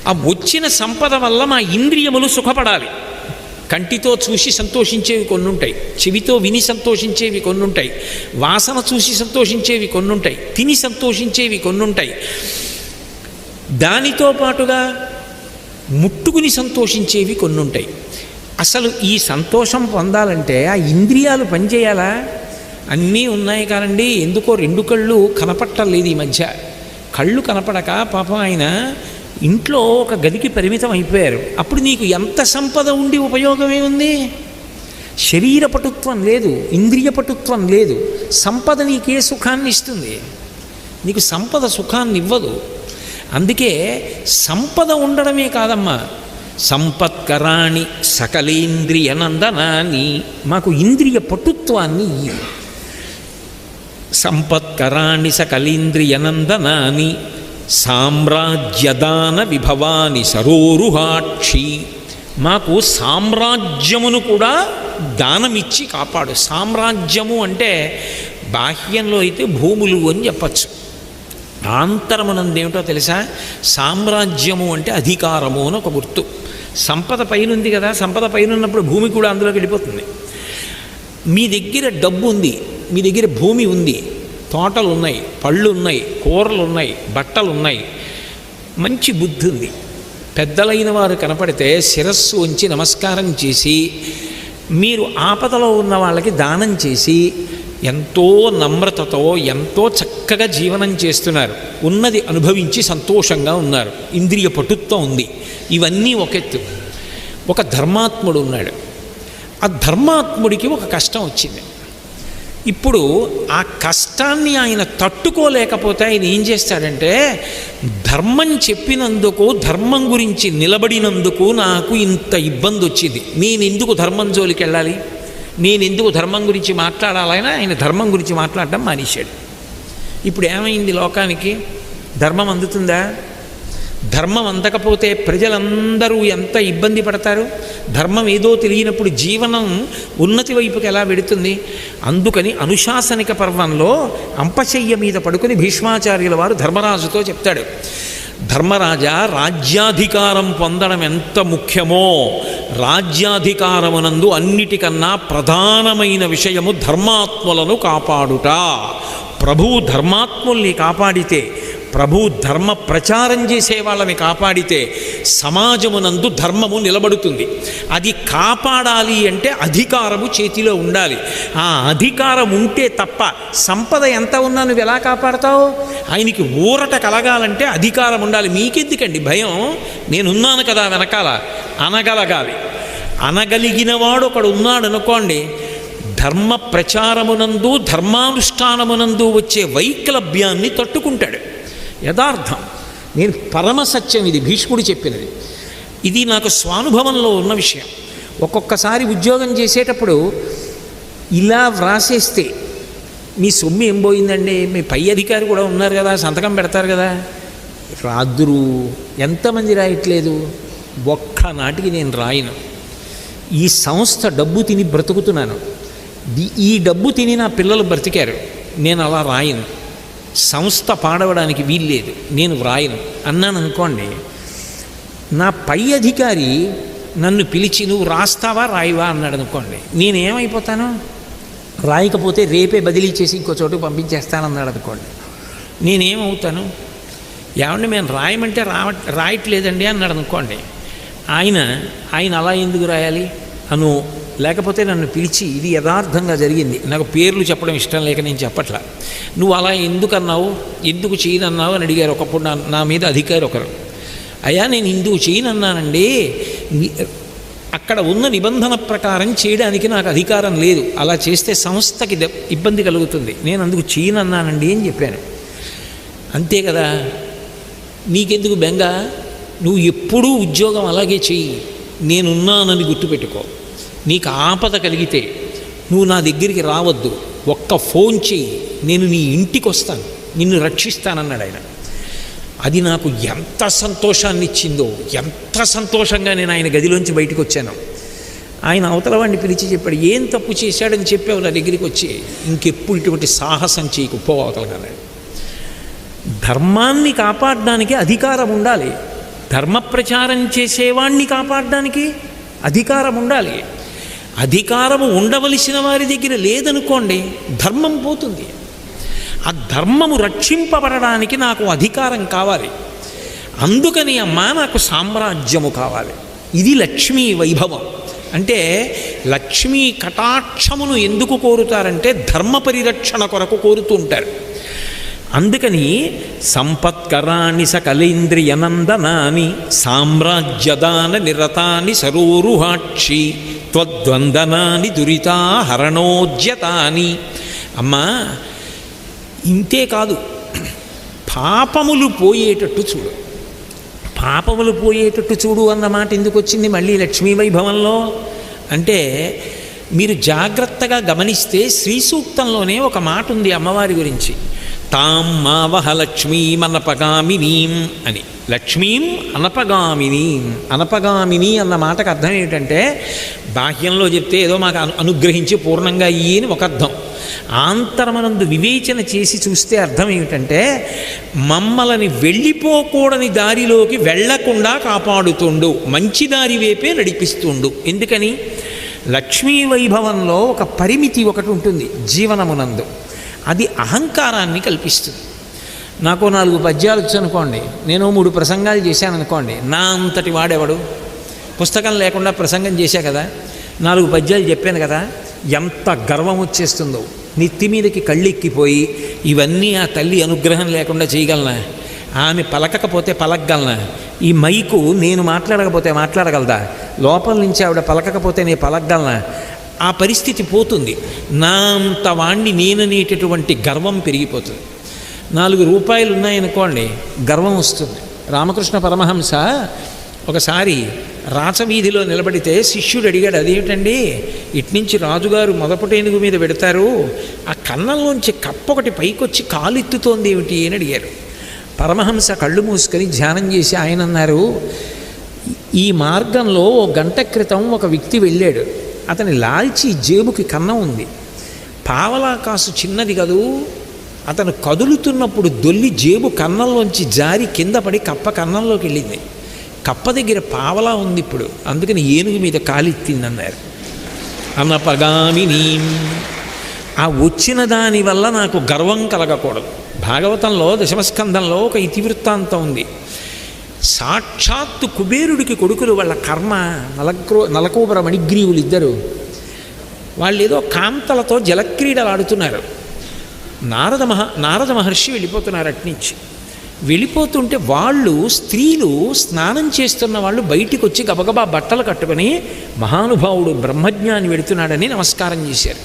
ఆ వచ్చిన సంపద వల్ల మా ఇంద్రియములు సుఖపడాలి. కంటితో చూసి సంతోషించేవి కొన్నుంటాయి, చెవితో విని సంతోషించేవి కొన్నుంటాయి, వాసన చూసి సంతోషించేవి కొన్నుంటాయి, తిని సంతోషించేవి కొన్నుంటాయి. దానితో పాటుగా ముట్టుకుని సంతోషించేవి కొన్నుంటాయి. అసలు ఈ సంతోషం పొందాలంటే ఆ ఇంద్రియాలు పనిచేయాలా? అన్నీ ఉన్నాయి కానండి, ఎందుకో రెండు కళ్ళు కనపట్టలేదు ఈ మధ్య. కళ్ళు కనపడక పాపం ఆయన ఇంట్లో ఒక గదికి పరిమితం అయిపోయారు. అప్పుడు నీకు ఎంత సంపద ఉండి ఉపయోగమే ఉంది? శరీర పటుత్వం లేదు, ఇంద్రియ పటుత్వం లేదు. సంపద నీకే సుఖాన్ని ఇస్తుంది? నీకు సంపద సుఖాన్ని ఇవ్వదు. అందుకే సంపద ఉండడమే కాదమ్మా, సంపత్కరాణి సకలేంద్రియనందనాని, మాకు ఇంద్రియ పటుత్వాన్ని ఇయ్యి. సంపత్కరాణి సకలేంద్రియనందనాని సామ్రాజ్యదాన విభవాని సరోరుహాక్షి, మాకు సామ్రాజ్యమును కూడా దానమిచ్చి కాపాడు. సామ్రాజ్యము అంటే బాహ్యంలో అయితే భూములు అని చెప్పచ్చు, ఆంతరమునందేమిటో తెలుసా? సామ్రాజ్యము అంటే అధికారము అని ఒక గుర్తు. సంపద పైనుంది కదా, సంపద పైనున్నప్పుడు భూమి కూడా అందులోకి వెళ్ళిపోతుంది. మీ దగ్గర డబ్బు ఉంది, మీ దగ్గర భూమి ఉంది, తోటలు ఉన్నాయి, పళ్ళు ఉన్నాయి, కూరలు ఉన్నాయి, బట్టలు ఉన్నాయి, మంచి బుద్ధి ఉంది. పెద్దలైన వారు కనపడితే శిరస్సు ఉంచి నమస్కారం చేసి మీరు ఆపదలో ఉన్న వాళ్ళకి దానం చేసి ఎంతో నమ్రతతో ఎంతో చక్కగా జీవనం చేస్తున్నారు. ఉన్నది అనుభవించి సంతోషంగా ఉన్నారు. ఇంద్రియ పటుత్వం ఉంది. ఇవన్నీ ఒక ఎత్తు. ఒక ధర్మాత్ముడు ఉన్నాడు. ఆ ధర్మాత్ముడికి ఒక కష్టం వచ్చింది. ఇప్పుడు ఆ కష్టాన్ని ఆయన తట్టుకోలేకపోతే ఆయన ఏం చేస్తాడంటే, ధర్మం చెప్పినందుకు, ధర్మం గురించి నిలబడినందుకు నాకు ఇంత ఇబ్బంది వచ్చింది, నేను ఎందుకు ధర్మం జోలికి వెళ్ళాలి, నేను ఎందుకు ధర్మం గురించి మాట్లాడాలని ఆయన ధర్మం గురించి మాట్లాడడం మానేశాడు. ఇప్పుడు ఏమైంది లోకానికి? ధర్మం అందుతుందా? ధర్మం అందకపోతే ప్రజలందరూ ఎంత ఇబ్బంది పడతారు? ధర్మం ఏదో తెలియనప్పుడు జీవనం ఉన్నతి వైపుకి ఎలా వెడుతుంది? అందుకని అనుశాసనిక పర్వంలో అంపశయ్య మీద పడుకుని భీష్మాచార్యుల వారు ధర్మరాజుతో చెప్తాడు, ధర్మరాజా, రాజ్యాధికారం పొందడం ఎంత ముఖ్యమో, రాజ్యాధికారమునందు అన్నిటికన్నా ప్రధానమైన విషయము ధర్మాత్ములను కాపాడుట. ప్రభువు ధర్మాత్ముల్ని కాపాడితే, ప్రభు ధర్మ ప్రచారం చేసే వాళ్ళని కాపాడితే సమాజమునందు ధర్మము నిలబడుతుంది. అది కాపాడాలి అంటే అధికారము చేతిలో ఉండాలి. ఆ అధికారం ఉంటే తప్ప సంపద ఎంత ఉన్నా నువ్వు ఎలా కాపాడతావు? ఆయనకి ఊరట కలగాలంటే అధికారం ఉండాలి. మీకెందుకండి భయం? నేనున్నాను కదా వెనకాల అనగలగాలి. అనగలిగినవాడు ఒకడు ఉన్నాడు అనుకోండి, ధర్మ ప్రచారమునందు ధర్మానుష్ఠానమునందు వచ్చే వైక్లభ్యాన్ని తట్టుకుంటాడు. యథార్థం. నేను పరమసత్యం ఇది భీష్ముడు చెప్పినది. ఇది నాకు స్వానుభవంలో ఉన్న విషయం. ఒక్కొక్కసారి ఉద్యోగం చేసేటప్పుడు ఇలా వ్రాసేస్తే మీ సొమ్ము ఏం పోయిందండి, మీ పై అధికారి కూడా ఉన్నారు కదా, సంతకం పెడతారు కదా, రాదురు. ఎంతమంది రాయట్లేదు? ఒక్కనాటికి నేను రాయను. ఈ సంస్థ డబ్బు తిని బ్రతుకుతున్నాను, ఈ డబ్బు తిని నా పిల్లలు బ్రతికారు, నేను అలా రాయను. సంస్థ పాడవడానికి వీల్లేదు, నేను వ్రాయను అన్నాను అనుకోండి. నా పై అధికారి నన్ను పిలిచి నువ్వు రాస్తావా రాయవా అన్నాడు అనుకోండి, నేనేమైపోతాను? రాయకపోతే రేపే బదిలీ చేసి ఇంకో చోటుకు పంపించేస్తానన్నాడు అనుకోండి, నేనేమవుతాను? ఏమండి మేము రాయమంటే రాయట్లేదండి అన్నాడు అనుకోండి, ఆయన అలా ఎందుకు రాయాలి అను, లేకపోతే నన్ను పిలిచి ఇది యథార్థంగా జరిగింది, నాకు పేర్లు చెప్పడం ఇష్టం లేక నేను చెప్పట్లా, నువ్వు అలా ఎందుకు అన్నావు, ఎందుకు చేయనన్నావు అని అడిగారు ఒకప్పుడు నా మీద అధికారి ఒకరు. అయ్యా నేను ఇందుకు చేయనన్నానండి, అక్కడ ఉన్న నిబంధన ప్రకారం చేయడానికి నాకు అధికారం లేదు, అలా చేస్తే సంస్థకి ఇబ్బంది కలుగుతుంది, నేను అందుకు చేయనన్నానండి అని చెప్పాను. అంతే కదా, నీకెందుకు బెంగ? నువ్వు ఎప్పుడూ ఉద్యోగం అలాగే చెయ్యి, నేనున్నానని గుర్తుపెట్టుకో. నీకు ఆపద కలిగితే నువ్వు నా దగ్గరికి రావద్దు, ఒక్క ఫోన్ చెయ్యి, నేను నీ ఇంటికి వస్తాను, నిన్ను రక్షిస్తానన్నాడు ఆయన. అది నాకు ఎంత సంతోషాన్ని ఇచ్చిందో, ఎంత సంతోషంగా నేను ఆయన గదిలోంచి బయటకు వచ్చాను. ఆయన అవతల వాడిని పిలిచి చెప్పాడు, ఏం తప్పు చేశాడని చెప్పావు నా దగ్గరికి వచ్చి, ఇంకెప్పుడు ఇటువంటి సాహసం చేయకు, పో అవతలగానే. ధర్మాన్ని కాపాడడానికి అధికారం ఉండాలి, ధర్మ ప్రచారం చేసేవాణ్ణి కాపాడడానికి అధికారం ఉండాలి. అధికారము ఉండవలసిన వారి దగ్గర లేదనుకోండి, ధర్మం పోతుంది. ఆ ధర్మము రక్షింపబడడానికి నాకు అధికారం కావాలి. అందుకని అమ్మా నాకు సామ్రాజ్యము కావాలి. ఇది లక్ష్మీ వైభవం. అంటే లక్ష్మీ కటాక్షమును ఎందుకు కోరుతారంటే ధర్మ పరిరక్షణ కొరకు కోరుతూ ఉంటారు. అందుకని సంపత్కరాణి సకలేంద్రియనందనాని సామ్రాజ్యదాన నిరతాని సరోరుహాక్షి త్వద్వందనాని దురితాహరణోజ్యతాని. అమ్మా ఇంతే కాదు, పాపములు పోయేటట్టు చూడు. పాపములు పోయేటట్టు చూడు అన్నమాట ఎందుకు వచ్చింది మళ్ళీ లక్ష్మీ వైభవంలో అంటే, మీరు జాగ్రత్తగా గమనిస్తే శ్రీ సూక్తంలోనే ఒక మాట ఉంది అమ్మవారి గురించి, తాం మావహ లక్ష్మీం అనపగామినీం అని. లక్ష్మీం అనపగామినీం. అనపగామిని అన్న మాటకు అర్థం ఏమిటంటే, బాహ్యంలో చెప్తే ఏదో మాకు అనుగ్రహించి పూర్ణంగా అయ్యి అని ఒక అర్థం. ఆంతరమనందు వివేచన చేసి చూస్తే అర్థం ఏమిటంటే, మమ్మల్ని వెళ్ళిపోకూడని దారిలోకి వెళ్లకుండా కాపాడుతుండు, మంచి దారి వైపే నడిపిస్తుండు. ఎందుకని? లక్ష్మీ వైభవంలో ఒక పరిమితి ఒకటి ఉంటుంది జీవనమునందు, అది అహంకారాన్ని కల్పిస్తుంది. నాకు 4 పద్యాలు వచ్చనుకోండి, నేను 3 ప్రసంగాలు చేశాను అనుకోండి, నా అంతటి వాడెవడు? పుస్తకం లేకుండా ప్రసంగం చేశా కదా, 4 పద్యాలు చెప్పాను కదా, ఎంత గర్వం వచ్చేస్తుందో. నెత్తి మీదకి కళ్ళెక్కిపోయి ఇవన్నీ ఆ తల్లి అనుగ్రహం లేకుండా చేయగలనా? ఆమె పలకకపోతే పలకగలనా? ఈ మైకు నేను మాట్లాడకపోతే మాట్లాడగలదా? లోపల నుంచి ఆవిడ పలకకపోతే నేను పలకగలనా? ఆ పరిస్థితి పోతుంది. నా అంత వాణ్ణి నేననేటటువంటి గర్వం పెరిగిపోతుంది. 4 రూపాయలు ఉన్నాయనుకోండి, గర్వం వస్తుంది. రామకృష్ణ పరమహంస ఒకసారి రాచవీధిలో నిలబడితే శిష్యుడు అడిగాడు, అదేమిటండి ఇట్నుంచి రాజుగారు మొదపటేనుగు మీద పెడతారు, ఆ కన్నంలోంచి కప్పొకటి పైకొచ్చి కాలు ఎత్తుతోంది ఏమిటి అని అడిగారు. పరమహంస కళ్ళు మూసుకొని ధ్యానం చేసి ఆయన అన్నారు, ఈ మార్గంలో 1 గంట క్రితం ఒక వ్యక్తి వెళ్ళాడు, అతని లాల్చి జేబుకి కన్నం ఉంది, పావలా కాసు చిన్నది కదూ, అతను కదులుతున్నప్పుడు దొల్లి జేబు కన్నంలోంచి జారి కింద పడి కప్ప కన్నంలోకి వెళ్ళింది. కప్ప దగ్గర పావలా ఉంది ఇప్పుడు, అందుకని ఏనుగు మీద కాలెత్తిందన్నారు. అనపగామిని. ఆ వచ్చిన దానివల్ల నాకు గర్వం కలగకూడదు. భాగవతంలో దశమస్కంధంలో ఒక ఇతివృత్తాంతం ఉంది. సాక్షాత్తు కుబేరుడికి కొడుకులు, వాళ్ళ కర్మ నలకూబర మణిగ్రీవులు ఇద్దరు, వాళ్ళు ఏదో కాంతలతో జలక్రీడలు ఆడుతున్నారు. నారద మహర్షి వెళ్ళిపోతున్నారు అట్నుంచి. వెళ్ళిపోతుంటే వాళ్ళు స్త్రీలు స్నానం చేస్తున్న వాళ్ళు బయటికి వచ్చి గబగబా బట్టలు కట్టుకొని మహానుభావుడు బ్రహ్మజ్ఞాని వెడుతున్నాడని నమస్కారం చేశారు.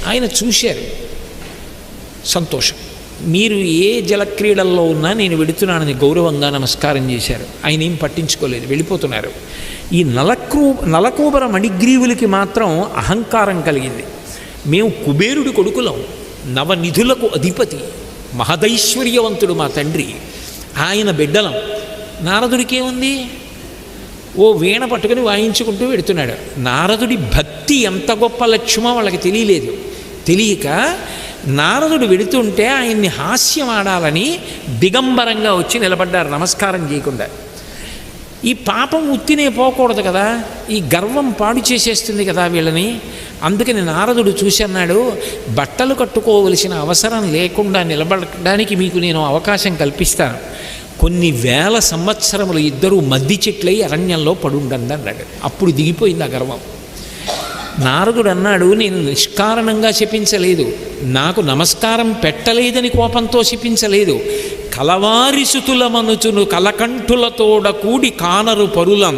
ఆయన చూశారు, సంతోషం. మీరు ఏ జలక్రీడల్లో ఉన్నా నేను వెడుతున్నానని గౌరవంగా నమస్కారం చేశారు. ఆయన ఏం పట్టించుకోలేదు, వెళ్ళిపోతున్నారు. ఈ నలకూబర మణిగ్రీవులకి మాత్రం అహంకారం కలిగింది. మేము కుబేరుడి కొడుకులం, నవనిధులకు అధిపతి, మహదైశ్వర్యవంతుడు మా తండ్రి, ఆయన బిడ్డలం. నారదుడికేముంది? ఓ వీణ పట్టుకుని వాయించుకుంటూ వెడుతున్నాడు. నారదుడి భక్తి ఎంత గొప్ప లక్ష్యమో వాళ్ళకి తెలియలేదు. తెలియక నారదుడు వెడుతుంటే ఆయన్ని హాస్యం ఆడాలని దిగంబరంగా వచ్చి నిలబడ్డారు నమస్కారం చేయకుండా. ఈ పాపం ఉత్తినే పోకూడదు కదా, ఈ గర్వం పాడు చేసేస్తుంది కదా వీళ్ళని. అందుకని నారదుడు చూసి అన్నాడు, బట్టలు కట్టుకోవలసిన అవసరం లేకుండా నిలబడడానికి మీకు నేను అవకాశం కల్పిస్తాను. కొన్ని వేల సంవత్సరములు ఇద్దరూ మద్ది చెట్లై అరణ్యంలో పడుండండి అన్నాడు. అప్పుడు దిగిపోయింది ఆ గర్వం. నారదుడు అన్నాడు, నేను నిష్కారణంగా శపించలేదు, నాకు నమస్కారం పెట్టలేదని కోపంతో శపించలేదు. కలవారి సుతుల మనుచును కలకంఠులతోడ కూడి కానరు పరులం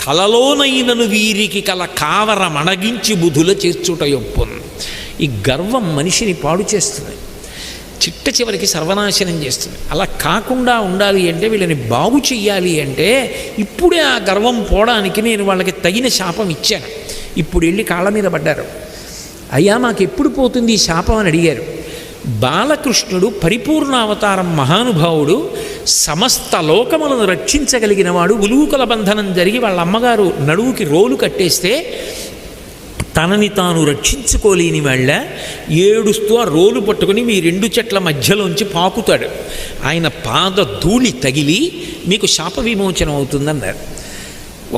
కలలోనైనను వీరికి కల కావర మణగించి బుధుల చేర్చుట యొప్పున్. ఈ గర్వం మనిషిని పాడు చేస్తుంది, చిట్ట చివరికి సర్వనాశనం చేస్తుంది. అలా కాకుండా ఉండాలి అంటే, వీళ్ళని బాగు చెయ్యాలి అంటే ఇప్పుడే ఆ గర్వం పోవడానికి నేను వాళ్ళకి తగిన శాపం ఇచ్చాను. ఇప్పుడు వెళ్ళి కాళ్ళ మీద పడ్డారు. అయ్యా మాకు ఎప్పుడు పోతుంది ఈ శాపం అని అడిగారు. బాలకృష్ణుడు పరిపూర్ణావతారం, మహానుభావుడు, సమస్త లోకములను రక్షించగలిగిన వాడు. ఉలూకల బంధనం జరిగి వాళ్ళ అమ్మగారు నడువుకి రోలు కట్టేస్తే తనని తాను రక్షించుకోలేని వాళ్ళ ఏడుస్తూ ఆ రోలు పట్టుకుని మీ రెండు చెట్ల మధ్యలోంచి పాకుతాడు. ఆయన పాద ధూళి తగిలి మీకు శాప విమోచనం అవుతుందన్నారు.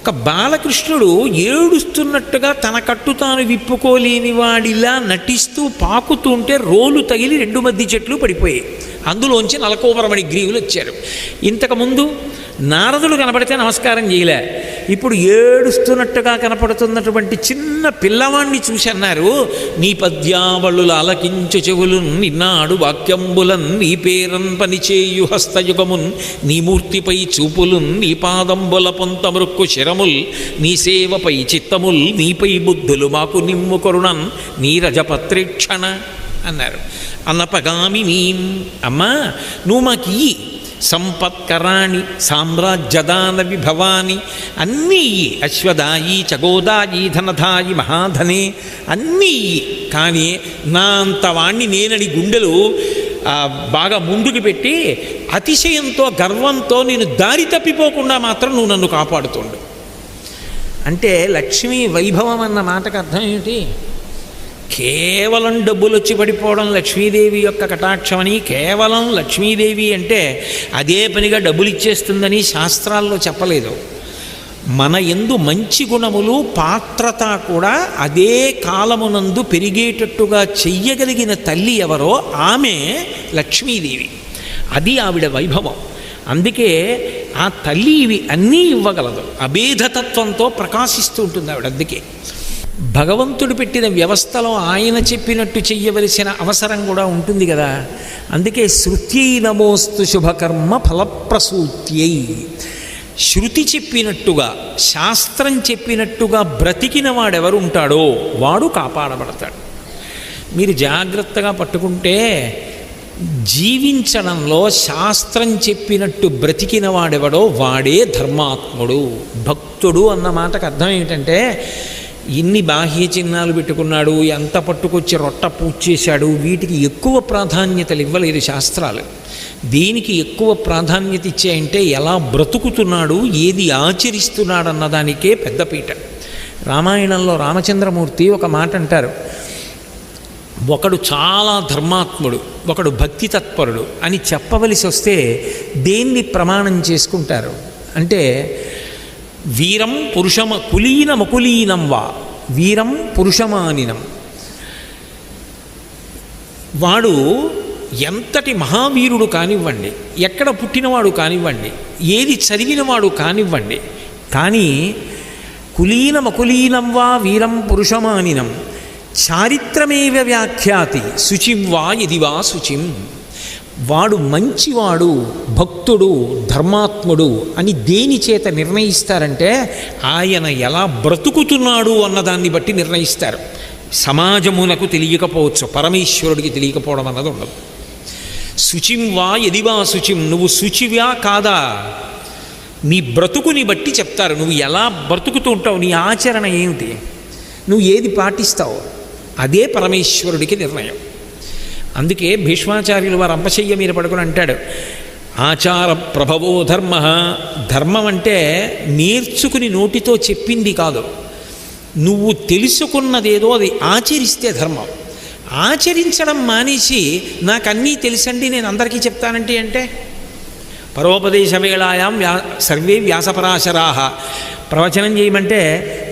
ఒక బాలకృష్ణుడు ఏడుస్తున్నట్టుగా తన కట్టు తాను విప్పుకోలేని వాడిలా నటిస్తూ పాకుతుంటే రోలు తగిలి రెండు మధ్య చెట్లు పడిపోయాయి. అందులోంచి నలకూబరమణి గ్రీవులు వచ్చారు. ఇంతకుముందు నారదుడు కనపడితే నమస్కారం చేయలే, ఇప్పుడు ఏడుస్తున్నట్టుగా కనపడుతున్నటువంటి చిన్న పిల్లవాణ్ణి చూసి అన్నారు, నీ పద్యావళుల అలకించు చెవులున్ నిన్నాడు వాక్యంబులన్ నీ పేరన్ పనిచేయు హస్తయుగమున్ నీ మూర్తిపై చూపులున్ నీ పాదంబుల పొంత మృక్కు శిరముల్ నీ సేవపై చిత్తముల్ నీపై బుద్ధులు మాకు నిమ్ము కరుణన్ నీ రజపత్రేక్షణ అన్నారు. అన్నపగామినీం, అమ్మా నువ్వు మాకు ఈ సంపత్కరాణి సామ్రాజ్యదాన విభవాని అన్నీ అశ్వదాయి చగోదాయి ధనధాయి మహాధనే అన్నీ. కానీ నా అంతవాణ్ణి నేనని గుండెలు బాగా ముందుకు పెట్టి అతిశయంతో గర్వంతో నేను దారి తప్పిపోకుండా మాత్రం నువ్వు నన్ను కాపాడుతుండు అంటే లక్ష్మీ వైభవం అన్న మాటకు అర్థం ఏమిటి? కేవలం డబ్బులు వచ్చి పడిపోవడం లక్ష్మీదేవి యొక్క కటాక్షమని, కేవలం లక్ష్మీదేవి అంటే అదే పనిగా డబ్బులు ఇచ్చేస్తుందని శాస్త్రాల్లో చెప్పలేదు. మన యందు మంచి గుణములు పాత్రత కూడా అదే కాలమునందు పెరిగేటట్టుగా చెయ్యగలిగిన తల్లి ఎవరో ఆమె లక్ష్మీదేవి. అది ఆవిడ వైభవం. అందుకే ఆ తల్లి ఇవి అన్నీ ఇవ్వగలదు, అభేదతత్వంతో ప్రకాశిస్తూ ఉంటుంది ఆవిడ. అందుకే భగవంతుడు పెట్టిన వ్యవస్థలో ఆయన చెప్పినట్టు చెయ్యవలసిన అవసరం కూడా ఉంటుంది కదా. అందుకే శృత్యై నమోస్తు శుభకర్మ ఫలప్రసూత్యై. శృతి చెప్పినట్టుగా, శాస్త్రం చెప్పినట్టుగా బ్రతికిన వాడెవరు ఉంటాడో వాడు కాపాడబడతాడు. మీరు జాగ్రత్తగా పట్టుకుంటే జీవించడంలో శాస్త్రం చెప్పినట్టు బ్రతికిన వాడెవడో వాడే ధర్మాత్ముడు, భక్తుడు అన్న మాటకు అర్థం ఏమిటంటే, ఇన్ని బాహ్య చిహ్నాలు పెట్టుకున్నాడు, ఎంత పట్టుకొచ్చి రొట్ట పూజ చేశాడు, వీటికి ఎక్కువ ప్రాధాన్యతలు ఇవ్వలేదు శాస్త్రాలు. దీనికి ఎక్కువ ప్రాధాన్యత ఇచ్చాయంటే ఎలా బ్రతుకుతున్నాడు, ఏది ఆచరిస్తున్నాడు అన్నదానికే పెద్దపీట. రామాయణంలో రామచంద్రమూర్తి ఒక మాట అంటారు, ఒకడు చాలా ధర్మాత్ముడు, ఒకడు భక్తి తత్పరుడు అని చెప్పవలసి వస్తే దేన్ని ప్రమాణం చేసుకుంటారు అంటే, వీరం కులీనమకులీనం వా వీరం పురుషమానినం. వాడు ఎంతటి మహావీరుడు కానివ్వండి, ఎక్కడ పుట్టినవాడు కానివ్వండి, ఏది చదివినవాడు కానివ్వండి, కానీ కులీనమకులీనం వా వీరం పురుషమానినం చారిత్రమేవ వ్యాఖ్యాతి శుచిం వా యది వా శుచిం. వాడు మంచివాడు, భక్తుడు, ధర్మాత్ముడు అని దేని చేత నిర్ణయిస్తారంటే ఆయన ఎలా బ్రతుకుతున్నాడు అన్నదాన్ని బట్టి నిర్ణయిస్తారు. సమాజమునకు తెలియకపోవచ్చు, పరమేశ్వరుడికి తెలియకపోవడం అన్నది ఉండదు. శుచిం వా ఎదివా శుచిం, నువ్వు శుచివా కాదా నీ బ్రతుకుని బట్టి చెప్తారు. నువ్వు ఎలా బ్రతుకుతూ ఉంటావు, నీ ఆచరణ ఏమిటి, నువ్వు ఏది పాటిస్తావు, అదే పరమేశ్వరుడికి నిర్ణయం. అందుకే భీష్మాచార్యులు వారు అంపశయ్య మీద పడుకుని అంటాడు, ఆచార ప్రభవో ధర్మ. ధర్మం అంటే నేర్చుకుని నోటితో చెప్పింది కాదు, నువ్వు తెలుసుకున్నదేదో అది ఆచరిస్తే ధర్మం. ఆచరించడం మానేసి నాకు అన్నీ తెలుసండి నేను అందరికీ చెప్తానంటే అంటే పరోపదేశ వేళాయాం సర్వే వ్యాసపరాశరాహ. ప్రవచనం చేయమంటే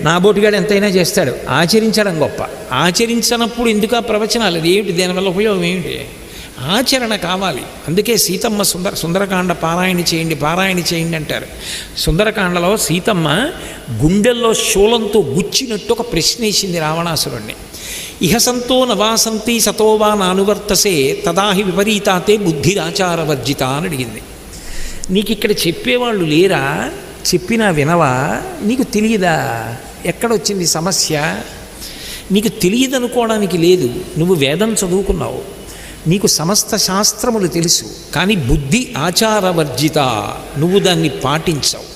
నా బోటిగాడు ఎంతైనా చేస్తాడు, ఆచరించడం గొప్ప. ఆచరించనప్పుడు ఎందుకు ఆ ప్రవచనాలు, అది ఏమిటి, దానివల్ల ఉపయోగం ఏమిటి? ఆచరణ కావాలి. అందుకే సీతమ్మ సుందరకాండ పారాయణ చేయండి అంటారు. సుందరకాండలో సీతమ్మ గుండెల్లో శూలంతో గుచ్చినట్టు ఒక ప్రశ్న వేసింది రావణాసురుణ్ణి. ఇహ సంతో నవాసంతి సతోవా నానువర్తసే తదాహి విపరీతాతే బుద్ధిరాచారవర్జిత అని అడిగింది. నీకు ఇక్కడ చెప్పేవాళ్ళు లేరా, చెప్పినా వినవా, నీకు తెలియదా, ఎక్కడొచ్చింది సమస్య? నీకు తెలియదనుకోవడానికి లేదు, నువ్వు వేదం చదువుకున్నావు, నీకు సమస్త శాస్త్రములు తెలుసు, కానీ బుద్ధి ఆచారవర్జిత, నువ్వు దాన్ని పాటించవు.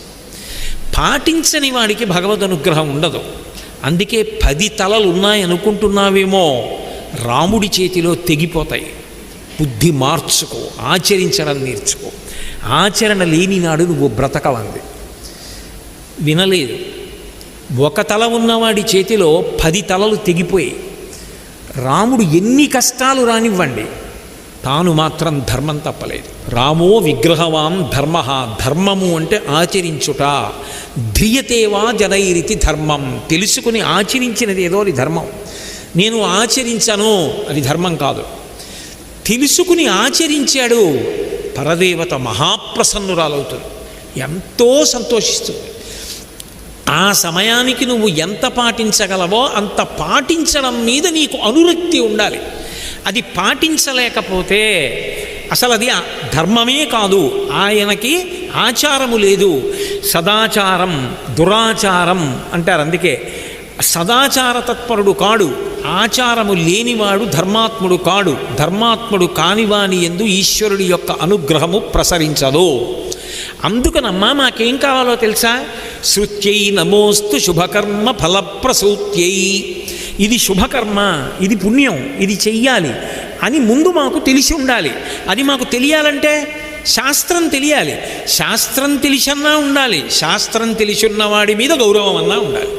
పాటించని వాడికి భగవద్ అనుగ్రహం ఉండదు. అందుకే 10 తలలు ఉన్నాయనుకుంటున్నావేమో, రాముడి చేతిలో తెగిపోతాయి. బుద్ధి మార్చుకో, ఆచరించడం నేర్చుకో. ఆచరణ లేని నాడు నువ్వు బ్రతకవంది. వినలేదు, ఒక తల ఉన్నవాడి చేతిలో 10 తలలు తెగిపోయి, రాముడు ఎన్ని కష్టాలు రానివ్వండి, తాను మాత్రం ధర్మం తప్పలేదు. రామో విగ్రహవాన్ ధర్మ, ధర్మము అంటే ఆచరించుట. ధ్రియతేవా జనైరితి ధర్మం, తెలుసుకుని ఆచరించినది ఏదో అది ధర్మం. నేను ఆచరించను, అది ధర్మం కాదు. తెలుసుకుని ఆచరించాడు, పరదేవత మహాప్రసన్నురాలవుతుంది, ఎంతో సంతోషిస్తుంది. ఆ సమయానికి నువ్వు ఎంత పాటించగలవో అంత పాటించడం మీద నీకు అనురక్తి ఉండాలి. అది పాటించలేకపోతే అసలు అది ధర్మమే కాదు, ఆయనకి ఆచారము లేదు. సదాచారం దురాచారం అంటారు. అందుకే సదాచార తత్పరుడు కాడు, ఆచారము లేనివాడు ధర్మాత్ముడు కాడు. ధర్మాత్ముడు కానివాని యందు ఈశ్వరుడి యొక్క అనుగ్రహము ప్రసరించదు. అందుకనమ్మా మాకేం కావాలో తెలుసా? శృత్యై నమోస్తు శుభకర్మ ఫలప్రసూత్యై. ఇది శుభకర్మ, ఇది పుణ్యం, ఇది చెయ్యాలి అని ముందు మాకు తెలిసి ఉండాలి. అది మాకు తెలియాలంటే శాస్త్రం తెలియాలి. శాస్త్రం తెలిసన్నా ఉండాలి, శాస్త్రం తెలిసున్నవాడి మీద గౌరవం అన్నా ఉండాలి.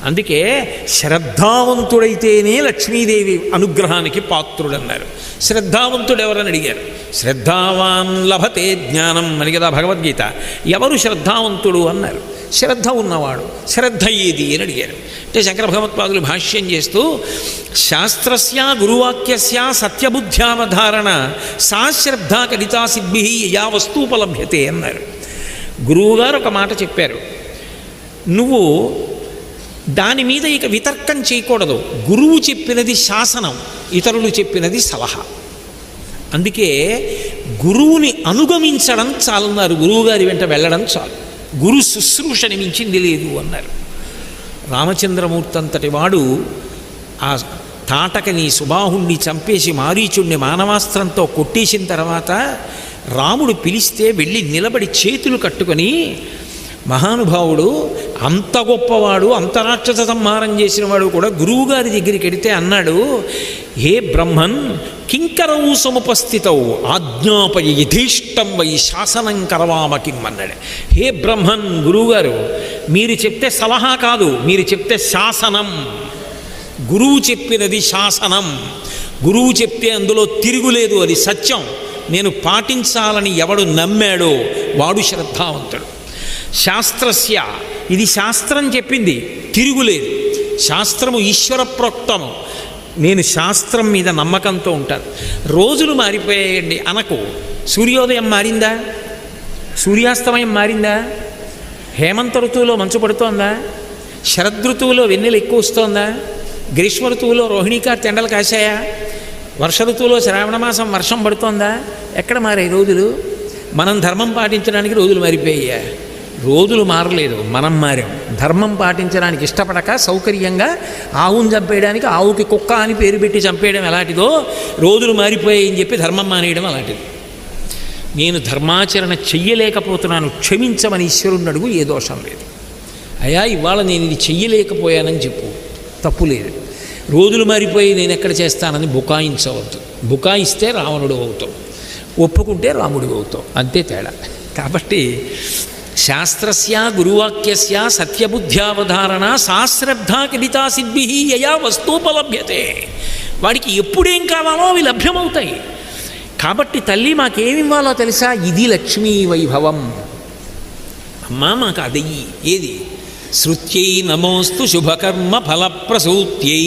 అందుకే శ్రద్ధావంతుడైతేనే లక్ష్మీదేవి అనుగ్రహానికి పాత్రుడన్నారు. శ్రద్ధావంతుడు ఎవరని అడిగారు. శ్రద్ధావాన్ లభతే జ్ఞానం అని కదా భగవద్గీత. ఎవరు శ్రద్ధావంతుడు అన్నారు. శ్రద్ధ ఉన్నవాడు. శ్రద్ధ ఏది అని అడిగారు. అంటే శంకర భగవత్పాదులు భాష్యం చేస్తూ శాస్త్రస్య గురువాక్యస్య సత్యబుద్ధ్యావధారణ సా శ్రద్ధా కలితా సిద్భి యా వస్తూపలభ్యతే అన్నారు. గురువుగారు ఒక మాట చెప్పారు, నువ్వు దాని మీద ఇక వితర్కం చేయకూడదు. గురువు చెప్పినది శాసనం, ఇతరులు చెప్పినది సలహా. అందుకే గురువుని అనుగమించడం చాలన్నారు, గురువుగారి వెంట వెళ్ళడం చాలు. గురు శుశ్రూషని మించింది లేదు అన్నారు. రామచంద్రమూర్తి అంతటి వాడు ఆ తాటకని సుబాహుణ్ణి చంపేసి మారీచుణ్ణి మానవాస్త్రంతో కొట్టేసిన తర్వాత రాముడు పిలిస్తే వెళ్ళి నిలబడి చేతులు కట్టుకొని, మహానుభావుడు అంత గొప్పవాడు, అంత రాక్షస సంహారం చేసిన వాడు కూడా గురువుగారి దగ్గరికి వెడితే అన్నాడు, హే బ్రహ్మన్ కింకరవు సముపస్థితవు ఆజ్ఞాపయ యథేష్టం వై శాసనం కరవామకిం అన్నాడు. హే బ్రహ్మన్, గురువుగారు మీరు చెప్తే సలహా కాదు, మీరు చెప్తే శాసనం. గురువు చెప్పినది శాసనం. గురువు చెప్తే అందులో తిరుగులేదు, అది సత్యం. నేను పాటించాలని ఎవడు నమ్మాడో వాడు శ్రద్ధావంతుడు. శాస్త్రస్య, ఇది శాస్త్రం చెప్పింది, తిరుగులేదు. శాస్త్రము ఈశ్వర ప్రోక్తము. నేను శాస్త్రం మీద నమ్మకంతో ఉంటాను. రోజులు మారిపోయాయండి అనకు. సూర్యోదయం మారిందా? సూర్యాస్తమయం మారిందా? హేమంత ఋతువులో మంచు పడుతోందా? శరదృతువులో వెన్నెలు ఎక్కువ వస్తోందా? గ్రీష్మ ఋతువులో రోహిణీకార్తె ఎండలు కాశాయా? వర్ష ఋతువులో శ్రావణమాసం వర్షం పడుతోందా? ఎక్కడ మారాయి రోజులు? మనం ధర్మం పాటించడానికి రోజులు మారిపోయాయా? రోజులు మారలేదు, మనం మారాం. ధర్మం పాటించడానికి ఇష్టపడక సౌకర్యంగా ఆవును చంపేయడానికి ఆవుకి కుక్క అని పేరు పెట్టి చంపేయడం ఎలాంటిదో రోజులు మారిపోయాయని చెప్పి ధర్మం మానేయడం అలాంటిది. నేను ధర్మాచరణ చెయ్యలేకపోతున్నాను, క్షమించమని ఈశ్వరుని అడుగు, ఏ దోషం లేదు. అయ్యా ఇవాళ నేను ఇది చెయ్యలేకపోయానని చెప్పు, తప్పు లేదు. రోజులు మారిపోయి నేను ఎక్కడ చేస్తానని బుకాయించవద్దు. బుకాయిస్తే రావణుడు అవుతాం, ఒప్పుకుంటే రాముడు అవుతాం, అంతే తేడా. కాబట్టి శాస్త్రస్య గురువాక్యస్య సత్యబుద్ధ్యావధారణ సాశ్రద్ధా కిలితా సిద్భి యయా వస్తూపలభ్యతే. వాడికి ఎప్పుడేం కావాలో అవి లభ్యమవుతాయి. కాబట్టి తల్లి మాకేమి ఇవ్వాలో తెలుసా? ఇది లక్ష్మీ వైభవం. అమ్మా మాకు అదయ్యి. ఏది? శృత్యై నమోస్తు శుభకర్మ ఫలప్రసూత్యై.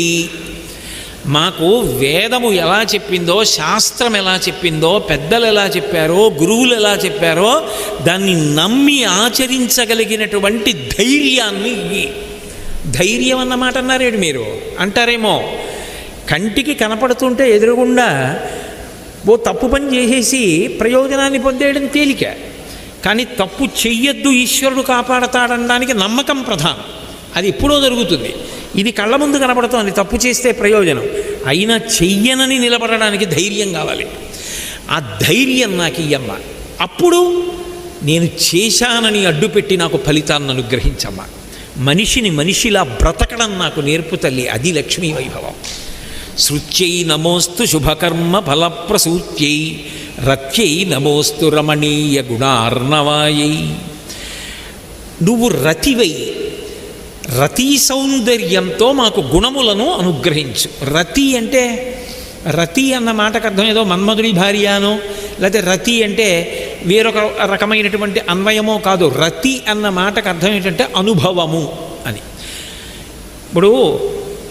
మాకు వేదము ఎలా చెప్పిందో, శాస్త్రం ఎలా చెప్పిందో, పెద్దలు ఎలా చెప్పారో, గురువులు ఎలా చెప్పారో దాన్ని నమ్మి ఆచరించగలిగినటువంటి ధైర్యాన్ని ఇయ్యి. ధైర్యం అన్నమాట అన్నారేడు మీరు అంటారేమో. కంటికి కనపడుతుంటే ఎదురుగుండా ఓ తప్పు పని చేసేసి ప్రయోజనాన్ని పొందేయడం తేలిక. కానీ తప్పు చెయ్యొద్దు, ఈశ్వరుడు కాపాడతాడనడానికి నమ్మకం ప్రధానం. అది ఎప్పుడో జరుగుతుంది. ఇది కళ్ళ ముందు కనపడుతోంది, తప్పు చేస్తే ప్రయోజనం. అయినా చెయ్యనని నిలబడడానికి ధైర్యం కావాలి. ఆ ధైర్యం నాకు ఇయ్యమ్మ. అప్పుడు నేను చేశానని అడ్డుపెట్టి నాకు ఫలితాన్ని అనుగ్రహించమ్మా. మనిషిని మనిషిలా బ్రతకడం నాకు నేర్పు తల్లి. అది లక్ష్మీ వైభవం. శృత్యై నమోస్తు శుభకర్మ ఫలప్రసూత్యై రత్యై నమోస్తు రమణీయ గుణార్ణవాయై. నువ్వు రతివై, రతి సౌందర్యంతో మాకు గుణములను అనుగ్రహించు. రతి అంటే, రతి అన్న మాటకు అర్థం ఏదో మన్మధుడి భార్యనో, లేకపోతే రతి అంటే వేరొక రకమైనటువంటి అన్వయమో కాదు. రతి అన్న మాటకు అర్థం ఏంటంటే అనుభవము అని. ఇప్పుడు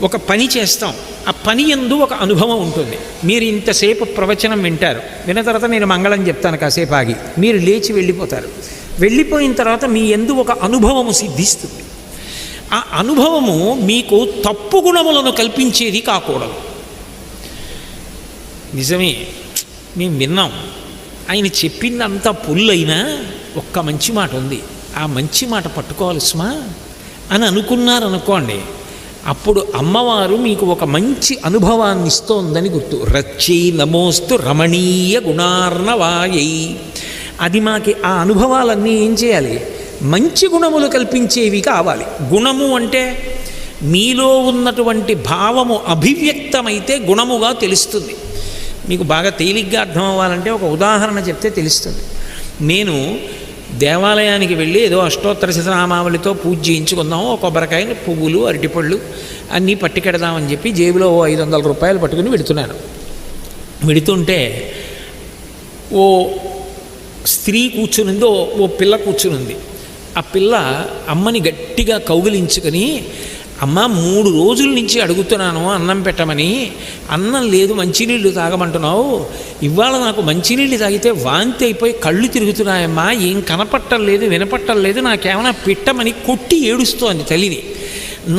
ఒక పని చేస్తాం, ఆ పని యందు ఒక అనుభవం ఉంటుంది. మీరు ఇంతసేపు ప్రవచనం వింటారు, విన్న తర్వాత నేను మంగళం చెప్తాను, కాసేపు ఆగి మీరు లేచి వెళ్ళిపోతారు. వెళ్ళిపోయిన తర్వాత మీ యందు ఒక అనుభవము సిద్ధిస్తుంది. ఆ అనుభవము మీకు తప్పు గుణములను కల్పించేది కాకూడదు. నిజమే, మేము విన్నాం, ఆయన చెప్పిందంతా పుల్లైనా ఒక్క మంచి మాట ఉంది, ఆ మంచి మాట పట్టుకోవాలి సుమా అని అనుకున్నారనుకోండి, అప్పుడు అమ్మవారు మీకు ఒక మంచి అనుభవాన్ని ఇస్తోందని గుర్తు. రచ్చై నమోస్తు రమణీయ గుణార్ణవాయై. అది మాకి ఆ అనుభవాలన్నీ ఏం చేయాలి? మంచి గుణములు కల్పించేవి కావాలి. గుణము అంటే మీలో ఉన్నటువంటి భావము అభివ్యక్తమైతే గుణముగా తెలుస్తుంది. మీకు బాగా తేలిగ్గా అర్థం అవ్వాలంటే ఒక ఉదాహరణ చెప్తే తెలుస్తుంది. నేను దేవాలయానికి వెళ్ళి ఏదో అష్టోత్తర శతనామావళితో పూజ చేయించుకుందాము, ఒక కొబ్బరికాయలు, పువ్వులు, అరటిపళ్ళు అన్నీ పట్టుకెడదామని చెప్పి జేబులో 500 రూపాయలు పట్టుకుని వెడుతున్నాను. వెడుతుంటే ఓ స్త్రీ కూర్చునింది, ఓ పిల్ల కూర్చునుంది. ఆ పిల్ల అమ్మని గట్టిగా కౌగిలించుకొని, అమ్మ 3 రోజుల నుంచి అడుగుతున్నాను అన్నం పెట్టమని, అన్నం లేదు, మంచినీళ్ళు తాగమంటున్నావు, ఇవాళ నాకు మంచినీళ్ళు తాగితే వాంతి అయిపోయి కళ్ళు తిరుగుతున్నాయమ్మా, ఏం కనపట్టం లేదు, వినపట్టం లేదు, నాకేమైనా పెట్టమని కొట్టి ఏడుస్తోంది తల్లిని.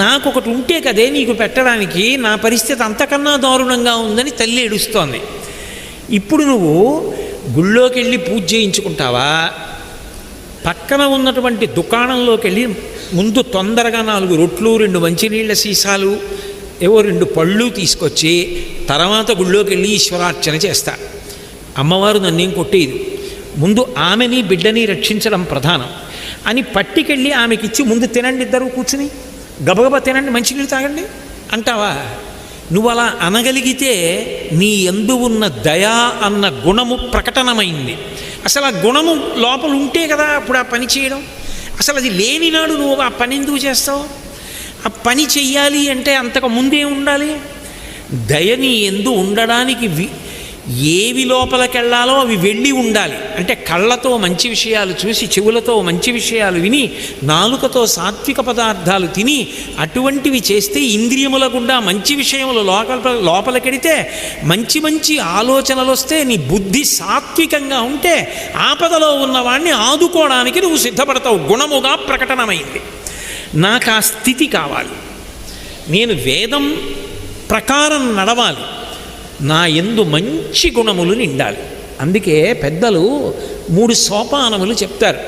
నాకొకటి ఉంటే కదే నీకు పెట్టడానికి, నా పరిస్థితి అంతకన్నా దారుణంగా ఉందని తల్లి ఏడుస్తోంది. ఇప్పుడు నువ్వు గుళ్ళోకి వెళ్ళి పూజ చేయించుకుంటావా, పక్కన ఉన్నటువంటి దుకాణంలోకి వెళ్ళి ముందు తొందరగా 4 రొట్లు, 2 మంచినీళ్ళ సీసాలు, ఏవో 2 పళ్ళు తీసుకొచ్చి తర్వాత గుళ్ళోకి వెళ్ళి ఈశ్వరార్చన చేస్తా. అమ్మవారు నన్నేం కొట్టేది, ముందు ఆమెని బిడ్డని రక్షించడం ప్రధానం అని పట్టికెళ్ళి ఆమెకిచ్చి ముందు తినండి, ఇద్దరు కూర్చుని గబగబా తినండి, మంచినీళ్ళు తాగండి అంటావా? నువ్వు అలా అనగలిగితే నీ యందు ఉన్న దయా అన్న గుణము ప్రకటనమైంది. అసలు ఆ గుణము లోపల ఉంటే కదా అప్పుడు ఆ పని చేయడం. అసలు అది లేనినాడు నువ్వు ఆ పని ఎందుకు చేస్తావు? ఆ పని చెయ్యాలి అంటే అంతకు ముందే ఉండాలి. దయని ఎందు ఉండడానికి ఏవి లోపలికెళ్ళాలో అవి వెళ్ళి ఉండాలి. అంటే కళ్ళతో మంచి విషయాలు చూసి, చెవులతో మంచి విషయాలు విని, నాలుకతో సాత్విక పదార్థాలు తిని, అటువంటివి చేస్తే ఇంద్రియముల గుండా మంచి విషయములు లోపలికెడితే మంచి మంచి ఆలోచనలు వస్తే, నీ బుద్ధి సాత్వికంగా ఉంటే ఆపదలో ఉన్నవాడిని ఆదుకోవడానికి నువ్వు సిద్ధపడతావు. గుణముగా ప్రకటనమైంది. నాకు ఆ స్థితి కావాలి. నేను వేదం ప్రకారం నడవాలి. నా యందు మంచి గుణములు నిండాలి. అందుకే పెద్దలు 3 సోపానములు చెప్తారు.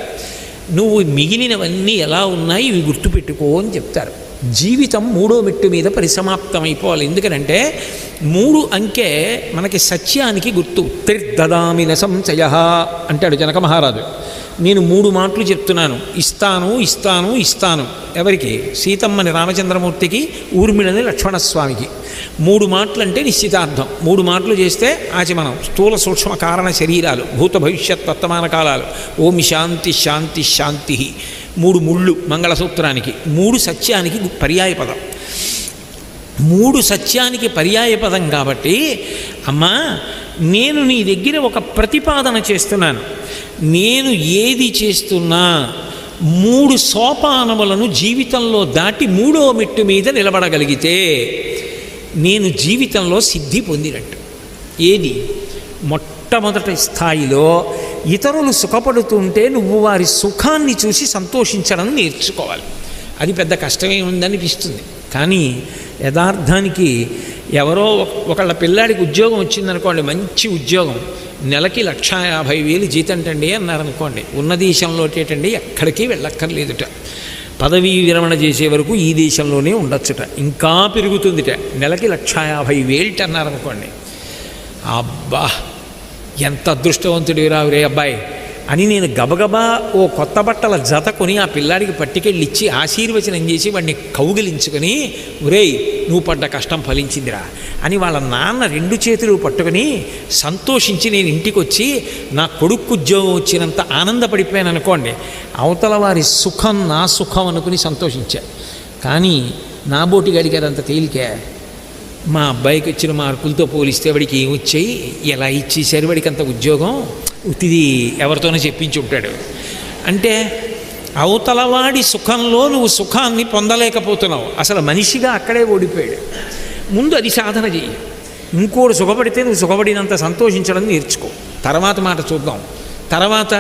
నువ్వు మిగిలినవన్నీ ఎలా ఉన్నాయి ఇవి గుర్తుపెట్టుకో అని చెప్తారు. జీవితం 3వ మెట్టు మీద పరిసమాప్తమైపోవాలి. ఎందుకనంటే 3 అంకె మనకి సత్యానికి గుర్తు. త్రిర్దదామిన సంశయ అంటాడు జనక మహారాజు. నేను 3 మాటలు చెప్తున్నాను, ఇస్తాను ఇస్తాను ఇస్తాను. ఎవరికి? సీతమ్మని రామచంద్రమూర్తికి, ఊర్మిళని లక్ష్మణస్వామికి. 3 మాటలు అంటే నిశ్చితార్థం. 3 మాటలు చేస్తే ఆచమనం. స్థూల సూక్ష్మ కారణ శరీరాలు, భూత భవిష్యత్ వర్తమాన కాలాలు. ఓం శాంతి శాంతి శాంతి. 3 ముళ్ళు మంగళసూత్రానికి. 3 సత్యానికి పర్యాయపదం. 3 సత్యానికి పర్యాయపదం కాబట్టి అమ్మా నేను నీ దగ్గర ఒక ప్రతిపాదన చేస్తున్నాను. నేను ఏది చేస్తున్నా 3 సోపానములను జీవితంలో దాటి 3వ మెట్టు మీద నిలబడగలిగితే నేను జీవితంలో సిద్ధి పొందినట్టు. ఏది? మొట్టమొదటి స్థాయిలో ఇతరులు సుఖపడుతుంటే నువ్వు వారి సుఖాన్ని చూసి సంతోషించడం నేర్చుకోవాలి. అది పెద్ద కష్టమే ఉందనిపిస్తుంది, కానీ యథార్థానికి ఎవరో ఒకళ్ళ పిల్లాడికి ఉద్యోగం వచ్చిందనుకోండి, మంచి ఉద్యోగం, నెలకి 1,50,000 జీతంటండి అన్నారనుకోండి, ఉన్న దేశంలోటేటండి ఎక్కడికి వెళ్ళక్కర్లేదుట, పదవీ విరమణ చేసే వరకు ఈ దేశంలోనే ఉండొచ్చుట, ఇంకా పెరుగుతుందిట, నెలకి 1,50,000 అన్నారనుకోండి, అబ్బా ఎంత అదృష్టవంతుడు రావురే అబ్బాయి అని నేను గబగబా ఓ కొత్త బట్టల జత కొని ఆ పిల్లాడికి పట్టుకెళ్ళి ఇచ్చి ఆశీర్వచనం చేసి వాడిని కౌగిలించుకొని, ఒరేయ్ నువ్వు పడ్డ కష్టం ఫలించిందిరా అని వాళ్ళ నాన్న 2 చేతులు పట్టుకొని సంతోషించి నేను ఇంటికి వచ్చి నా కొడుకు ఉద్యోగం వచ్చినంత ఆనందపడిపోయాను అనుకోండి, అవతల వారి సుఖం నా సుఖం అనుకుని సంతోషించా. కానీ నా బోటిగాడికి అదంత తేలికే. మా అబ్బాయికి వచ్చిన మార్కులతో పోలిస్తే వాడికి ఏమి వచ్చాయి, ఎలా ఇచ్చేసారు వాడికి అంత ఉద్యోగం, ఉత్తిది ఎవరితోనో చెప్పించి ఉంటాడు అంటే అవతలవాడి సుఖంలో నువ్వు సుఖాన్ని పొందలేకపోతున్నావు. అసలు మనిషిగా అక్కడే ఓడిపోయాడు. ముందు అది సాధన చెయ్యి. ఇంకోటి సుఖపడితే నువ్వు సుఖపడినంత సంతోషించడం నేర్చుకో. తర్వాత మాట చూద్దాం. తర్వాత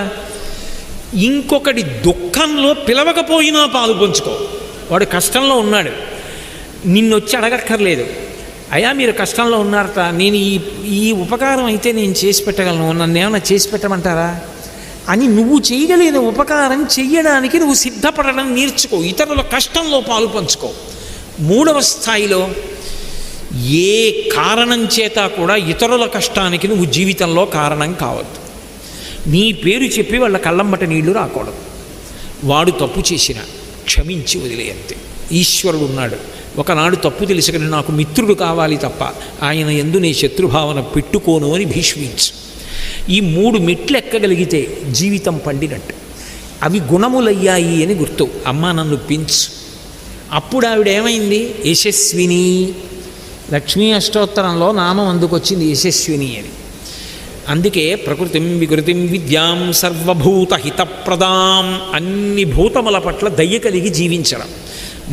ఇంకొకటి దుఃఖంలో పిలవకపోయినా పాలు పంచుకో. వాడు కష్టంలో ఉన్నాడు, నిన్నొచ్చి అడగక్కర్లేదు, అయ్యా మీరు కష్టంలో ఉన్నారట, నేను ఈ ఉపకారం అయితే నేను చేసి పెట్టగలను, నన్ను ఏమైనా చేసి పెట్టమంటారా అని నువ్వు చేయగలిగిన ఉపకారం చెయ్యడానికి నువ్వు సిద్ధపడడం నేర్చుకో. ఇతరుల కష్టంలో పాలు పంచుకో. 3వ స్థాయిలో ఏ కారణం చేత కూడా ఇతరుల కష్టానికి నువ్వు జీవితంలో కారణం కావద్దు. నీ పేరు చెప్పి వాళ్ళ కళ్ళంబట నీళ్లు రాకూడదు. వాడు తప్పు చేసిన క్షమించి వదిలేయంతే. ఈశ్వరుడు ఉన్నాడు. ఒకనాడు తప్పు తెలుసుకుని నాకు మిత్రుడు కావాలి తప్ప ఆయన యందు నీ శత్రుభావన పెట్టుకోను అని భీష్మించు. ఈ 3 మెట్లు ఎక్కగలిగితే జీవితం పండినట్టు. అవి గుణములయ్యాయి అని గుర్తు. అమ్మ నన్ను పెంచు. అప్పుడు ఆవిడేమైంది? యశస్విని. లక్ష్మీ అష్టోత్తరంలో నామం అందుకొచ్చింది యశస్విని అని. అందుకే ప్రకృతిం వికృతిం విద్యాం సర్వభూత హితప్రదాం, అన్ని భూతముల పట్ల దయ కలిగి జీవించడం.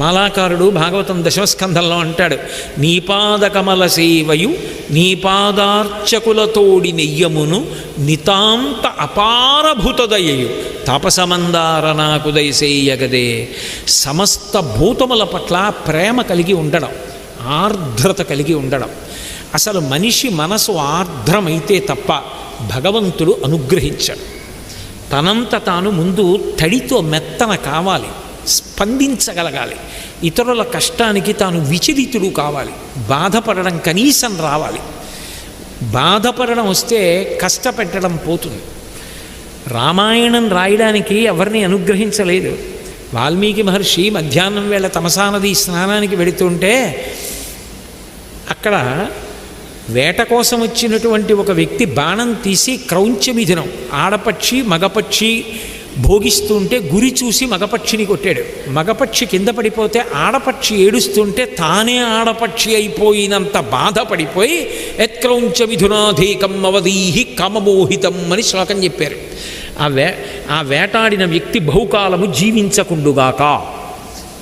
మాలాకారుడు భాగవతం 10వ స్కంధంలో అంటాడు, నీపాదకమల సేవయు నీపాదార్చకులతోడి నెయ్యమును నితాంత అపారభూతదయయు తాపసమందార నాకు దయసేయగదే. సమస్త భూతముల పట్ల ప్రేమ కలిగి ఉండడం, ఆర్ద్రత కలిగి ఉండడం. అసలు మనిషి మనసు ఆర్ద్రమైతే తప్ప భగవంతుడు అనుగ్రహించాడు. తనంత తాను ముందు తడితో మెత్తన కావాలి, స్పందించగలగాలి. ఇతరుల కష్టానికి తాను విచలితుడు కావాలి. బాధపడడం కనీసం రావాలి. బాధపడడం వస్తే కష్టపెట్టడం పోతుంది. రామాయణం రాయడానికి ఎవరిని అనుగ్రహించలేదు. వాల్మీకి మహర్షి మధ్యాహ్నం వేళ తమసానది స్నానానికి వెడుతుంటే అక్కడ వేట కోసం వచ్చినటువంటి ఒక వ్యక్తి బాణం తీసి క్రౌంచమిథునం, ఆడపక్షి మగపక్షి భోగిస్తుంటే గురి చూసి మగపక్షిని కొట్టాడు. మగపక్షి కింద పడిపోతే ఆడపక్షి ఏడుస్తుంటే తానే ఆడపక్షి అయిపోయినంత బాధపడిపోయి యత్క్రౌంచమిథునాధీకం అవధీహి కామమోహితం అని శ్లోకం చెప్పారు. ఆ వేటాడిన వ్యక్తి బహుకాలము జీవించకుండుగాక.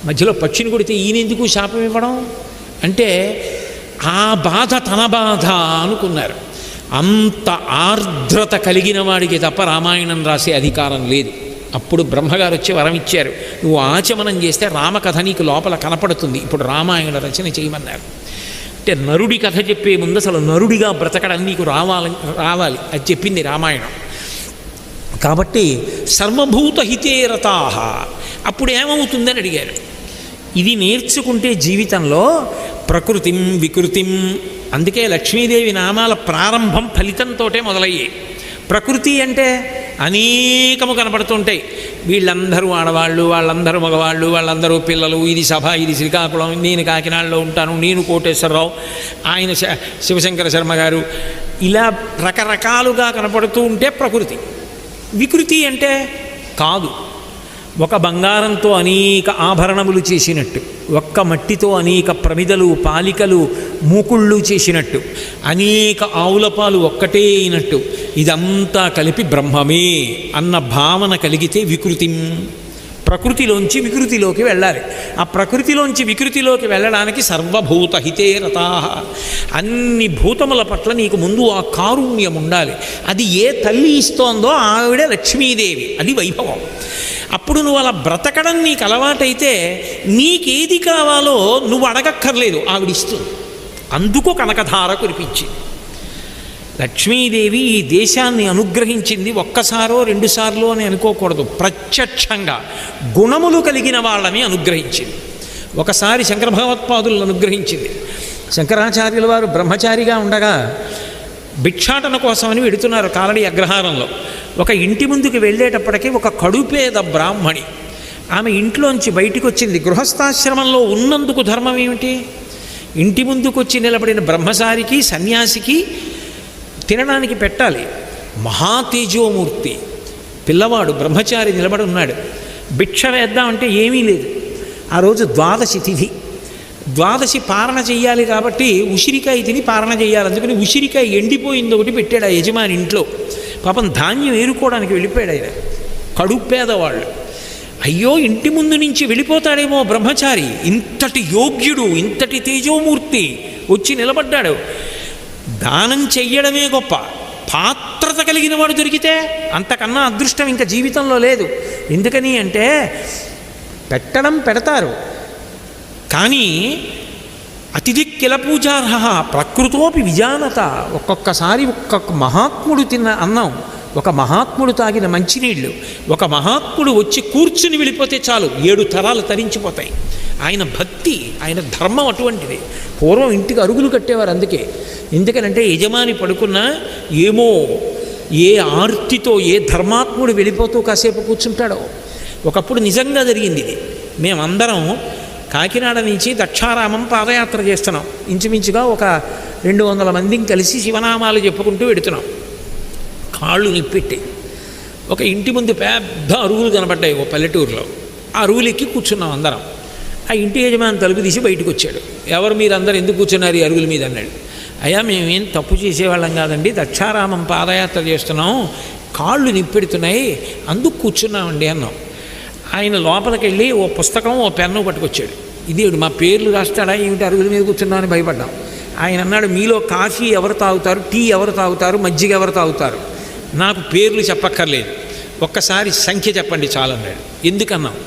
మధ్యలో పక్షిని కొడితే ఈయనెందుకు శాపం ఇవ్వడం అంటే ఆ బాధ తన బాధ అనుకున్నారు. అంత ఆర్ద్రత కలిగిన వాడికి తప్ప రామాయణం రాసే అధికారం లేదు. అప్పుడు బ్రహ్మగారు వచ్చి వరం ఇచ్చారు, నువ్వు ఆచమనం చేస్తే రామకథ నీకు లోపల కనపడుతుంది, ఇప్పుడు రామాయణ రచన చేయమన్నారు. అంటే నరుడి కథ చెప్పే ముందు అసలు నరుడిగా బ్రతకడం నీకు రావాలి అది చెప్పింది రామాయణం. కాబట్టి సర్వభూతహితే రతాః. అప్పుడు ఏమవుతుందని అడిగారు. ఇది నేర్చుకుంటే జీవితంలో ప్రకృతిం వికృతిం, అందుకే లక్ష్మీదేవి నామాల ప్రారంభం ఫలితంతో మొదలయ్యాయి. ప్రకృతి అంటే అనేకము కనపడుతుంటాయి. వీళ్ళందరూ ఆడవాళ్ళు, వాళ్ళందరూ మగవాళ్ళు, వాళ్ళందరూ పిల్లలు, ఇది సభ, ఇది శ్రీకాకుళం, నేను కాకినాడలో ఉంటాను, నేను కోటేశ్వరరావు, ఆయన శివశంకర శర్మ గారు, ఇలా రకరకాలుగా కనపడుతూ ఉంటే ప్రకృతి. వికృతి అంటే కాదు, ఒక బంగారంతో అనేక ఆభరణములు చేసినట్టు, ఒక్క మట్టితో అనేక ప్రమిదలు, పాలికలు, మూకుళ్ళు చేసినట్టు, అనేక ఆవుల పాలు ఒక్కటే అయినట్టు, ఇదంతా కలిపి బ్రహ్మమే అన్న భావన కలిగితే వికృతి. ప్రకృతిలోంచి వికృతిలోకి వెళ్ళాలి. ఆ ప్రకృతిలోంచి వికృతిలోకి వెళ్ళడానికి సర్వభూతహితే రతాః. అన్ని భూతముల పట్ల నీకు ముందు ఆ కారుణ్యం ఉండాలి. అది ఏ తల్లి ఇస్తోందో ఆవిడే లక్ష్మీదేవి, అది వైభవం. అప్పుడు నువ్వు అలా బ్రతకడం నీకు అలవాటైతే నీకేది కావాలో నువ్వు అడగక్కర్లేదు, ఆవిడిస్తుంది. అందుకు కనకధార కురిపించింది. లక్ష్మీదేవి ఈ దేశాన్ని అనుగ్రహించింది ఒక్కసారో రెండుసార్లు అని అనుకోకూడదు, ప్రత్యక్షంగా గుణములు కలిగిన వాళ్ళని అనుగ్రహించింది. ఒకసారి శంకర భగవత్పాదులను అనుగ్రహించింది. శంకరాచార్యుల వారు బ్రహ్మచారిగా ఉండగా భిక్షాటన కోసమని వెడుతున్నారు కాలడి అగ్రహారంలో. ఒక ఇంటి ముందుకు వెళ్ళేటప్పటికీ ఒక కడుపేద బ్రాహ్మణి ఆమె ఇంట్లోంచి బయటికి వచ్చింది. గృహస్థాశ్రమంలో ఉన్నందుకు ధర్మం ఏమిటి? ఇంటి ముందుకు వచ్చి నిలబడిన బ్రహ్మచారికి, సన్యాసికి తినడానికి పెట్టాలి. మహాతేజోమూర్తి పిల్లవాడు బ్రహ్మచారి నిలబడి ఉన్నాడు. భిక్ష వేద్దామంటే ఏమీ లేదు. ఆ రోజు ద్వాదశి తిథి, ద్వాదశి పారణ చెయ్యాలి కాబట్టి ఉసిరికాయ తిని పారణ చెయ్యాలి. అందుకని ఉసిరికాయ ఎండిపోయింది ఒకటి పెట్టాడు ఆ యజమాని ఇంట్లో. పాపం ధాన్యం ఏరుకోవడానికి వెళ్ళిపోయాడు ఆయన. కడుపేదవాళ్ళు. అయ్యో, ఇంటి ముందు నుంచి వెళ్ళిపోతాడేమో బ్రహ్మచారి, ఇంతటి యోగ్యుడు, ఇంతటి తేజోమూర్తి వచ్చి నిలబడ్డాడు. దానం చెయ్యడమే గొప్ప, పాత్రత కలిగిన వాడు దొరికితే అంతకన్నా అదృష్టం ఇంకా జీవితంలో లేదు. ఎందుకని అంటే పెట్టడం పెడతారు, కానీ అతిథి కిల పూజార్హ ప్రకృతోపి విజానత. ఒక్కొక్కసారి ఒక్కొక్క మహాత్ముడు తిన్న అన్నం, ఒక మహాత్ముడు తాగిన మంచినీళ్ళు, ఒక మహాత్ముడు వచ్చి కూర్చుని వెళ్ళిపోతే చాలు 7 తరాలు తరించిపోతాయి. ఆయన భక్తి, ఆయన ధర్మం అటువంటిది. పూర్వం ఇంటికి అరుగులు కట్టేవారు అందుకే. ఎందుకనంటే యజమాని పడుకున్నా ఏమో ఏ ఆర్తితో ఏ ధర్మాత్ముడు వెళ్ళిపోతూ కాసేపు కూర్చుంటాడో. ఒకప్పుడు నిజంగా జరిగింది ఇది. మేమందరం కాకినాడ నుంచి దక్షారామం పాదయాత్ర చేస్తున్నాం. ఇంచుమించుగా ఒక 200 మందిని కలిసి శివనామాలు చెప్పుకుంటూ వెడుతున్నాం. కాళ్ళు నిప్పెట్టి ఒక ఇంటి ముందు పెద్ద అరుగులు కనబడ్డాయి ఓ పల్లెటూరులో. ఆ అరుగులు ఎక్కి కూర్చున్నాం అందరం. ఆ ఇంటి యజమాని తలుపు తీసి బయటకు వచ్చాడు. ఎవరు మీరందరూ ఎందుకు కూర్చున్నారు ఈ అరుగుల మీద అన్నాడు. అయ్యా, మేమేం తప్పు చేసేవాళ్ళం కాదండి, దక్షారామం పాదయాత్ర చేస్తున్నాం, కాళ్ళు నిప్పెడుతున్నాయి, అందుకు కూర్చున్నామండి అన్నాం. ఆయన లోపలికి వెళ్ళి ఓ పుస్తకం ఓ పెన్ను పట్టుకొచ్చాడు. ఇదేడు మా పేర్లు రాస్తాడా ఏమిటి అరుగుల మీద కూర్చున్నామని భయపడ్డాం. ఆయన అన్నాడు, మీలో కాఫీ ఎవరు తాగుతారు, టీ ఎవరు తాగుతారు, మజ్జిగ ఎవరు తాగుతారు, నాకు పేర్లు చెప్పక్కర్లేదు, ఒక్కసారి సంఖ్య చెప్పండి చాలన్నాడు. ఎందుకన్నాం,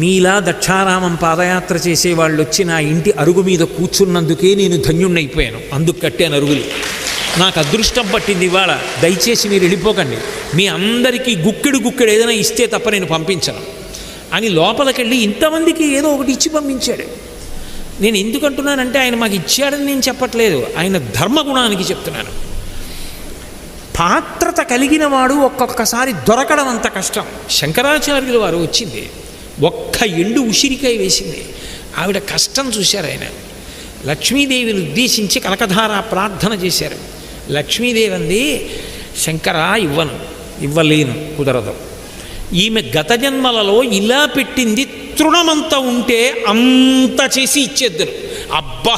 మీలా దక్షారామం పాదయాత్ర చేసేవాళ్ళు వచ్చి నా ఇంటి అరుగు మీద కూర్చున్నందుకే నేను ధన్యుణ్ణైపోయాను, అందుకు కట్టాను అరుగులు. నాకు అదృష్టం పట్టింది ఇవాళ, దయచేసి మీరు వెళ్ళిపోకండి, మీ అందరికీ గుక్కెడు ఏదైనా ఇస్తే తప్ప నేను పంపించను అని లోపలికెళ్ళి ఇంతమందికి ఏదో ఒకటి ఇచ్చి పంపించాడు. నేను ఎందుకంటున్నానంటే ఆయన మాకు ఇచ్చాడని నేను చెప్పట్లేదు, ఆయన ధర్మగుణానికి చెప్తున్నాను. పాత్రత కలిగిన వాడు ఒక్కొక్కసారి దొరకడం అంత కష్టం. శంకరాచార్యుల వారు వచ్చింది, ఒక్క ఎండు ఉసిరికాయ వేసింది. ఆవిడ కష్టం చూశారు ఆయన. లక్ష్మీదేవిని ఉద్దేశించి కనకధార ప్రార్థన చేశారు. లక్ష్మీదేవి అంది, శంకరా ఇవ్వలేను, కుదరదు. ఈమె గత జన్మలలో ఇలా పెట్టింది తృణమంతా ఉంటే అంత చేసి ఇచ్చేద్దరు. అబ్బా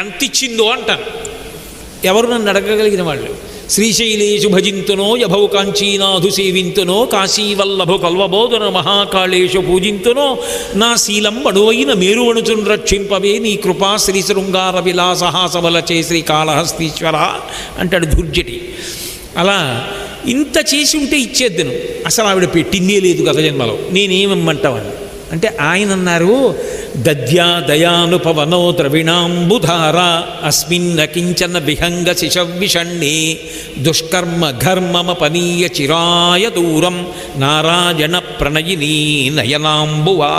ఎంత ఇచ్చిందో అంటారు. ఎవరు నన్ను అడగగలిగిన వాళ్ళు? శ్రీశైలేషు భజింతునో యభౌ కాంచీనాథు సేవింతునో కాశీవల్లభు కల్వబోధన మహాకాళేషు పూజింతునో నా శీలం అడువైన మేరువణుచున్ రక్షింపవే నీ కృపా శ్రీ శృంగార విలాసహాసవలచే శ్రీకాళహస్తీశ్వర అంటాడు దుర్జటి. అలా ఇంత చేసి ఉంటే ఇచ్చేద్దను. అసలు ఆవిడ పెట్టిందే లేదు గత జన్మలో, నేనేమిమ్మంటావని అంటే ఆయన అన్నారు, దద్యా దయానుపవనో ద్రవిణాంబుధార అస్మిన్న కించన విహంగ శిశవిషణ్ణే దుష్కర్మ ఘర్మమపనీయ చిరాయ దూరం నారాయణ ప్రణయినీ నయనాంబువా.